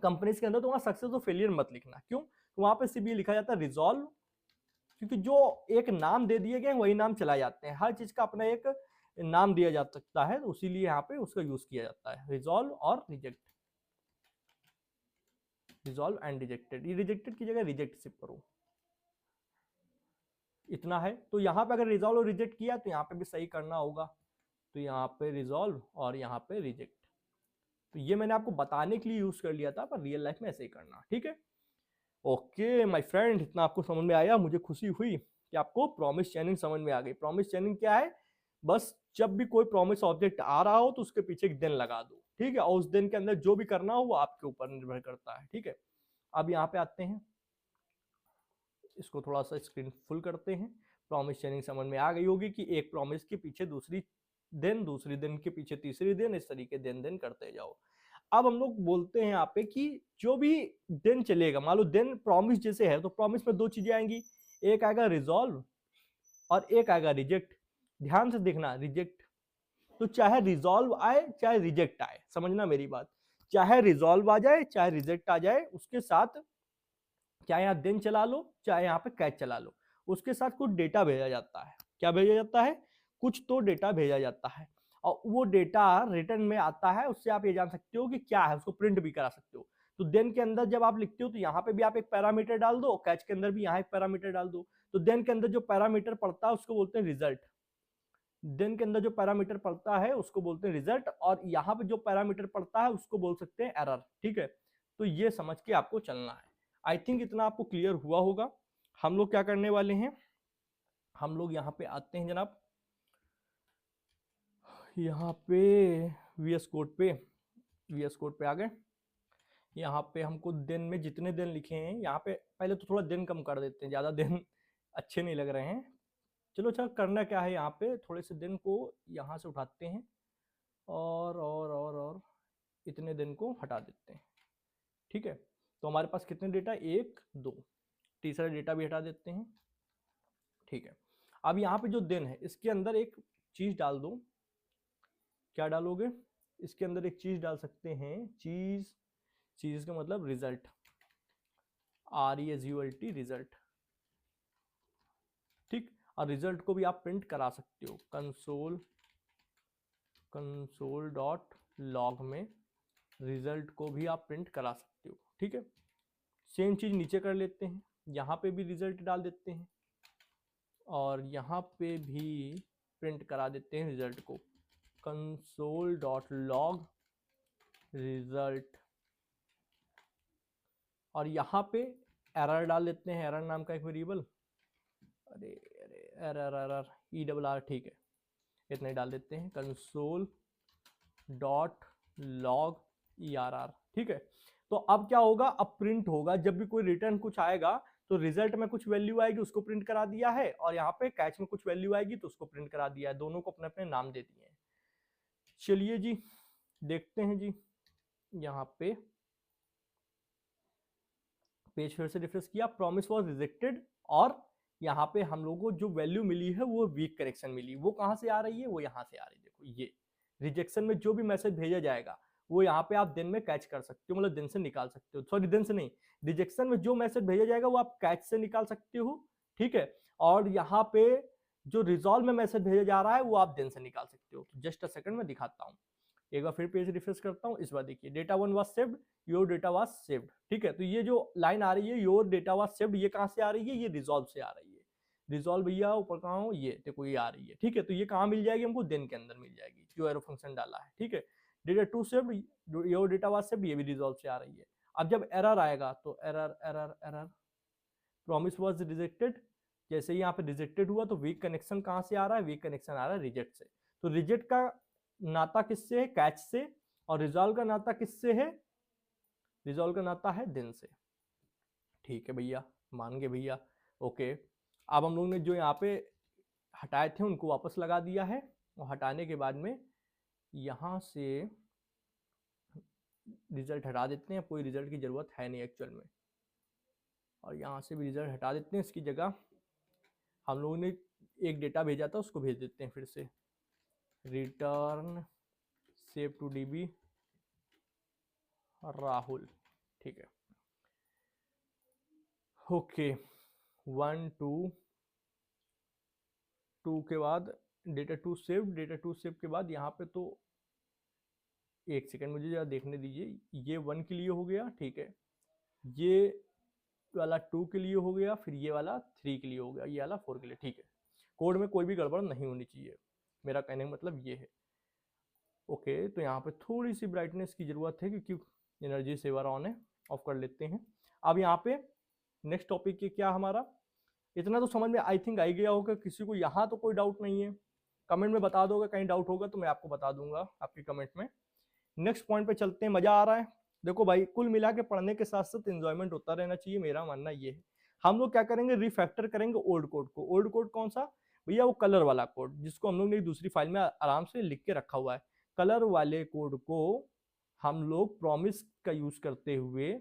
कंपनीज के अंदर, तो वहां सक्सेस और फेलियर मत लिखना। क्यों, तो वहां पे सिर्फ ये लिखा जाता है रिजॉल्व, क्योंकि जो एक नाम दे दिए गए वही नाम चला जाते हैं, हर चीज का अपना एक नाम दिया जा सकता है, तो इसीलिए यहाँ पे उसका यूज किया जाता है, रिजॉल्व और रिजेक्ट, रिजॉल्व एंड रिजेक्टेड। ये रिजेक्टेड की जगह रिजेक्ट सिर्फ करो, इतना है। तो यहाँ पे अगर रिजॉल्व और रिजेक्ट किया तो यहाँ पे भी सही करना होगा, तो यहाँ पे रिजॉल्व और यहाँ पे रिजेक्ट। तो ये मैंने आपको बताने के लिए यूज कर लिया था, पर रियल लाइफ में ऐसे ही करना, ठीक है। ओके माय फ्रेंड, इतना आपको समझ में आया, मुझे खुशी हुई कि आपको प्रॉमिस चेनिंग समझ में आ गई। प्रॉमिस चेनिंग क्या है, बस जब भी कोई प्रॉमिस ऑब्जेक्ट आ रहा हो तो उसके पीछे एक दिन लगा दो, ठीक है, और उस दिन के अंदर जो भी करना हो वो आपके ऊपर निर्भर करता है, ठीक है। अब यहाँ पे आते हैं, इसको थोड़ा सा स्क्रीन फुल करते हैं। प्रॉमिस चेनिंग समझ में आ गई होगी कि एक प्रॉमिस के पीछे दूसरी दिन, दूसरी दिन के पीछे तीसरी दिन, इस तरीके दिन दिन करते जाओ। अब हम लोग बोलते हैं यहाँ पे कि जो भी दिन चलेगा, मान लो दिन प्रॉमिस जैसे है तो प्रॉमिस में दो चीजें आएंगी, एक आएगा रिजॉल्व और एक आएगा रिजेक्ट। ध्यान से देखना, रिजेक्ट तो चाहे रिजॉल्व आए चाहे रिजेक्ट आए, समझना मेरी बात, चाहे रिजॉल्व आ जाए चाहे रिजेक्ट आ जाए, उसके साथ चाहे यहाँ दिन चला लो चाहे यहाँ पे कैच चला लो, उसके साथ कुछ डेटा भेजा जाता है। क्या भेजा जाता है? कुछ तो डेटा भेजा जाता है, और वो डेटा रिटर्न में आता है, उससे आप ये जान सकते हो कि क्या है, उसको प्रिंट भी करा सकते हो। तो देन के अंदर जब आप लिखते हो तो यहाँ पे भी आप एक पैरामीटर डाल दो, कैच के अंदर भी यहाँ एक पैरामीटर डाल दो। तो देन के अंदर जो पैरामीटर पड़ता है उसको बोलते हैं रिजल्ट, देन के अंदर जो पैरामीटर पड़ता है उसको बोलते हैं रिजल्ट, और यहाँ पे जो पैरामीटर पड़ता है उसको बोल सकते हैं एरर, ठीक है। तो ये समझ के आपको चलना है। आई थिंक इतना आपको क्लियर हुआ होगा। हम लोग क्या करने वाले हैं, हम लोग यहाँ पे आते हैं जनाब, यहाँ पे वीएस कोड पे आ गए। यहाँ पे हमको दिन में जितने दिन लिखे हैं, यहाँ पे पहले तो थोड़ा दिन कम कर देते हैं, ज़्यादा दिन अच्छे नहीं लग रहे हैं। चलो अच्छा, करना क्या है, यहाँ पे थोड़े से दिन को यहाँ से उठाते हैं और इतने दिन को हटा देते हैं, ठीक है। तो हमारे पास कितने डेटा, एक दो, तीसरा डेटा भी हटा देते हैं, ठीक है। अब यहाँ पे जो दिन है इसके अंदर एक चीज डाल दो। क्या डालोगे? इसके अंदर एक चीज डाल सकते हैं, चीज का मतलब रिजल्ट, RESULT रिजल्ट, ठीक। और रिजल्ट को भी आप प्रिंट करा सकते हो कंसोल डॉट लॉग में, रिजल्ट को भी आप प्रिंट करा सकते हो, ठीक है। सेम चीज नीचे कर लेते हैं, यहाँ पे भी रिजल्ट डाल देते हैं और यहाँ पे भी प्रिंट करा देते हैं रिजल्ट को, कंसोल डॉट लॉग रिजल्ट, और यहाँ पे एरर डाल देते हैं, एरर नाम का एक वेरिएबल, अरे एरर ERR, ठीक है, इतना ही डाल देते हैं, कंसोल डॉट लॉग ERR, ठीक है। तो अब क्या होगा, अब प्रिंट होगा, जब भी कोई रिटर्न कुछ आएगा तो रिजल्ट में कुछ वैल्यू आएगी उसको प्रिंट करा दिया है, और यहाँ पे कैच में कुछ वैल्यू आएगी तो उसको प्रिंट करा दिया है, दोनों को अपने अपने नाम दे दिए हैं। चलिए जी देखते हैं जी, यहाँ पे पेज फिर से रिफ्रेश किया, प्रॉमिस वॉज रिजेक्टेड, और यहाँ पे हम लोगों को जो वैल्यू मिली है वो वीक करेक्शन मिली। वो कहाँ से आ रही है? वो यहाँ से आ रही है, देखो ये रिजेक्शन में जो भी मैसेज भेजा जाएगा वो यहाँ पे आप दिन में कैच कर सकते हो, मतलब दिन से निकाल सकते हो, सॉरी दिन से नहीं, रिजेक्शन में जो मैसेज भेजा जाएगा वो आप कैच से निकाल सकते हो, ठीक है। और यहाँ पे जो रिजॉल्व में मैसेज भेजा जा रहा है वो आप दिन से निकाल सकते हो। तो जस्ट अ सेकंड में दिखाता हूँ, एक बार फिर पेज रिफ्रेश करता हूँ। इस बार देखिए, data 1 was saved, your data was saved, ठीक है। तो ये जो लाइन आ रही है योर डेटा वाज सेव्ड, ये कहाँ से आ रही है? ये रिजॉल्व से आ रही है। रिजॉल्व भैया ऊपर कहाँ हो, ये देखो ये आ रही है, ठीक है। तो ये कहाँ मिल जाएगी हमको? दिन के अंदर मिल जाएगी, जो एरो फंक्शन डाला है, ठीक है। Data 2 saved, your data was saved, ये भी रिजॉल्व से आ रही है। अब जब एरर आएगा तो एरर प्रॉमिस वाज रिजेक्टेड, जैसे ही यहाँ पे रिजेक्टेड हुआ तो वीक कनेक्शन कहाँ से आ रहा है? वीक कनेक्शन आ रहा है रिजेक्ट से। तो रिजेक्ट का नाता किससे है? कैच से। और रिजॉल्व का नाता किससे है? रिजॉल्व का नाता है दिन से, ठीक है भैया, मान गए भैया, ओके। अब हम लोग ने जो यहाँ पे हटाए थे उनको वापस लगा दिया है, और हटाने के बाद में यहाँ से रिजल्ट हटा देते हैं, कोई रिजल्ट की जरूरत है नहीं एक्चुअल में, और यहाँ से भी रिजल्ट हटा देते हैं, इसकी जगह हम लोगों ने एक डेटा भेजा था उसको भेज देते हैं फिर से, return save to DB Rahul, ठीक है, ओके। 1 2 के बाद डेटा 2 सेव, डेटा 2 सेव के बाद यहाँ पे तो एक सेकंड मुझे जरा देखने दीजिए, ये 1 के लिए हो गया, ठीक है, ये वाला 2 के लिए हो गया, फिर ये वाला 3 के लिए हो गया, ये वाला 4 के लिए, ठीक है। कोड में कोई भी गड़बड़ नहीं होनी चाहिए, मेरा कहने का मतलब ये है, ओके। तो यहाँ पे थोड़ी सी ब्राइटनेस की जरूरत है क्योंकि एनर्जी सेवर ऑन है, ऑफ कर लेते हैं। अब यहाँ पे नेक्स्ट टॉपिक के क्या हमारा, इतना तो समझ में आई थिंक आ ही गया होगा, किसी को यहाँ तो कोई डाउट नहीं है? कमेंट में बता दोगे, कहीं डाउट होगा तो मैं आपको बता दूंगा आपके कमेंट में। नेक्स्ट पॉइंट पे चलते हैं, मजा आ रहा है। देखो भाई, कुल मिला के पढ़ने के साथ साथ एंजॉयमेंट होता रहना चाहिए, मेरा मानना ये है। हम लोग क्या करेंगे, रिफैक्टर करेंगे ओल्ड कोड को। ओल्ड कोड कौन सा भैया, वो कलर वाला कोड जिसको हम लोग ने एक दूसरी फाइल में आराम से लिख के रखा हुआ है। कलर वाले कोड को हम लोग प्रॉमिस का यूज करते हुए,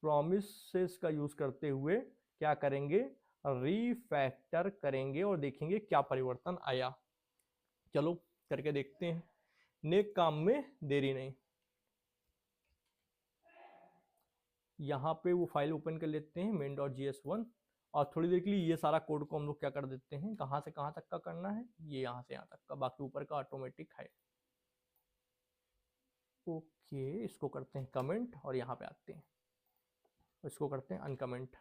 प्रॉमिसेस का यूज करते हुए क्या करेंगे, रिफैक्टर करेंगे और देखेंगे क्या परिवर्तन आया। चलो करके देखते हैं, नेक काम में देरी नहीं। यहाँ पे वो फाइल ओपन कर लेते हैं main.js1, और थोड़ी देर के लिए ये सारा कोड को हम लोग क्या कर देते हैं, कहाँ से कहाँ तक का करना है, ये यहाँ से यहाँ तक का, बाकी ऊपर का ऑटोमेटिक है। ओके, इसको करते हैं कमेंट और यहाँ पे आते हैं, इसको करते हैं अनकमेंट।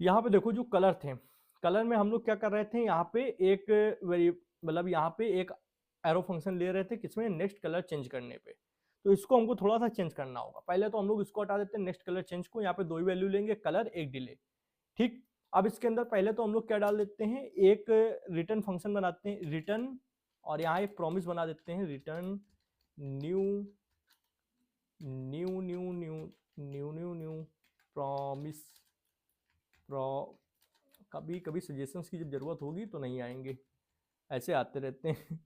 यहाँ पे देखो जो कलर थे, कलर में हम लोग क्या कर रहे थे, यहाँ पे एक मतलब यहाँ पे एक एरो फंक्शन ले रहे थे, किसमें, नेक्स्ट कलर चेंज करने पे। तो इसको हमको थोड़ा सा चेंज करना होगा। पहले तो हम लोग इसको हटा देते हैं, नेक्स्ट कलर चेंज को। यहाँ पे दो ही वैल्यू लेंगे, कलर एक डिले, ठीक। अब इसके अंदर पहले तो हम लोग क्या डाल देते हैं, एक रिटर्न फंक्शन बनाते हैं, रिटर्न, और यहाँ एक प्रॉमिस बना देते हैं, return new new new new new new new promise कभी कभी सजेशंस की जब जरूरत होगी तो नहीं आएंगे, ऐसे आते रहते हैं।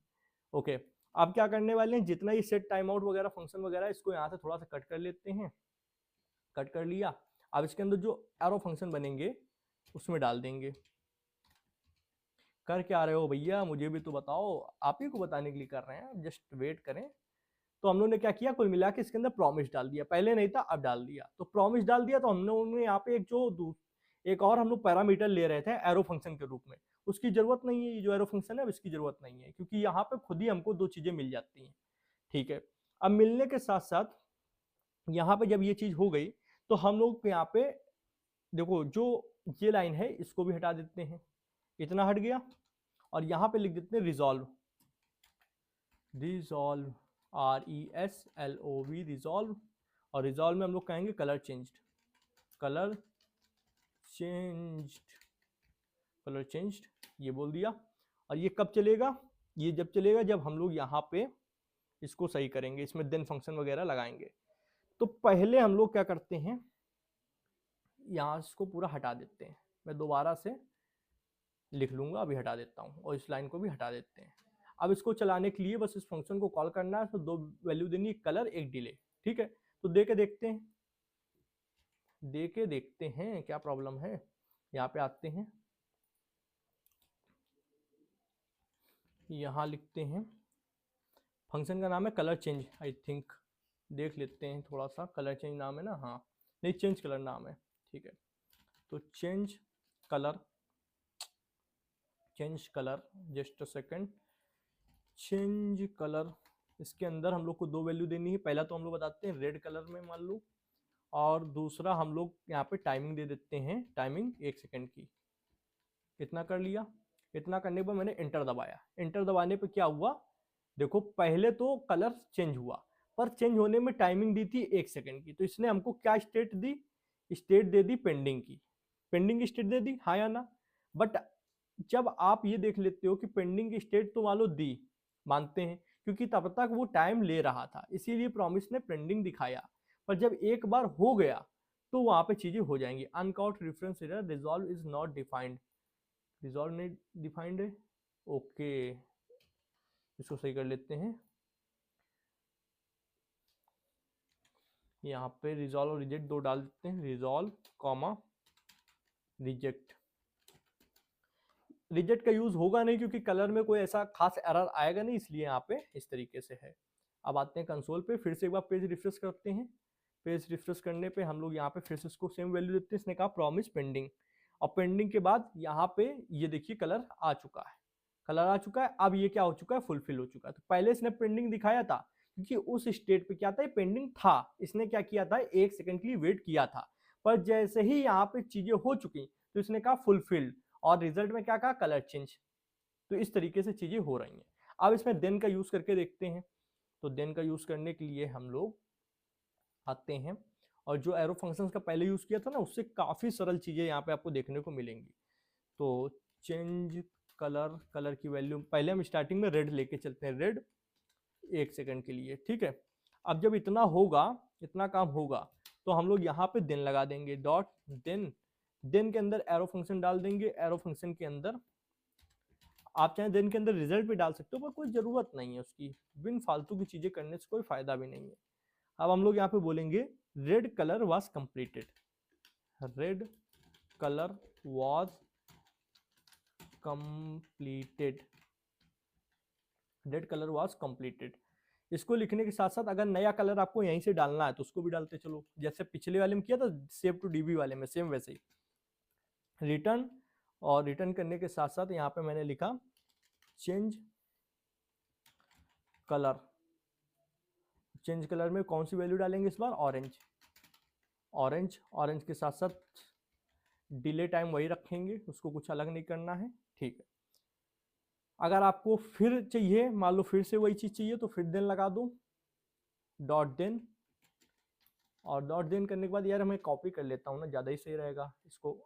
ओके, अब क्या करने वाले हैं, जितना ही सेट टाइम आउट वगैरह फंक्शन वगैरह, इसको यहाँ से थोड़ा सा कट कर लेते हैं। कट कर लिया। अब इसके अंदर जो एरो फंक्शन बनेंगे उसमें डाल देंगे। कर क्या रहे हो भैया, मुझे भी तो बताओ, आप ही को बताने के लिए कर रहे हैं, जस्ट वेट करें। तो हम लोग ने क्या किया, कुल मिला के इसके अंदर प्रॉमिस डाल दिया, पहले नहीं था अब डाल दिया। तो प्रॉमिस डाल दिया तो हम लोगों ने यहाँ पे एक और हम लोग पैरामीटर ले रहे थे एरो फंक्शन के रूप में, उसकी जरूरत नहीं है, ये जो एरो फंक्शन है इसकी जरूरत नहीं है, क्योंकि यहाँ पे खुद ही हमको दो चीजें मिल जाती हैं, ठीक है। अब मिलने के साथ साथ यहाँ पे जब ये चीज हो गई तो हम लोग यहाँ पे देखो, जो ये लाइन है इसको भी हटा देते हैं, इतना हट गया। और यहाँ पे लिख देते हैं रिजॉल्व, रिजॉल्व RESLOV रिजॉल्व। और रिजॉल्व में हम लोग कहेंगे colour changed, colour changed, colour changed, ये बोल दिया। और ये कब चलेगा, ये जब चलेगा जब हम लोग यहाँ पे इसको सही करेंगे, इसमें देन फंक्शन वगैरह लगाएंगे। तो पहले हम लोग क्या करते हैं, यहाँ इसको पूरा हटा देते हैं, मैं दोबारा से लिख लूंगा, अभी हटा देता हूँ, और इस लाइन को भी हटा देते हैं। अब इसको चलाने के लिए बस इस फंक्शन को कॉल करना है, इसमें दो वैल्यू देनी है, कलर एक डिले, ठीक है। तो दे के देखते हैं, दे के देखते हैं क्या प्रॉब्लम है। यहाँ पे आते हैं, यहाँ लिखते हैं, फंक्शन का नाम है कलर चेंज, आई थिंक, देख लेते हैं थोड़ा सा, कलर चेंज नाम है ना, हाँ नहीं चेंज कलर नाम है, ठीक है। तो change colour, change colour, just a second, change colour. इसके अंदर हम लोग को दो वैल्यू देनी है, पहला तो हम लोग बताते हैं रेड कलर में मान लो, और दूसरा हम लोग यहाँ पे टाइमिंग दे देते हैं, टाइमिंग 1 सेकेंड की। इतना कर लिया, इतना करने पर मैंने एंटर दबाया, एंटर दबाने पर क्या हुआ, देखो पहले तो कलर चेंज हुआ, पर चेंज होने में टाइमिंग दी थी 1 सेकेंड की, तो इसने हमको क्या स्टेट दी, स्टेट दे दी पेंडिंग की, पेंडिंग स्टेट दे दी, हाँ या ना। बट जब आप ये देख लेते हो कि पेंडिंग की स्टेट तो मान लो दी, मानते हैं, क्योंकि तब तक वो टाइम ले रहा था, इसीलिए प्रॉमिस ने पेंडिंग दिखाया, पर जब एक बार हो गया तो वहां पे चीजें हो जाएंगी। Uncount reference error, resolve is not defined, resolve नहीं डिफाइंड है, ओके, इसको सही कर लेते हैं। यहाँ पे रिजॉल्व और रिजेक्ट दो डाल देते हैं, रिजॉल्व कॉमा रिजेक्ट। रिजेक्ट का यूज होगा नहीं क्योंकि कलर में कोई ऐसा खास एरर आएगा नहीं, इसलिए यहाँ पे इस तरीके से है। अब आते हैं कंसोल पे, फिर से एक बार पेज रिफ्रेश करते हैं। पेज रिफ्रेश करने पे हम लोग यहाँ पे फिर से इसको सेम वैल्यू देते हैं, इसने कहा प्रॉमिस पेंडिंग, और पेंडिंग के बाद यहाँ पे ये देखिए कलर आ चुका है, कलर आ चुका है। अब ये क्या हो चुका है, फुलफिल हो चुका है। तो पहले इसने पेंडिंग दिखाया था क्योंकि उस स्टेट पे क्या था, पेंडिंग था, इसने क्या किया था, 1 सेकंड के लिए वेट किया था, पर जैसे ही यहाँ पे चीजें हो चुकी तो इसने कहा फुलफिल्ड, और रिजल्ट में क्या कहा, कलर चेंज। तो इस तरीके से चीजें हो रही हैं। अब इसमें देन का यूज करके देखते हैं। तो देन का यूज करने के लिए हम लोग आते हैं, और जो एरो फंक्शंस का पहले यूज किया था ना, उससे काफी सरल चीजें यहाँ पे आपको देखने को मिलेंगी। तो चेंज कलर, कलर की वैल्यू पहले हम स्टार्टिंग में रेड लेके चलते हैं, रेड 1 सेकंड के लिए, ठीक है। अब जब इतना होगा, इतना काम होगा, तो हम लोग यहाँ पे देन लगा देंगे, डॉट देन। देन के अंदर एरो फंक्शन डाल देंगे, एरो फंक्शन के अंदर आप चाहे देन के अंदर रिजल्ट भी डाल सकते हो, पर कोई जरूरत नहीं है उसकी, बिन फालतू की चीजें करने से कोई फायदा भी नहीं है। अब हम लोग यहाँ पे बोलेंगे red colour was completed, red colour was completed, red colour was completed. इसको लिखने के साथ साथ अगर नया कलर आपको यहीं से डालना है तो उसको भी डालते चलो, जैसे पिछले वाले में किया था सेव टू डीबी वाले में, सेम वैसे ही रिटर्न, और रिटर्न करने के साथ साथ यहाँ पे मैंने लिखा चेंज कलर। चेंज कलर में कौन सी वैल्यू डालेंगे इस बार, ऑरेंज, ऑरेंज। ऑरेंज के साथ साथ डिले टाइम वही रखेंगे, उसको कुछ अलग नहीं करना है, ठीक है। अगर आपको फिर चाहिए, मान लो फिर से वही चीज चाहिए, तो फिर देन लगा दो, डॉट देन। और डॉट देन करने के बाद यार मैं कॉपी कर लेता हूँ ना, ज़्यादा ही सही रहेगा, इसको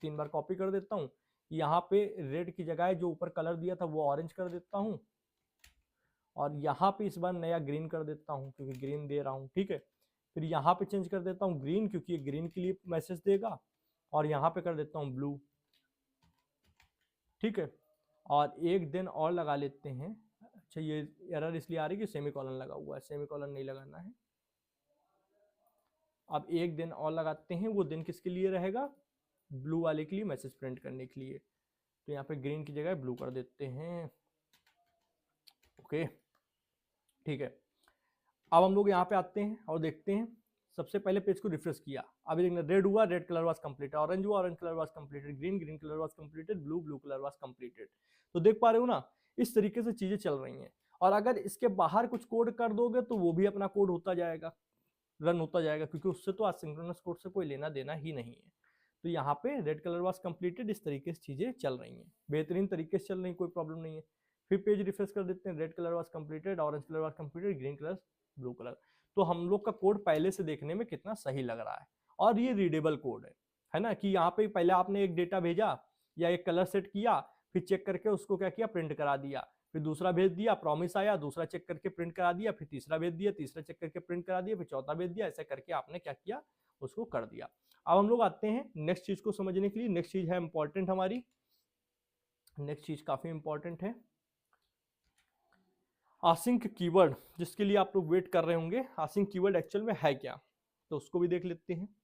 3 बार कॉपी कर देता हूँ। यहाँ पे रेड की जगह जो ऊपर कलर दिया था वो ऑरेंज कर देता हूँ, और यहाँ पे इस बार नया ग्रीन कर देता हूँ क्योंकि ग्रीन दे रहा हूँ, ठीक है। फिर यहाँ पे चेंज कर देता हूँ ग्रीन क्योंकि ये ग्रीन के लिए मैसेज देगा, और यहाँ पे कर देता हूँ ब्लू, ठीक है। और एक दिन और लगा लेते हैं। अच्छा ये एरर इसलिए आ रही है कि सेमीकोलन लगा हुआ है, सेमीकोलन नहीं लगाना है। अब एक दिन और लगाते हैं, वो दिन किसके लिए रहेगा, ब्लू वाले के लिए, मैसेज प्रिंट करने के लिए। तो यहाँ पे ग्रीन की जगह ब्लू कर देते हैं, ओके, ठीक है। अब हम लोग यहाँ पे आते हैं और देखते हैं, सबसे पहले पेज को रिफ्रेश किया, अभी देखना रेड हुआ, red colour was completed, orange हुआ, orange colour was completed, green, green colour was completed, blue, blue colour was completed. तो देख पा रहे हो ना, इस तरीके से चीजें चल रही हैं। और अगर इसके बाहर कुछ कोड कर दोगे तो वो भी अपना कोड होता जाएगा, रन होता जाएगा, क्योंकि उससे तो एसिंक्रोनस कोड से कोई लेना देना ही नहीं है। तो यहाँ पे रेड कलर वाज कंप्लीटेड, इस तरीके से चीजें चल रही हैं, बेहतरीन तरीके से चल रही हैं, कोई प्रॉब्लम नहीं है। फिर पेज रिफ्रेश कर देते हैं, red colour was completed, orange colour was completed, green colour, blue colour. तो हम लोग का कोड पहले से देखने में कितना सही लग रहा है, और ये रीडेबल कोड है ना, कि यहाँ पे पहले आपने एक डेटा भेजा या एक कलर सेट किया, फिर चेक करके उसको क्या किया, प्रिंट करा दिया, फिर दूसरा भेज दिया, प्रॉमिस आया, दूसरा चेक करके प्रिंट करा दिया, फिर तीसरा भेज दिया, तीसरा चेक करके प्रिंट करा दिया, फिर चौथा भेज दिया, ऐसे करके आपने क्या किया, उसको कर दिया। अब हम लोग आते हैं नेक्स्ट चीज को समझने के लिए। नेक्स्ट चीज है इंपॉर्टेंट हमारी, नेक्स्ट चीज काफी इंपॉर्टेंट है, आसिंक कीवर्ड, जिसके लिए आप लोग वेट कर रहे होंगे। आसिंक कीवर्ड एक्चुअल में है क्या, तो उसको भी देख लेते हैं।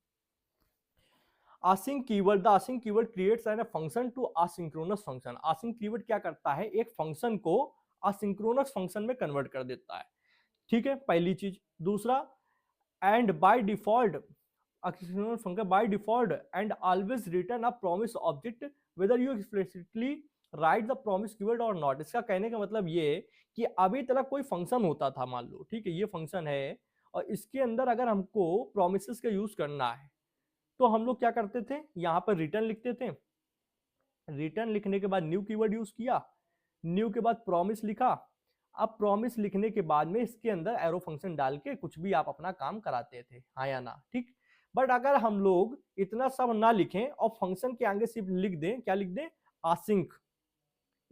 async keyword, the async keyword creates a function to asynchronous function। async keyword क्या करता है, एक फंक्शन को asynchronous फंक्शन में कन्वर्ट कर देता है, ठीक है, पहली चीज। दूसरा, and by default asynchronous function by default and always return a promise object whether you explicitly write the promise keyword or not। इसका कहने का मतलब ये है कि अभी तक कोई फंक्शन होता था, मान लो, ठीक है, ये फंक्शन है और इसके अंदर अगर हमको प्रोमिसेस का यूज करना है तो हम लोग क्या करते थे, यहां पर रिटर्न लिखते थे, रिटर्न लिखने के बाद न्यू कीवर्ड यूज किया, न्यू के बाद प्रॉमिस लिखा। अब प्रॉमिस लिखने के बाद में इसके अंदर एरो फंक्शन डाल के कुछ भी आप अपना काम कराते थे, हाँ या ना, ठीक। बट अगर हम लोग इतना सब ना लिखें और फंक्शन के आगे सिर्फ लिख दें, क्या लिख दें, आसिंक,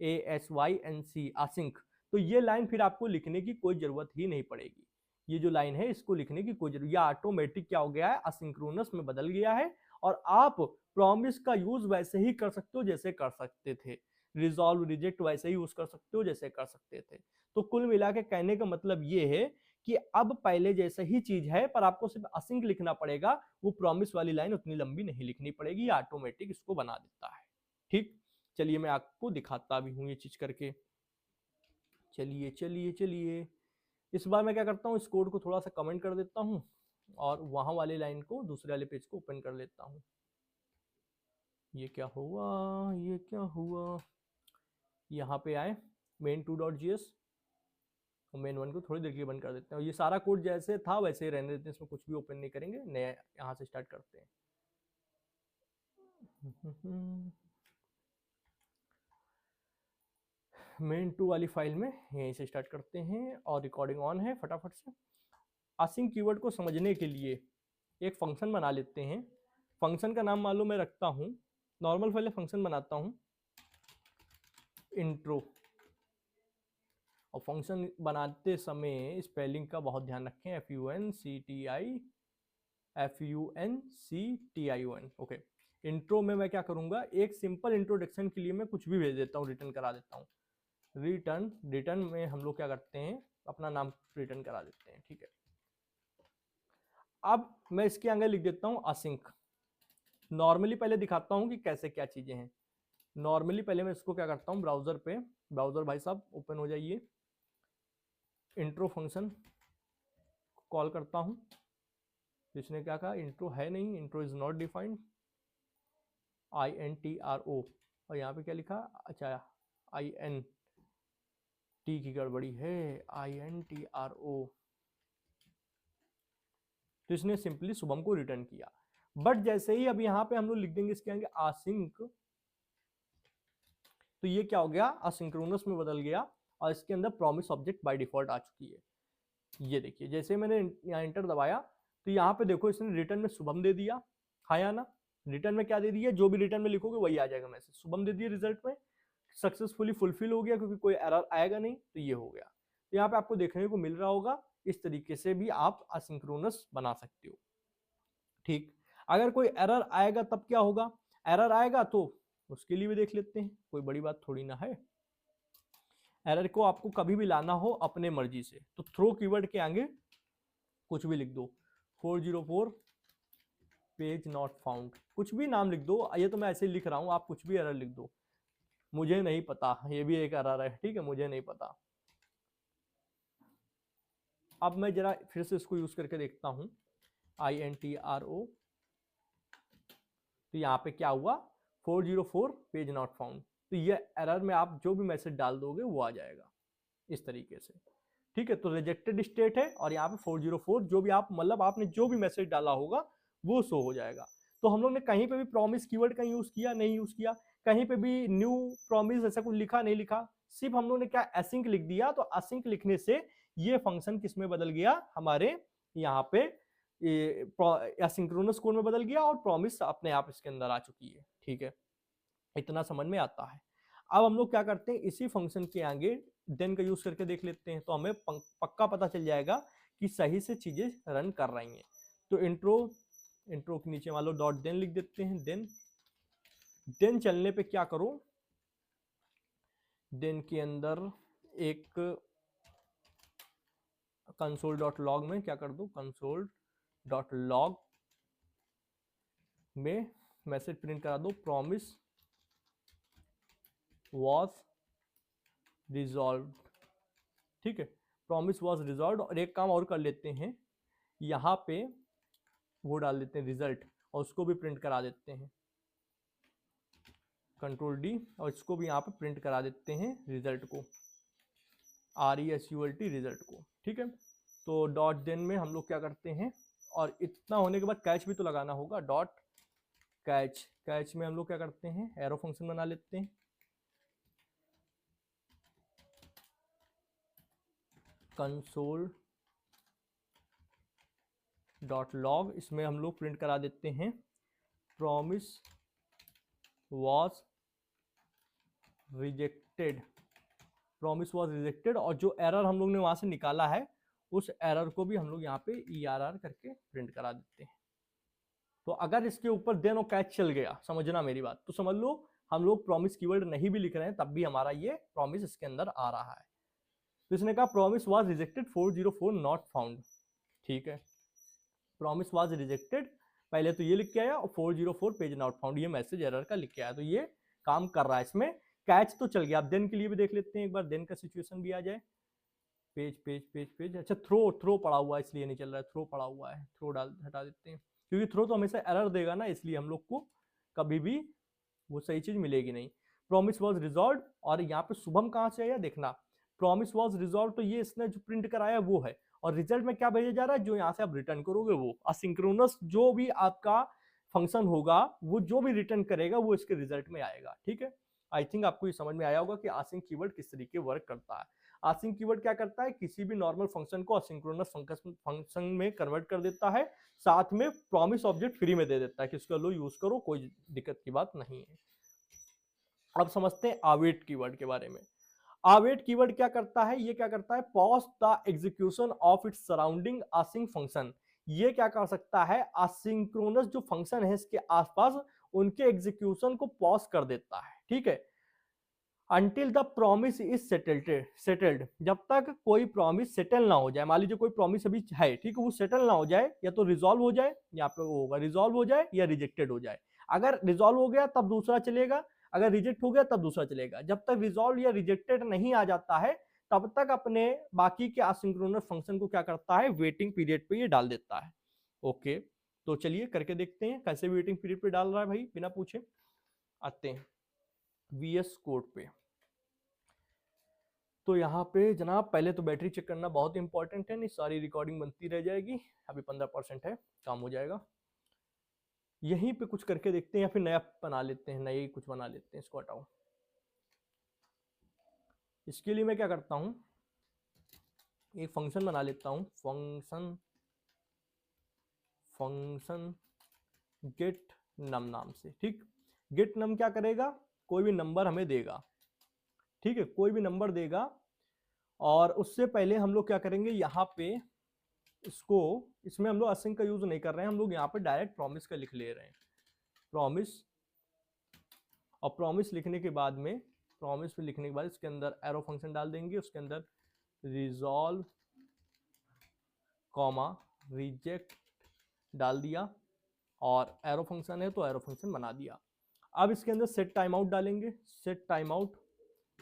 ASYNC, आसिंक, तो ये लाइन फिर आपको लिखने की कोई जरूरत ही नहीं पड़ेगी। ये जो लाइन है इसको लिखने की कोई जरूरत, या ऑटोमेटिक क्या हो गया है, असिंक्रोनस में बदल गया है, और आप प्रॉमिस का यूज वैसे ही कर सकते हो जैसे कर सकते थे, रिजॉल्व रिजेक्ट वैसे ही यूज कर सकते हो जैसे कर सकते थे। तो कुल मिला के कहने का मतलब ये है कि अब पहले जैसा ही चीज है, पर आपको सिर्फ असिंक लिखना पड़ेगा, वो प्रॉमिस वाली लाइन उतनी लंबी नहीं लिखनी पड़ेगी, ऑटोमेटिक इसको बना देता है, ठीक। चलिए मैं आपको दिखाता भी हूं ये चीज करके, चलिए चलिए चलिए। इस बार मैं क्या करता हूँ, इस कोड को थोड़ा सा कमेंट कर देता हूँ और वहां वाले लाइन को, दूसरे वाले पेज को ओपन कर लेता हूँ। ये क्या हुआ, ये क्या हुआ, यहाँ पे आए main2.js और main1 को थोड़ी देर के लिए बंद कर देते हैं, और ये सारा कोड जैसे था वैसे ही रहने देते हैं, इसमें कुछ भी ओपन नहीं करेंगे, नया यहाँ से स्टार्ट करते हैं। main2 वाली फाइल में यहीं से स्टार्ट करते हैं और रिकॉर्डिंग ऑन है फटाफट से। आसिंक कीवर्ड को समझने के लिए एक फंक्शन बना लेते हैं। फंक्शन का नाम मान लो मैं रखता हूँ, नॉर्मल पहले फंक्शन बनाता हूँ, इंट्रो। और फंक्शन बनाते समय स्पेलिंग का बहुत ध्यान रखें, FUNCTION। ओके, इंट्रो में मैं क्या करूंगा, एक सिंपल इंट्रोडक्शन के लिए मैं कुछ भी भेज देता हूँ, रिटर्न करा देता हूँ। रिटर्न में हम लोग क्या करते हैं, अपना नाम रिटर्न करा देते हैं। ठीक है, अब मैं इसके आगे लिख देता हूँ असिंक। नॉर्मली पहले दिखाता हूँ कि कैसे क्या चीजें हैं। नॉर्मली पहले मैं इसको क्या करता हूँ, ब्राउजर पे, ब्राउजर भाई साहब ओपन हो जाइए, इंट्रो फंक्शन कॉल करता हूँ। इसने क्या कहा, इंट्रो है नहीं, intro is not defined, INTRO। और यहाँ पे क्या लिखा, अच्छा IN टी की गड़बड़ी है, INTRO। तो इसने सिंपली शुभम को रिटर्न किया। बट जैसे ही अब यहाँ पे हम लोग लिख देंगे इसके आगे आसिंक, तो ये क्या हो गया, असिंक्रोनस में बदल गया और इसके अंदर प्रॉमिस ऑब्जेक्ट बाय डिफॉल्ट आ चुकी है। ये देखिए, जैसे मैंने यहाँ इंटर दबाया तो यहाँ पे देखो इसने रिटर्न में शुभम दे दिया, हाँ या ना। रिटर्न में क्या दे दिया, जो भी रिटर्न में लिखोगे वही आ जाएगा मैसेज, शुभम दे दिया रिजल्ट में, सक्सेसफुली फुलफिल हो गया क्योंकि कोई एरर आएगा नहीं, तो ये हो गया। तो यहाँ पे आपको देखने को मिल रहा होगा, इस तरीके से भी आप असिंक्रोनस बना सकते हो। ठीक, अगर कोई एरर आएगा तब क्या होगा, एरर आएगा तो उसके लिए भी देख लेते हैं, कोई बड़ी बात थोड़ी ना है। एरर को आपको कभी भी लाना हो अपने मर्जी से, तो थ्रो कीवर्ड के आगे कुछ भी लिख दो, 404 पेज नॉट फाउंड, कुछ भी नाम लिख दो। ये तो मैं ऐसे ही लिख रहा हूं, आप कुछ भी एरर लिख दो, मुझे नहीं पता, ये भी एक एरर है, ठीक है, मुझे नहीं पता। अब मैं जरा फिर से इसको यूज करके देखता हूं, INTRO। तो यहाँ पे क्या हुआ, 404 पेज नॉट फाउंड। तो ये एरर में आप जो भी मैसेज डाल दोगे वो आ जाएगा इस तरीके से। ठीक है, तो रिजेक्टेड स्टेट है और यहाँ पे 404 जो भी आप मतलब आपने जो भी मैसेज डाला होगा वो शो हो जाएगा। तो हम लोग ने कहीं पे भी प्रॉमिस कीवर्ड का यूज किया नहीं, यूज किया कहीं पे भी न्यू प्रॉमिस ऐसा कुछ लिखा नहीं लिखा, सिर्फ हम लोग ने क्या एसिंक लिख दिया। तो एसिंक लिखने से ये फंक्शन किस में बदल गया, हमारे यहाँ पे एसिंक्रोनस कोड में बदल गया और प्रॉमिस अपने आप इसके अंदर आ चुकी है। ठीक है, इतना समझ में आता है। अब हम लोग क्या करते हैं, इसी फंक्शन के आगे देन का यूज करके देख लेते हैं, तो हमें पक्का पता चल जाएगा कि सही से चीजें रन कर रही हैं। तो इंट्रो के नीचे मान लो डॉट देन लिख देते हैं। देन चलने पे क्या करो, देन के अंदर एक कंसोल डॉट लॉग में क्या कर दो, कंसोल डॉट लॉग में मैसेज प्रिंट करा दो, प्रॉमिस वॉज रिजॉल्व। ठीक है, प्रॉमिस वॉज रिजॉल्व। और एक काम और कर लेते हैं, यहाँ पे वो डाल देते हैं रिजल्ट और उसको भी प्रिंट करा देते हैं, कंट्रोल D, और इसको भी यहाँ पे प्रिंट करा देते हैं रिजल्ट को, RESULT रिजल्ट को। ठीक है, तो डॉट देन में हम लोग क्या करते हैं, और इतना होने के बाद कैच भी तो लगाना होगा, डॉट कैच। कैच में हम लोग क्या करते हैं, एरो फंक्शन बना लेते हैं, कंसोल डॉट लॉग, इसमें हम लोग प्रिंट करा देते हैं promise was rejected, promise was rejected. और जो एरर हम लोग ने वहां से निकाला है उस एरर को भी हम लोग यहाँ पे ERR करके प्रिंट करा देते हैं। तो अगर इसके ऊपर देन और कैच चल गया, समझना मेरी बात, तो समझ लो हम लोग प्रॉमिस कीवर्ड नहीं भी लिख रहे हैं तब भी हमारा ये प्रॉमिस इसके अंदर आ रहा है। तो इसने कहा promise was rejected 404 not found. ठीक है, प्रॉमिस वॉज रिजेक्टेड पहले तो ये लिख के आया और 404 पेज नॉट फाउंड ये मैसेज एरर का लिख के आया, तो ये काम कर रहा है। इसमें कैच तो चल गया। अब देन के लिए भी देख लेते हैं एक बार, देन का सिचुएशन भी आ जाए, पेज पेज पेज पेज। अच्छा, थ्रो पड़ा हुआ है इसलिए नहीं चल रहा है, थ्रो पड़ा हुआ है, थ्रो डाल हटा देते हैं, क्योंकि थ्रो तो हमेशा एरर देगा ना, इसलिए हम लोग को कभी भी वो सही चीज मिलेगी नहीं। प्रॉमिस वॉज रिजॉल्व, और यहाँ पे शुभम कहाँ से आया देखना, प्रॉमिस वॉज रिजॉल्व तो ये इसने जो प्रिंट कराया वो है, और रिजल्ट में क्या भेजा जा रहा है, जो यहाँ से आप रिटर्न करोगे वो असिंक्रोनस जो भी आपका फंक्शन होगा वो जो भी रिटर्न करेगा वो इसके रिजल्ट में आएगा। ठीक है, आई थिंक आपको ये समझ में आया होगा कि आसिंक कीवर्ड किस तरीके वर्क करता है। आसिंक कीवर्ड क्या करता है, किसी भी नॉर्मल फंक्शन को असिंक्रोनस फंक्शन में कन्वर्ट कर देता है, साथ में प्रॉमिस ऑब्जेक्ट फ्री में दे देता है कि इसका लो यूज करो, कोई दिक्कत की बात नहीं है। अब समझते हैं अवेट कीवर्ड के बारे में। अवेट कीवर्ड क्या करता है, ये क्या करता है, pause the execution of its surrounding async function. ये क्या कर सकता है, असिंक्रोनस जो फंक्शन है इसके आसपास उनके एग्जीक्यूशन को पॉज कर देता है, ठीक है। Until the promise is settled, जब तक कोई प्रॉमिस सेटल ना हो जाए। मान लीजिए कोई प्रॉमिस अभी है, ठीक है, वो सेटल ना हो जाए, या तो रिजॉल्व हो जाए, यहाँ पे वो होगा रिजॉल्व हो जाए, या रिजेक्टेड हो जाए। अगर रिजॉल्व हो गया तब दूसरा चलेगा, अगर रिजेक्ट हो गया तब दूसरा चलेगा। जब तक रिजॉल्व या रिजेक्टेड नहीं आ जाता है तब तक अपने बाकी के असिंक्रोनस फंक्शन को क्या करता है, वेटिंग पीरियड पे ये डाल देता है। ओके, तो चलिए करके देखते हैं कैसे वेटिंग पीरियड पे डाल रहा है भाई, बिना पूछे। आते हैं VS कोड पे। तो यहाँ पे जनाब पहले तो बैटरी चेक करना बहुत इंपॉर्टेंट है, नहीं सारी रिकॉर्डिंग बनती रह जाएगी। अभी 15% है, काम हो जाएगा। यहीं पे कुछ करके देखते हैं, या फिर नया बना लेते हैं, नया ही कुछ बना लेते हैं, इसको हटाओ। इसके लिए मैं क्या करता हूँ, एक फंक्शन बना लेता हूँ, फंक्शन गेट नम नाम से, ठीक। गेट नम क्या करेगा, कोई भी नंबर हमें देगा, ठीक है, कोई भी नंबर देगा। और उससे पहले हम लोग क्या करेंगे, यहाँ पे इसको, इसमें हम लोग असिंक का यूज नहीं कर रहे हैं, हम लोग यहाँ पे डायरेक्ट प्रॉमिस का लिख ले रहे हैं, प्रॉमिस। और प्रॉमिस लिखने के बाद में, प्रॉमिस पे लिखने के बाद इसके अंदर एरो फंक्शन डाल देंगे, उसके अंदर रिजॉल्व कॉमा रिजेक्ट डाल दिया, और एरो फंक्शन है तो एरो फंक्शन बना दिया। अब इसके अंदर सेट टाइम आउट डालेंगे, set time out.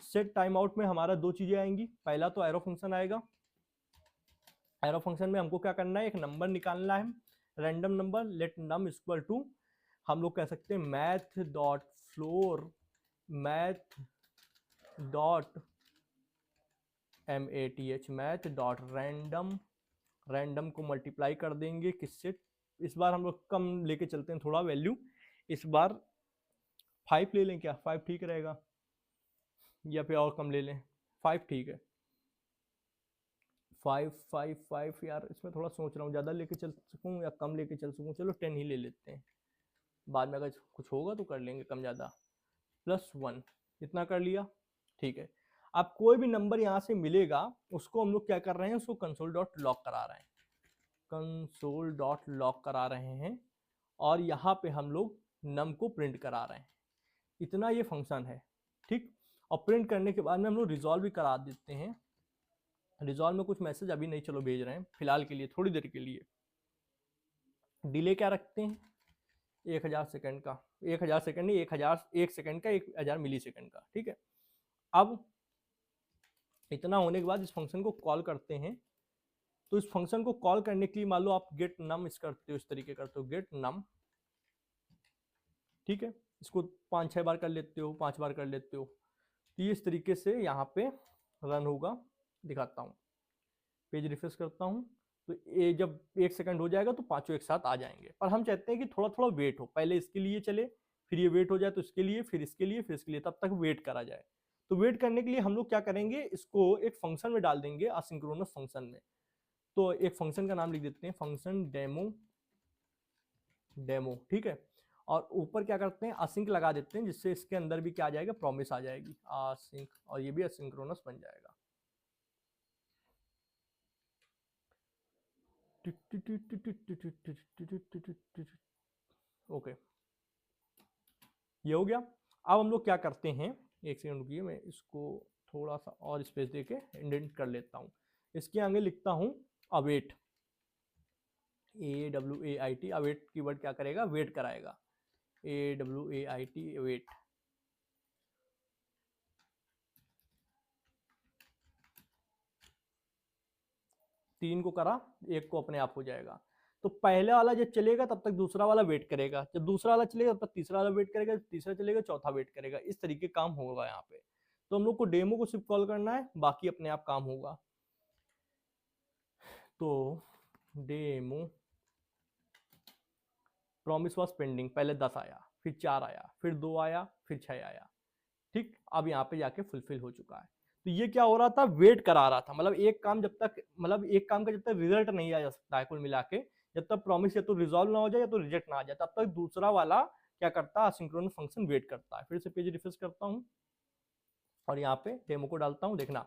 Set time out में हमारा दो चीजें आएंगी, पहला तो एरो फंक्शन आएगा। एरो फंक्शन में हमको क्या करना है, एक नंबर निकालना है, random number, let num equal to, हम लोग कह सकते हैं math dot floor, math dot MATH, math dot random, random को मल्टीप्लाई कर देंगे किससे, इस बार हम लोग कम लेके चलते हैं थोड़ा वैल्यू, इस बार 5 ले लें क्या, 5 ठीक रहेगा, या फिर और कम ले लें, 5 ठीक है। 5 यार, इसमें थोड़ा सोच रहा हूँ ज़्यादा लेके चल सकूँ या कम लेके चल सकूँ, चलो 10 ही ले लेते हैं, बाद में अगर कुछ होगा तो कर लेंगे कम ज़्यादा। +1 इतना कर लिया, ठीक है। अब कोई भी नंबर यहाँ से मिलेगा उसको हम लोग क्या कर रहे हैं, उसको कंसोल डॉट लॉग करा रहे हैं, कंसोल डॉट लॉग करा रहे हैं, और यहाँ पे हम लोग नम को प्रिंट करा रहे हैं। इतना ये फंक्शन है, ठीक। और प्रिंट करने के बाद में हम लोग रिजॉल्व भी करा देते हैं। रिजॉल्व में कुछ मैसेज अभी नहीं चलो भेज रहे हैं, फिलहाल के लिए थोड़ी देर के लिए। डिले क्या रखते हैं, 1000 सेकंड का, 1000 सेकंड नहीं, 1 सेकंड का, 1000 मिली सेकंड का, ठीक है। अब इतना होने के बाद इस फंक्शन को कॉल करते हैं। तो इस फंक्शन को कॉल करने के लिए मान लो आप गेट नम इस करते हो, इस तरीके करते हो, गेट नम, ठीक है। इसको 5-6 बार कर लेते हो, 5 बार कर लेते हो, तो ये इस तरीके से यहाँ पे रन होगा। दिखाता हूँ, पेज रिफ्रेश करता हूँ, तो ये जब 1 सेकंड हो जाएगा तो पांचों एक साथ आ जाएंगे। पर हम चाहते हैं कि थोड़ा थोड़ा वेट हो, पहले इसके लिए चले, फिर ये वेट हो जाए तो इसके लिए, फिर इसके लिए, फिर इसके लिए, तब तक वेट करा जाए। तो वेट करने के लिए हम लोग क्या करेंगे, इसको एक फंक्शन में डाल देंगे, असिंक्रोनस फंक्शन में। तो एक फंक्शन का नाम लिख देते हैं, फंक्शन डेमो, ठीक है। और ऊपर क्या करते हैं, असिंक लगा देते हैं, जिससे इसके अंदर भी क्या आ जाएगा, प्रॉमिस आ जाएगी, असिंक, और ये भी असिंक्रोनस बन जाएगा। ओके, ये हो गया। अब हम लोग क्या करते हैं, एक सेकंड रुकिए, मैं इसको थोड़ा सा और स्पेस देके इंडेंट कर लेता हूँ। इसके आगे लिखता हूँ अवेट, AWAIT, अवेट कीवर्ड क्या करेगा, वेट कराएगा, AWAIT वेट। तीन को करा, एक को अपने आप हो जाएगा। तो पहले वाला जब चलेगा तब तक दूसरा वाला वेट करेगा, जब दूसरा वाला चलेगा तब तक तीसरा वाला वेट करेगा, जब तीसरा चलेगा चौथा वेट करेगा, इस तरीके काम होगा यहाँ पे। तो हम लोग को डेमो को सिर्फ कॉल करना है, बाकी अपने आप काम होगा। तो डेमो प्रॉमिस वाज पेंडिंग, पहले 10 आया, फिर 4 आया, फिर 2 आया, फिर 6 आया, ठीक। अब यहाँ पे जाके फुलफिल हो चुका है। तो ये क्या हो रहा था, वेट करा रहा था, मतलब एक काम जब तक, मतलब एक काम का जब तक रिजल्ट नहीं आ जा सकता है कुल मिला के, जब तक प्रॉमिस या तो रिजॉल्व ना हो जाए या तो रिजेक्ट ना आ जाए, तब तक दूसरा वाला क्या करता है, असिंक्रोनस फंक्शन वेट करता है। फिर से पेज रिफ्रेश करता हूँ और यहाँ पे डेमो को डालता हूँ। देखना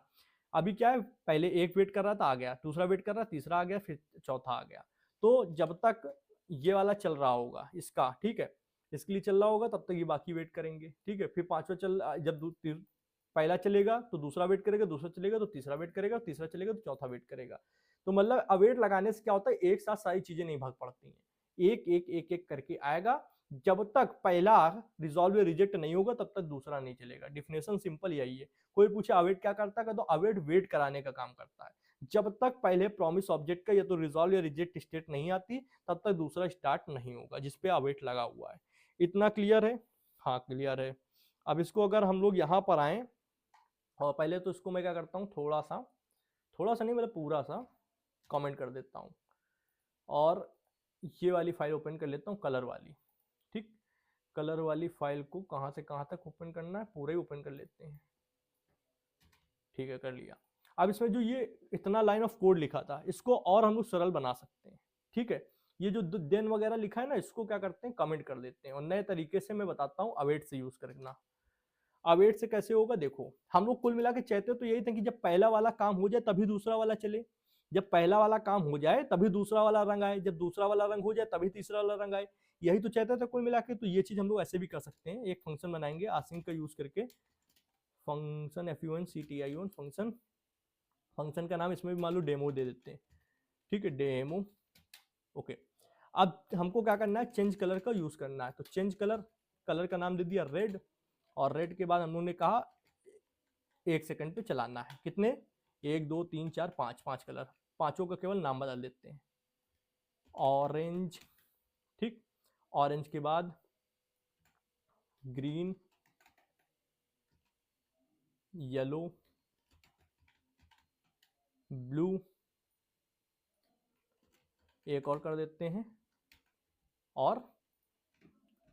अभी क्या है, पहले एक वेट कर रहा था, आ गया, दूसरा वेट कर रहा, तीसरा आ गया, फिर चौथा आ गया। तो जब तक ये वाला चल रहा होगा इसका, ठीक है, इसके लिए चल रहा होगा, तब तक ये बाकी वेट करेंगे, ठीक है। फिर पांचवा जब पहला चलेगा तो दूसरा वेट करेगा, दूसरा चलेगा तो तीसरा वेट करेगा, तीसरा चलेगा तो चौथा वेट करेगा। तो मतलब अवेट लगाने से क्या होता है, एक साथ सारी चीजें नहीं भाग पड़ती हैं, एक एक एक एक करके आएगा। जब तक पहला रिजॉल्व या रिजेक्ट नहीं होगा तब तक दूसरा नहीं चलेगा। डिफिनेशन सिंपल यही है। कोई पूछे अवेट क्या करता है, तो अवेट वेट कराने का काम करता है। जब तक पहले प्रॉमिस ऑब्जेक्ट का या तो रिजॉल्व या रिजेक्ट स्टेट नहीं आती तब तक दूसरा स्टार्ट नहीं होगा जिसपे अवेट लगा हुआ है। इतना क्लियर है? हाँ क्लियर है। अब इसको अगर हम लोग यहाँ पर आए और पहले तो इसको मैं क्या करता हूँ, थोड़ा सा नहीं मतलब पूरा सा कमेंट कर देता हूँ और ये वाली फाइल ओपन कर लेता हूँ, कलर वाली। ठीक, कलर वाली फाइल को कहाँ से कहाँ तक ओपन करना है, पूरा ही ओपन कर लेते हैं। ठीक है, कर लिया। अब इसमें जो ये इतना लाइन ऑफ कोड लिखा था इसको और हम लोग सरल बना सकते हैं। ठीक है, ये जो देन वगैरह लिखा है ना, इसको क्या करते हैं, कमेंट कर देते हैं और नए तरीके से मैं बताता हूँ अवेट से यूज करना। अवेट से कैसे होगा, देखो हम लोग कुल मिला के चाहते तो यही था कि जब पहला वाला काम हो जाए तभी दूसरा वाला चले, जब पहला वाला काम हो जाए तभी दूसरा वाला रंग आए, जब दूसरा वाला रंग हो जाए तभी तीसरा वाला रंग आए। यही तो चाहते थे कुल मिला के। तो ये चीज हम लोग ऐसे भी कर सकते हैं, एक फंक्शन बनाएंगे आसिंक का यूज करके, फंक्शन FUNCTION फंक्शन। फंक्शन का नाम इसमें भी मान लो डेमो दे देते हैं। ठीक है, डेमो। ओके, अब हमको क्या करना है, चेंज कलर का यूज करना है। तो चेंज कलर, कलर का नाम दे दिया रेड, और रेड के बाद हम लोगों ने कहा 1 सेकंड पे चलाना है। कितने, 1 2 3 4 5, 5 कलर, पांचों का केवल नाम बदल देते हैं। ऑरेंज, ठीक, ऑरेंज के बाद ग्रीन, येलो, ब्लू, एक और कर देते हैं, और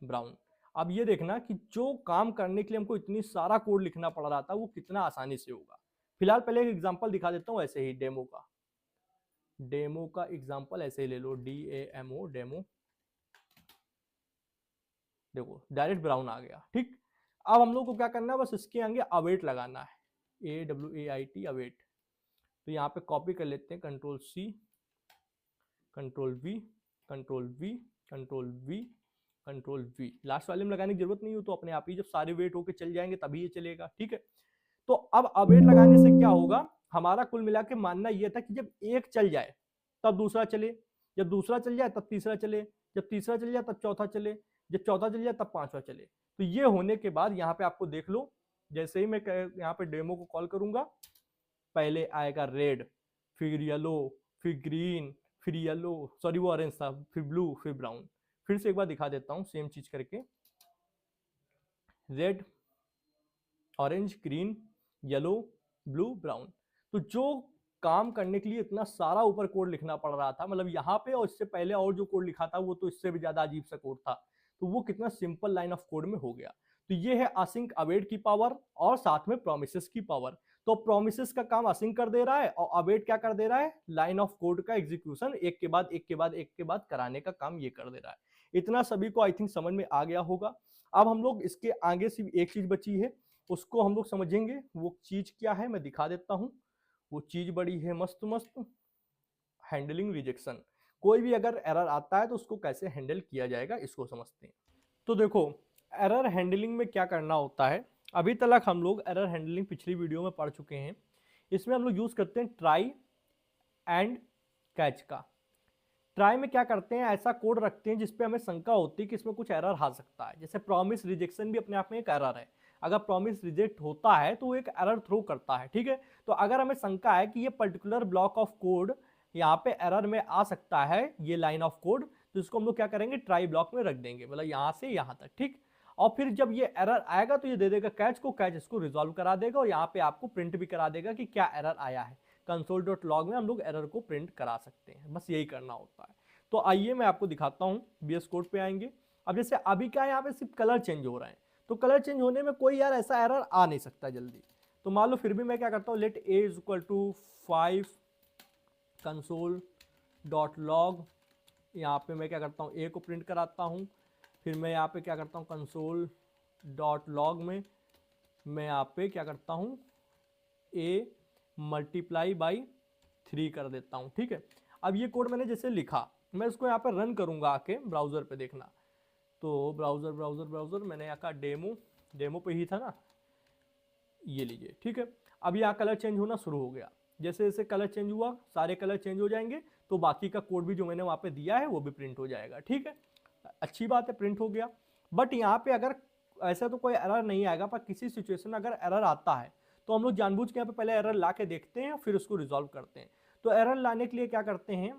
ब्राउन। अब ये देखना कि जो काम करने के लिए हमको इतनी सारा कोड लिखना पड़ रहा था वो कितना आसानी से होगा। फिलहाल पहले एक एग्जांपल दिखा देता हूँ ऐसे ही डेमो का। डेमो का एग्जांपल ऐसे ही ले लो, DAMO, डेमो। देखो डायरेक्ट ब्राउन आ गया। ठीक, अब हम लोग को क्या करना है, बस इसके आगे अवेट लगाना है, AWAIT अवेट। तो यहाँ पे कॉपी कर लेते हैं, Ctrl+C, Ctrl+V, Ctrl+V, Ctrl+V, Ctrl+V। Last वाले में लगाने की जरूरत नहीं हो, तो अपने आप ही जब सारे वेट होके चल जाएंगे तभी ये चलेगा। ठीक है, तो अब अवेट लगाने से क्या होगा, हमारा कुल मिला के मानना यह था कि जब एक चल जाए तब दूसरा चले, जब दूसरा चल जाए तब तीसरा चले, जब तीसरा चल जाए तब चौथा चले, जब चौथा चल जाए तब पांचवा चले। तो ये होने के बाद यहाँ पे आपको देख लो, जैसे ही मैं यहाँ पे डेमो को कॉल करूंगा, पहले आएगा रेड, फिर येलो, फिर ग्रीन, फिर येलो, सॉरी वो ऑरेंज था, फिर ब्लू, फिर ब्राउन। फिर से एक बार दिखा देता हूँ सेम चीज करके, red, orange, green, yellow, blue, brown. तो जो काम करने के लिए इतना सारा ऊपर कोड लिखना पड़ रहा था, मतलब यहाँ पे और इससे पहले और जो कोड लिखा था वो तो इससे भी ज्यादा अजीब सा कोड था, तो वो कितना सिंपल लाइन ऑफ कोड में हो गया। तो ये है असिंक अवेट की पावर और साथ में प्रोमिसेस की पावर। तो प्रोमिसेस का काम असिंक कर दे रहा है और अवेट क्या कर दे रहा है, लाइन ऑफ कोड का एग्जीक्यूशन एक के बाद एक के बाद एक के बाद कराने का काम ये कर दे रहा है। इतना सभी को आई थिंक समझ में आ गया होगा। अब हम लोग इसके आगे सिर्फ एक चीज बची है, उसको हम लोग समझेंगे। वो चीज क्या है मैं दिखा देता हूं। वो चीज बड़ी है मस्त मस्त, हैंडलिंग रिजेक्शन। कोई भी अगर एरर आता है तो उसको कैसे हैंडल किया जाएगा इसको समझते हैं। तो देखो एरर हैंडलिंग में क्या करना होता है, अभी तक हम लोग एरर हैंडलिंग पिछली वीडियो में पढ़ चुके हैं। इसमें हम लोग यूज करते हैं ट्राई एंड कैच का। ट्राई में क्या करते हैं, ऐसा कोड रखते हैं जिसपे हमें शंका होती है कि इसमें कुछ एरर आ सकता है। जैसे प्रॉमिस रिजेक्शन भी अपने आप में एक एरर है, अगर प्रॉमिस रिजेक्ट होता है तो वो एक एरर थ्रो करता है। ठीक है, तो अगर हमें शंका है कि ये पर्टिकुलर ब्लॉक ऑफ कोड यहाँ पे एरर में आ सकता है, ये लाइन ऑफ कोड, तो इसको हम लोग क्या करेंगे, ट्राई ब्लॉक में रख देंगे, मतलब यहाँ से यहाँ तक। ठीक, और फिर जब ये एरर आएगा तो ये दे देगा कैच को, कैच इसको रिजॉल्व करा देगा और यहाँ पे आपको प्रिंट भी करा देगा कि क्या एरर आया है। console.log में हम लोग एरर को प्रिंट करा सकते हैं, बस यही करना होता है। तो आइए मैं आपको दिखाता हूँ, BS कोड पे आएंगे। अब जैसे अभी क्या है, यहाँ पे सिर्फ कलर चेंज हो रहे हैं, तो कलर चेंज होने में कोई यार ऐसा एरर आ नहीं सकता जल्दी। तो मान लो फिर भी मैं क्या करता हूँ, लेट a = 5 console.log, यहाँ पे मैं क्या करता हूँ, a को प्रिंट कराता हूँ, फिर मैं यहाँ पे क्या करता हूँ, कंसोल डॉट लॉग में मैं यहाँ पे क्या करता हूँ, ए मल्टीप्लाई बाई 3 कर देता हूँ। ठीक है, अब ये कोड मैंने जैसे लिखा, मैं इसको यहाँ पे रन करूँगा आके ब्राउज़र पे, देखना। तो ब्राउज़र ब्राउज़र ब्राउज़र मैंने यहाँ का डेमो पे ही था ना, ये लीजिए। ठीक है, अब यहाँ कलर चेंज होना शुरू हो गया। जैसे जैसे कलर चेंज हुआ, सारे कलर चेंज हो जाएंगे, तो बाकी का कोड भी जो मैंने वहाँ पे दिया है वो भी प्रिंट हो जाएगा। ठीक है, अच्छी बात है, प्रिंट हो गया। बट यहाँ पे अगर ऐसा तो कोई एरर नहीं आएगा, पर किसी सिचुएशन में अगर एरर आता है तो हम लोग जानबूझ के यहाँ पे पहले एरर ला के देखते हैं, फिर उसको रिजॉल्व करते हैं। तो एरर लाने के लिए क्या करते हैं,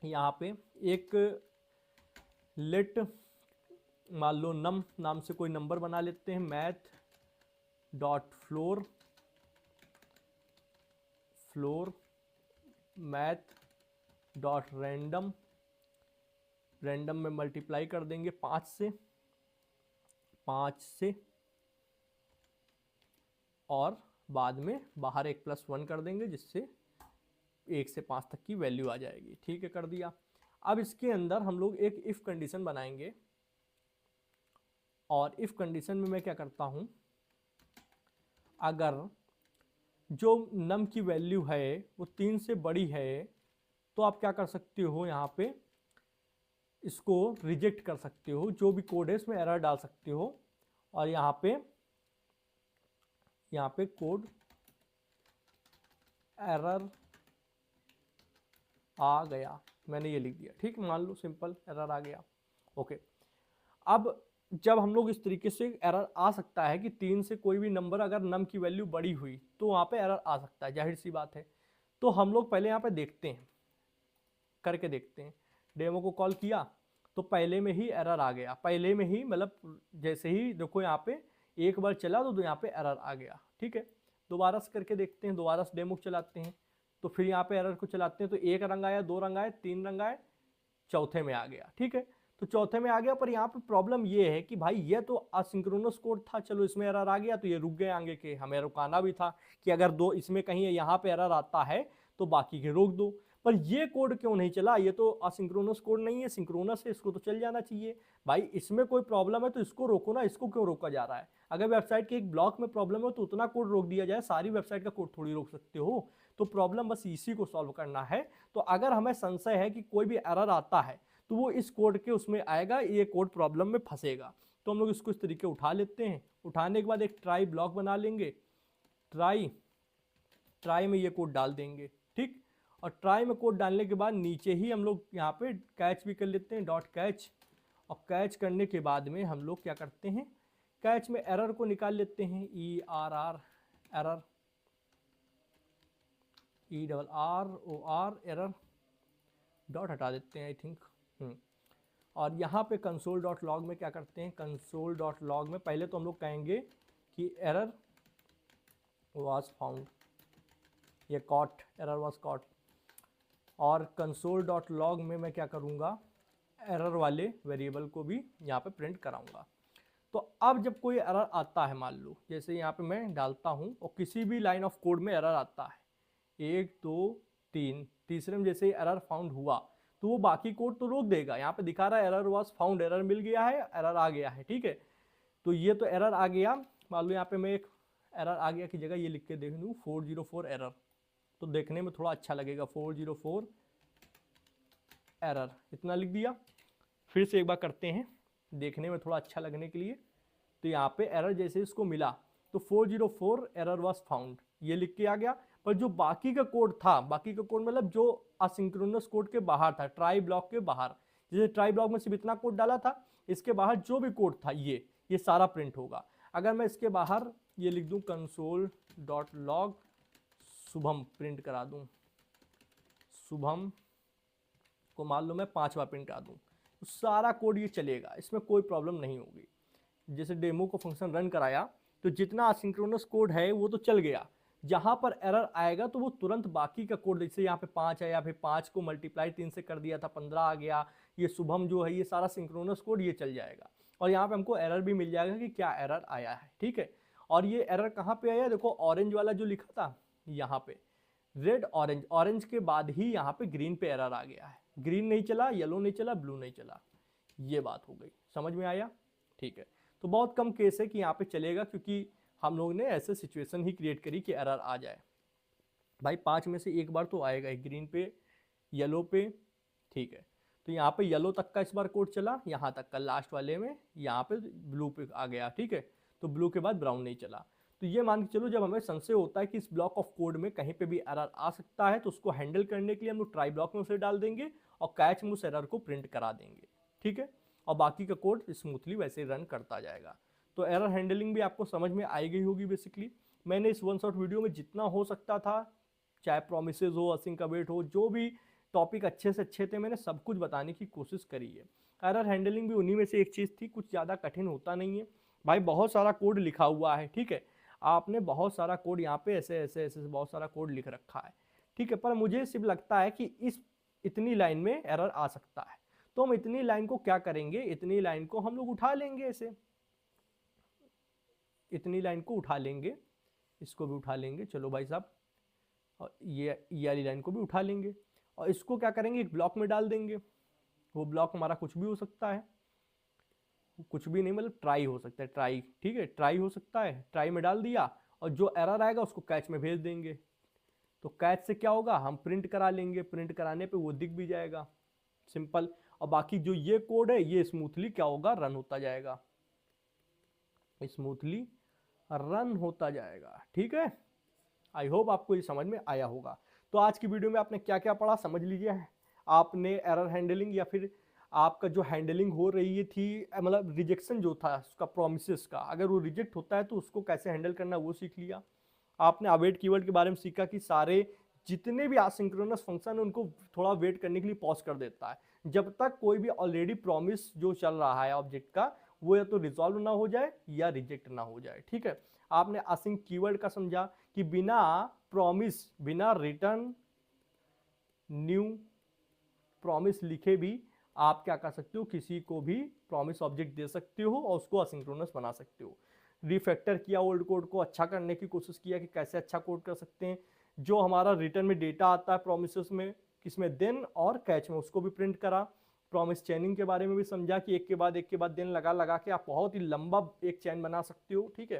यहाँ पे एक लेट मान लो नम नाम से कोई नंबर बना लेते हैं, math dot floor math dot random में मल्टीप्लाई कर देंगे 5 से, और बाद में बाहर एक +1 कर देंगे, जिससे 1 से 5 तक की वैल्यू आ जाएगी। ठीक है, कर दिया। अब इसके अंदर हम लोग एक इफ कंडीशन बनाएंगे, और इफ कंडीशन में मैं क्या करता हूं, अगर जो नम की वैल्यू है वो 3 से बड़ी है, तो आप क्या कर सकते हो, यहाँ पे इसको रिजेक्ट कर सकते हो, जो भी कोड है इसमें एरर डाल सकते हो। और यहाँ पे कोड एरर आ गया, मैंने ये लिख दिया। ठीक, मान लो सिंपल एरर आ गया। ओके, अब जब हम लोग इस तरीके से एरर आ सकता है कि 3 से कोई भी नंबर अगर नम की वैल्यू बड़ी हुई तो वहाँ पे एरर आ सकता है, जाहिर सी बात है। तो हम लोग पहले यहाँ पे देखते हैं, करके देखते हैं। डेमो को कॉल किया तो पहले में ही एरर आ गया, पहले में ही, मतलब जैसे ही देखो यहाँ पे एक बार चला तो यहाँ पे एरर आ गया। ठीक है, दोबारा से करके देखते हैं, दोबारा से डेमो चलाते हैं, तो फिर यहाँ पे एरर को चलाते हैं, तो 1 रंग आया, 2 रंग आए, 3 रंग आए, चौथे में आ गया। ठीक है, तो चौथे में आ गया, पर यहाँ पे प्रॉब्लम ये है कि भाई ये तो असिंक्रोनस कोड था, चलो इसमें एरर आ गया तो ये रुक गए आगे के, हमें रुकाना भी था कि अगर दो इसमें कहीं यहाँ पे एरर आता है तो बाकी के रोक दो। पर ये कोड क्यों नहीं चला, ये तो असिंक्रोनस कोड नहीं है, सिंक्रोनस है, इसको तो चल जाना चाहिए। भाई इसमें कोई प्रॉब्लम है तो इसको रोको ना, इसको क्यों रोका जा रहा है। अगर वेबसाइट के एक ब्लॉक में प्रॉब्लम हो तो उतना कोड रोक दिया जाए, सारी वेबसाइट का कोड थोड़ी रोक सकते हो। तो प्रॉब्लम बस इसी को सॉल्व करना है। तो अगर हमें संशय है कि कोई भी एरर आता है तो वो इस कोड के उसमें आएगा, ये कोड प्रॉब्लम में फंसेगा। तो हम लोग इसको इस तरीके उठा लेते हैं। उठाने के बाद एक ट्राई ब्लॉक बना लेंगे, ट्राई में ये कोड डाल देंगे। ठीक, और ट्राई में कोड डालने के बाद नीचे ही हम लोग यहाँ पे कैच भी कर लेते हैं, डॉट कैच। और कैच करने के बाद में हम लोग क्या करते हैं, कैच में एरर को निकाल लेते हैं, एरर एरर डॉट हटा देते हैं, आई थिंक। और यहाँ पे कंसोल डॉट लॉग में क्या करते हैं, कंसोल डॉट लॉग में पहले तो हम लोग कहेंगे कि एरर वाज फाउंड, ये कॉट, एरर वाज कॉट। और कंसोल डॉट लॉग में मैं क्या करूँगा, एरर वाले वेरिएबल को भी यहाँ पे प्रिंट कराऊंगा। तो अब जब कोई एरर आता है, मान लो जैसे यहाँ पे मैं डालता हूँ और किसी भी लाइन ऑफ कोड में एरर आता है, 1 2 3, तीसरे में जैसे एरर फाउंड हुआ तो वो बाकी कोड तो रोक देगा। यहाँ पे दिखा रहा है एरर वाज फाउंड, एरर मिल गया है, एरर आ गया है। ठीक है, तो ये तो एरर आ गया। मान लो यहाँ पे मैं एक एरर आ गया की जगह ये लिख के देख दूँ 404 एरर, तो देखने में थोड़ा अच्छा लगेगा, 404 एरर, इतना लिख दिया। फिर से एक बार करते हैं देखने में थोड़ा अच्छा लगने के लिए। तो यहाँ पे एरर जैसे इसको मिला तो 404 एरर वाज फाउंड ये लिख के आ गया। पर जो बाकी का कोड था, बाकी का कोड मतलब जो असिंक्रोनस कोड के बाहर था, ट्राई ब्लॉक के बाहर, जैसे ट्राई ब्लॉक में सिर्फ इतना कोड डाला था, इसके बाहर जो भी कोड था ये सारा प्रिंट होगा। अगर मैं इसके बाहर ये लिख दूं console dot log Shubham print करा दूं, शुभम को मान लो मैं 5 बार प्रिंट करा दूं, तो सारा कोड ये चलेगा, इसमें कोई प्रॉब्लम नहीं होगी। जैसे डेमो को फंक्शन रन कराया तो जितना असिंक्रोनस कोड है वो तो चल गया, जहां पर एरर आएगा तो वो तुरंत बाकी का कोड, जैसे यहाँ पे 5 आया, फिर 5 को मल्टीप्लाई 3 से कर दिया था 15 आ गया, ये शुभम जो है ये सारा सिंक्रोनस कोड ये चल जाएगा। और यहाँ पे हमको एरर भी मिल जाएगा कि क्या एरर आया है। ठीक है, और ये एरर कहाँ पे आया, देखो ऑरेंज वाला जो लिखा था यहाँ पे, रेड ऑरेंज, ऑरेंज के बाद ही यहाँ पे ग्रीन पे एरर आ गया है। ग्रीन नहीं चला, येलो नहीं चला, ब्लू नहीं चला, ये बात हो गई, समझ में आया? ठीक है, तो बहुत कम केस है कि यहाँ पे चलेगा, क्योंकि हम लोग ने ऐसे सिचुएशन ही क्रिएट करी कि एरर आ जाए। भाई 5 में से एक बार तो आएगा ही, ग्रीन पे, येलो पे, ठीक है। तो यहाँ पे येलो तक का इस बार कोड चला, यहाँ तक का लास्ट वाले में, यहाँ पे ब्लू पे आ गया, ठीक है। तो ब्लू के बाद ब्राउन नहीं चला। तो ये मान के चलो, जब हमें संशय होता है कि इस ब्लॉक ऑफ कोड में कहीं पे भी एरर आ सकता है, तो उसको हैंडल करने के लिए हम लोग ट्राई ब्लॉक में उसे डाल देंगे और कैच में उस एरर को प्रिंट करा देंगे, ठीक है। और बाकी का कोड स्मूथली वैसे ही रन करता जाएगा। तो एरर हैंडलिंग भी आपको समझ में आई गई होगी बेसिकली। मैंने इस वन शॉट वीडियो में जितना हो सकता था, चाहे प्रोमिसेस हो, असिंक अवेट हो, जो भी टॉपिक अच्छे से अच्छे थे, मैंने सब कुछ बताने की कोशिश करी है। एरर हैंडलिंग भी उन्हीं में से एक चीज़ थी, कुछ ज़्यादा कठिन होता नहीं है भाई। बहुत सारा कोड लिखा हुआ है, ठीक है। आपने बहुत सारा कोड यहाँ पे ऐसे ऐसे ऐसे बहुत सारा कोड लिख रखा है, ठीक है। पर मुझे सिर्फ लगता है कि इस इतनी लाइन में एरर आ सकता है, तो हम इतनी लाइन को क्या करेंगे, इतनी लाइन को हम लोग उठा लेंगे, ऐसे इतनी लाइन को उठा लेंगे, इसको भी उठा लेंगे, चलो भाई साहब, और ये वाली लाइन को भी उठा लेंगे, और इसको क्या करेंगे, एक ब्लॉक में डाल देंगे। वो ब्लॉक हमारा कुछ भी हो सकता है, कुछ भी नहीं, मतलब ट्राई हो सकता है, ट्राई, ठीक है, ट्राई हो सकता है। ट्राई में डाल दिया, और जो एरर आएगा उसको कैच में भेज देंगे। तो कैच से क्या होगा, हम प्रिंट करा लेंगे, प्रिंट कराने पे वो दिख भी जाएगा, सिंपल। और बाकी जो ये कोड है, ये स्मूथली क्या होगा, रन होता जाएगा, स्मूथली रन होता जाएगा, ठीक है। आई होप आपको ये समझ में आया होगा। तो आज की वीडियो में आपने क्या क्या पढ़ा समझ लीजिए। आपने एरर हैंडलिंग या फिर आपका जो हैंडलिंग हो रही थी, मतलब रिजेक्शन जो था उसका, प्रोमिसेस का, अगर वो रिजेक्ट होता है तो उसको कैसे हैंडल करना वो सीख लिया। आपने अवेट कीवर्ड के बारे में सीखा कि सारे जितने भी एसिंक्रोनस फंक्शन है उनको थोड़ा वेट करने के लिए पॉज कर देता है, जब तक कोई भी ऑलरेडी प्रॉमिस जो चल रहा है ऑब्जेक्ट का, वो या तो रिजॉल्व ना हो जाए या रिजेक्ट ना हो जाए, ठीक है। आपने असिंक कीवर्ड का समझा कि बिना प्रॉमिस, बिना रिटर्न न्यू प्रॉमिस लिखे भी आप क्या कर सकते हो, किसी को भी प्रॉमिस ऑब्जेक्ट दे सकते हो और उसको असिंक्रोनस बना सकते हो। रिफैक्टर किया, ओल्ड कोड को अच्छा करने की कोशिश किया कि कैसे अच्छा कोड कर सकते हैं। जो हमारा रिटर्न में डेटा आता है प्रोमिसेस में, किसमें, देन और कैच में, उसको भी प्रिंट करा। प्रॉमिस चैनिंग के बारे में भी समझा कि एक के बाद देन लगा लगा के आप बहुत ही लंबा एक चैन बना सकते हो, ठीक है।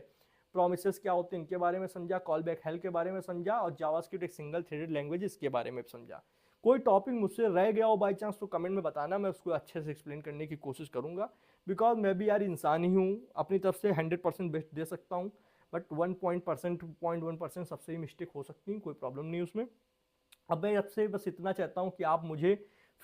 प्रोमिसेस क्या होते हैं इनके बारे में समझा, कॉल बैक हेल्प के बारे में समझा, और जावास्क्रिप्ट एक सिंगल थ्रेडेड लैंग्वेज इसके बारे में समझा। कोई टॉपिक मुझसे रह गया हो बाई चांस तो कमेंट में बताना, मैं उसको अच्छे से एक्सप्लेन करने की कोशिश करूंगा। बिकॉज मैं भी यार इंसान ही हूँ, अपनी तरफ से 100% बेस्ट दे सकता हूँ, बट 1% सबसे ही मिस्टेक हो सकती है, कोई प्रॉब्लम नहीं उसमें। अब मैं आपसे बस इतना चाहता हूँ कि आप मुझे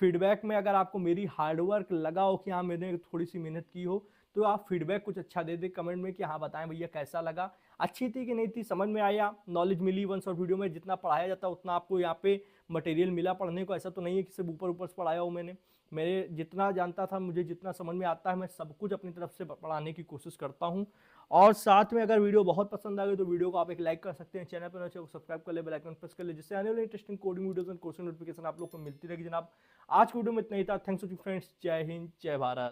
फीडबैक में, अगर आपको मेरी हार्डवर्क लगा हो कि हाँ मैंने थोड़ी सी मेहनत की हो, तो आप फीडबैक कुछ अच्छा दे दे कमेंट में कि हाँ बताएं भैया कैसा लगा, अच्छी थी कि नहीं थी, समझ में आया, नॉलेज मिली। वन शॉट वीडियो में जितना पढ़ाया जाता है उतना आपको यहाँ पे मटेरियल मिला पढ़ने को, ऐसा तो नहीं है कि सिर्फ ऊपर ऊपर से पढ़ाया हो मैंने। मेरे जितना जानता था, मुझे जितना समझ में आता है, मैं सब कुछ अपनी तरफ से पढ़ाने की कोशिश करता हूँ। और साथ में अगर वीडियो बहुत पसंद आ गई तो वीडियो को आप एक लाइक कर सकते हैं, चैनल पर नए हो सब्सक्राइब कर ले, बेल आइकन प्रेस कर ले, जिससे आने वाले interesting coding videos and course notification आप लोग को मिलती रहेगी जनाब। आज की वीडियो में इतना ही था। थैंक्स टू फ्रेंड्स, जय हिंद, जय भारत।